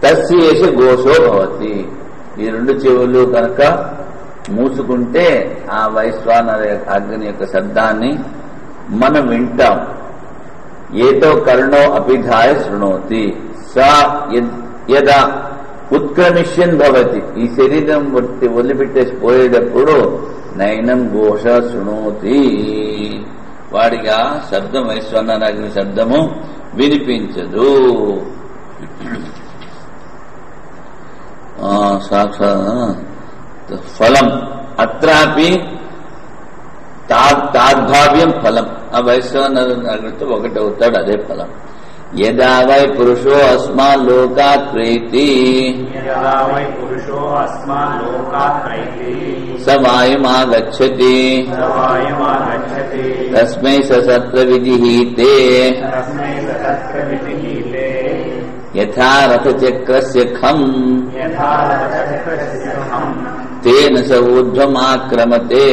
తస్యేష ఘోషో భవతి. ఈ రెండు చెవులు కనుక మూసుకుంటే ఆ వైశ్వానర అగ్ని యొక్క శబ్దాన్ని మనం వింటాం. ఏతో కర్ణో అపిధాయ శృణోతి. సా యదా ఉత్క్రమిష్యన్ భవతి. ఈ శరీరం వదిలిపెట్టేసి పోయేటప్పుడు నైనం ఘోష శృణోతి. వాడిగా శబ్దం వైశ్వానరాగ్ని శబ్దము వినిపించదు. ఫలం అత్రాపి తాద్భావ్యం ఫలం. ఆ వైశ్వానరునితో ఒకటవుతాడు, అదే ఫలం. యదా వై పురుషో అస్మాన్ లోకాత్ ప్రేతి స వాయుమాగచ్చతి తస్మై సత్ర విధిహీతే యథా రథచక్రస్య ఖం తేన స ఊర్ధ్వమాక్రమతే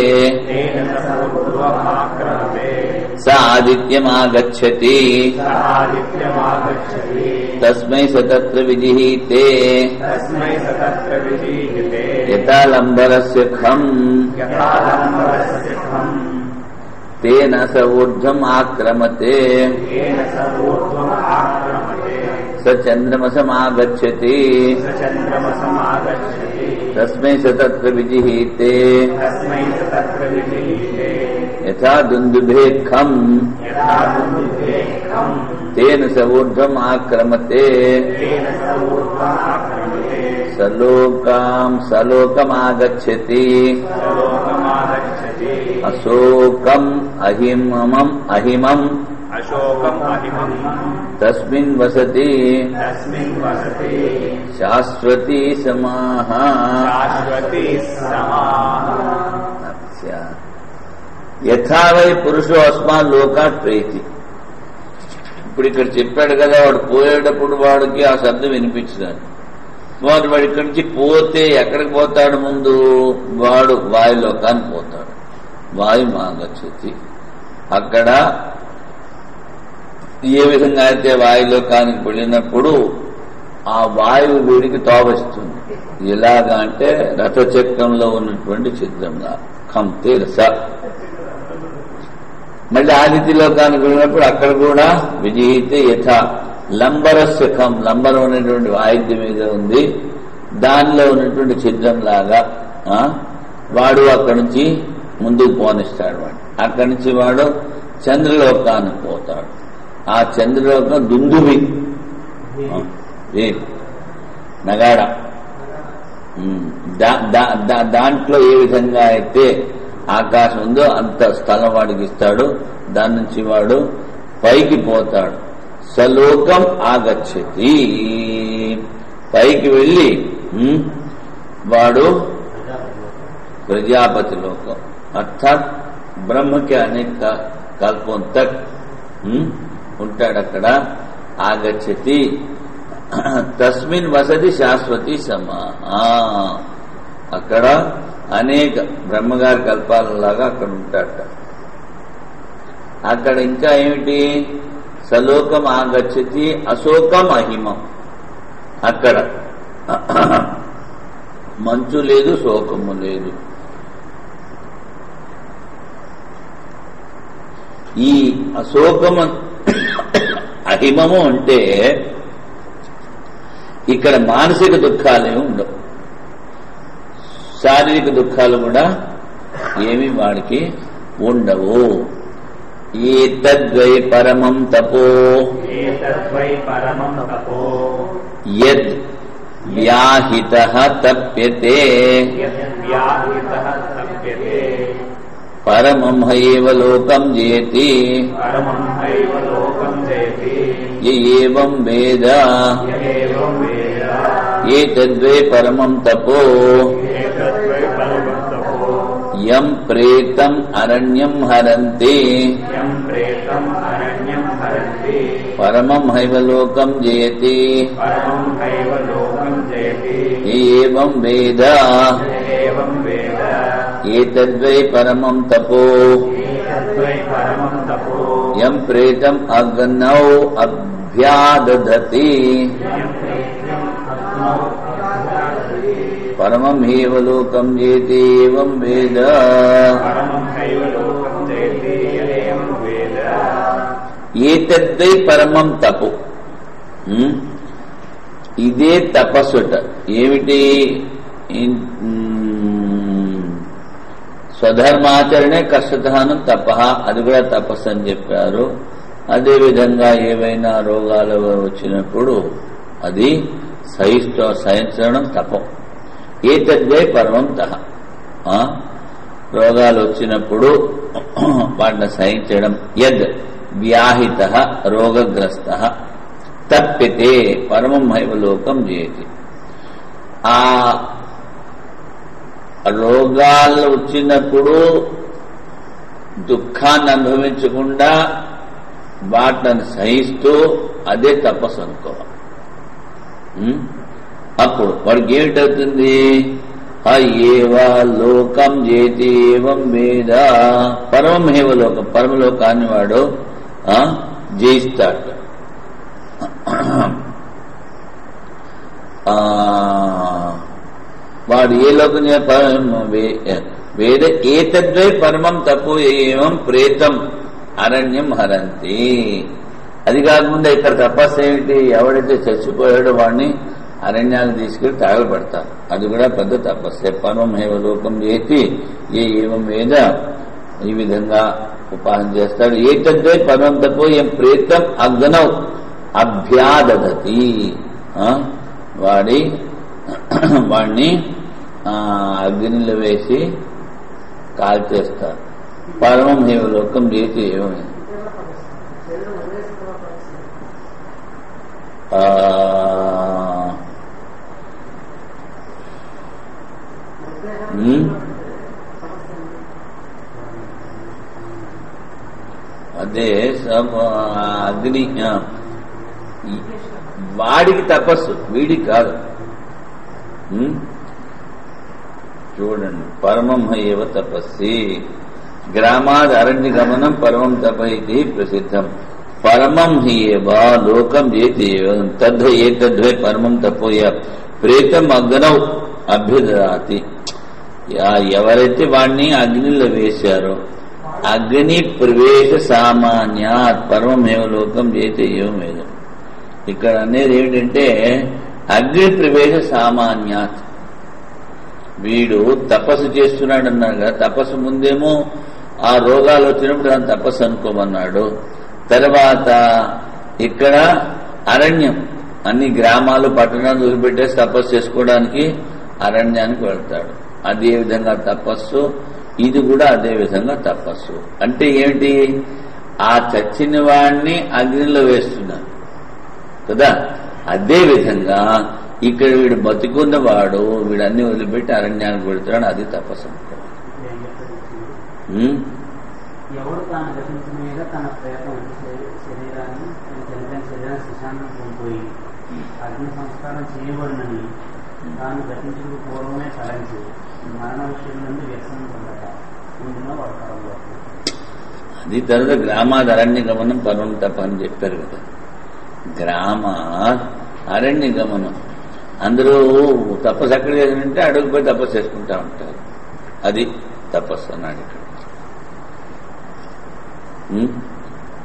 స ఆదిత్యమాగచ్చతి తస్మై స తత్ర విధిహీతే యథా లంబరస్య ఖం తేన స ఊర్ధ్వమాక్రమతే స చంద్రమసమాగచ్చతి తస్మై స తత్ర విజిహీతే యథా దుందుభే ఖం తేన స ఊర్ధ్వమాక్రమతే సలోకమాగచ్చతి అశోకం అహిమం తస్మిన్ వసతి శాశ్వతీ సమాః. యథా వై పురుషో అస్మాన్ లోకాత్ ప్రేతి. ఇప్పుడు ఇక్కడ చెప్పాడు కదా, వాడు పోయేటప్పుడు వాడికి ఆ శబ్దం వినిపించడానికి. వాడు ఇక్కడి నుంచి పోతే ఎక్కడికి పోతాడు? ముందు వాడు వాయులోకానికి పోతాడు. వాయు మాగచ్చతి. అక్కడ ఏ విధంగా అయితే వాయులోకానికి వెళ్ళినప్పుడు ఆ వాయువు వీడికి తోవస్తుంది. ఎలాగా అంటే రథచక్రంలో ఉన్నటువంటి చిత్రంలా ఖం తేరస. మళ్ళీ ఆదిత్యలోకానికి వెళ్ళినప్పుడు అక్కడ కూడా విజయితే యథా లంబరస్య ఖం. లంబరం అనేటువంటి వాయిద్యం మీద ఉంది, దానిలో ఉన్నటువంటి ఛిద్రంలాగా వాడు అక్కడి నుంచి ముందుకు పోనిస్తాడు. వాడు అక్కడి నుంచి వాడు చంద్రలోకానికి పోతాడు. ఆ చంద్రలోకం దుందువి నగాడ. దాంట్లో ఏ విధంగా అయితే ఆకాశం ఉందో అంత స్థలం వాడికి ఇస్తాడు. దాని నుంచి వాడు పైకి పోతాడు. సలోకం ఆగచ్చతి. పైకి వెళ్ళి వాడు ప్రజాపతి లోకం అర్థాత్ బ్రహ్మకి అనేక కల్పం తక్ ఉంటాడు. అక్కడ ఆగచ్చతి. తస్మిన్ వసతి శాశ్వతి సమాః. అక్కడ అనేక బ్రహ్మగారి కల్పాలలాగా అక్కడ ఉంటాడట. అక్కడ ఇంకా ఏమిటి? సలోకం ఆగచ్చతి అశోకం అహిమం. అక్కడ మంచు లేదు, శోకము లేదు. ఈ అశోకము అహిమము అంటే ఇక్కడ మానసిక దుఃఖాలే ఉండవు, శారీరక దుఃఖాలు కూడా ఏమి వాడికి ఉండవు. ఏతద్వై పరమం తపో యద్ వ్యాహితః తప్యతే పరమం హైవ లోకం జేతి ఏవం వేద ఏతద్వై పరమం తపో యం ప్రేతం అరణ్యం హరంతి పరమం హైవ లోకం జయతి ఏవం వేద ఏతద్వై పరమం తపో యం ప్రేతం అగ్నౌ అభ్యాదధతి పరమం హైవ లోకం జేతి ఏవం వేద ఏతద్వై పరమం తపో. ఇదే తపస్సుట. ఏమిటి? స్వధర్మాచరణే కష్టతను తప, అది కూడా తపస్సు అని చెప్పారు. అదేవిధంగా ఏవైనా రోగాలు వచ్చినప్పుడు అది సహించడం తపం. ఏతద్వై పరమం తహ. రోగాలు వచ్చినప్పుడు వాటిని సహించడం. యద్ వ్యాహిత రోగగ్రస్త తప్పితే పరమం హైవ లోకం జయతి. ఆ రోగాలు వచ్చినప్పుడు దుఃఖాన్ని అనుభవించకుండా వాటిని సహిస్తూ అదే తపస్సు అనుకోవాలి. అప్పుడు వాడికి ఏమిటవుతుంది? ఏవా లోకం జేతి ఏవం వేద పరమం హైవ లోకం, పరమలోకాన్ని వాడు జయిస్తాడు. వాడు ఏ లోకం వేద ఏతద్వై పరమం తపో ఏవం ప్రేతం అరణ్యం హరంతి. అది కాకుండా ఇక్కడ తపస్సు ఏమిటి? ఎవడైతే చచ్చిపోయాడో వాడిని అరణ్యాలు తీసుకెళ్లి తాగబడతారు. అది కూడా పెద్ద తపస్సే. పరమం హైవ లోకం చేతి ఏవం వేద ఈ విధంగా ఉపాసన చేస్తాడు. ఏతద్వై పరమం తపో ఏం ప్రేతం అగ్నౌ అభ్యాదధతి. వాడిని అగ్నిలో వేసి కాల్చేస్తారు. పరమం హైవ లోకం చేతి ఏమైంది? అదే అగ్ని వాడికి తపస్సు, వీడికి కాదు. చూడండి, పరమం హైవ తపస్సి గ్రామాద్ అరణ్య గమనం పరమం తప ఇది ప్రసిద్ధం. పరమం హైవ లోకం చేతి తద్ ఏతద్వై పరమం తపోయ ప్రేతం అగ్నౌ అభ్యుదరాతి. ఎవరైతే వాడిని అగ్నిలో వేశారో అగ్ని ప్రవేశ సామాన్యాత్ పరమం హైవ లోకం చేతి ఏం వేదం. ఇక్కడ అనేది ఏమిటంటే అగ్ని ప్రవేశ సామాన్యాత్. వీడు తపస్సు చేస్తున్నాడు అన్నాడు కదా, తపస్సు ముందేమో ఆ రోగాలు వచ్చినప్పుడు దాన్ని తపస్సు అనుకోమన్నాడు. తర్వాత ఇక్కడ అరణ్యం, అన్ని గ్రామాలు పట్టణాలు వదిలిపెట్టేసి తపస్సు చేసుకోవడానికి అరణ్యానికి వెళ్తాడు. అదే విధంగా తపస్సు, ఇది కూడా అదే విధంగా తపస్సు. అంటే ఏమిటి? ఆ చచ్చిన వాడిని అగ్నిలో వేస్తున్నాడు కదా, అదే విధంగా ఇక్కడ వీడు బతికున్నవాడు వీడన్ని వదిలిపెట్టి అరణ్యానికి వెళ్తాడు. అది తపస్సు అనుకోవాలి. ఎవరు తాను గతించిన మీద తన ప్రయత్నం శరీరాన్ని శశాంతం కోల్పోయి అగ్ని సంస్కారం చేయబడినని తాను గతించిన పూర్వమే తలంచి మరణ విషయం నుండి వ్యసనం పొందట ఇందులో వాడతారు. అది తర్వాత గ్రామాద్ అరణ్య గమనం పరమం తప అని చెప్పారు కదా. గ్రామ అరణ్య గమనం, అందరూ తపస్సు ఎక్కడ చేసినంటే అడుగుపోయి తపస్సు చేసుకుంటా ఉంటారు. అది తపస్సు అన్నాడు ఇక్కడ.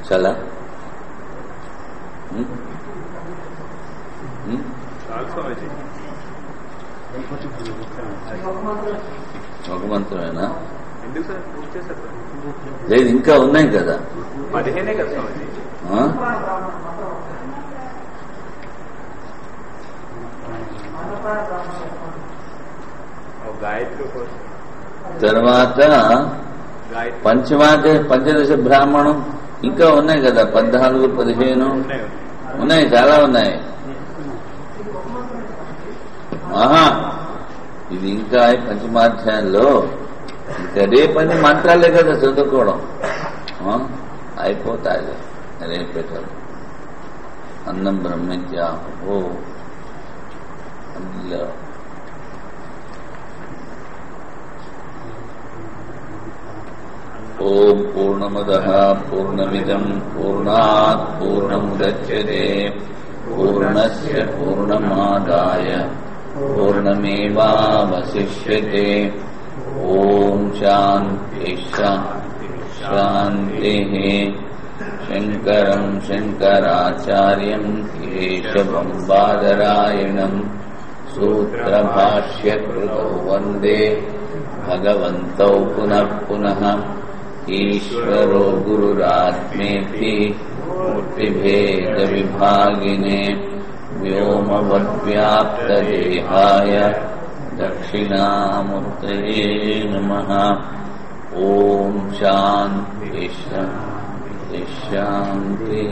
చాలా ఒక మంత్రమేనా? ఎందుకు సార్ పూర్తి చేశారు సార్? లేదు, ఇంకా ఉన్నాయి కదా. 15 కదా స్వామి. ఆ? గాయత్రి తర్వాత గాయత్రి పంచదశ బ్రాహ్మణం ఇంకా ఉన్నాయి కదా, 14, 15 ఉన్నాయి, చాలా ఉన్నాయి. ఇది ఇంకా పంచమాధ్యాయంలో ఇంకా రేపని మంత్రాలే కదా చదువుకోవడం. అయిపోతాయి రేపేటలు. అన్నం బ్రహ్మత్యాహో అందులో ఓం పూర్ణమదః పూర్ణమిదం పూర్ణాత్ పూర్ణముదచ్యతే పూర్ణస్య పూర్ణమాదాయ పూర్ణమేవావశిష్యతే. ఓం శాంతి శాంతిః. శంకరం శంకరాచార్యం కేశవం బాదరాయణం సూత్రభాష్యకృతౌ వందే భగవంతౌ పునః పునః. ఈశ్వరో గురురాత్మేతి మూర్తిభేద విభాగినే వ్యోమవద్వ్యాప్తదేహాయ దక్షిణామూర్తయే నమః. ఓం శాంతి శాంతి శాంతి.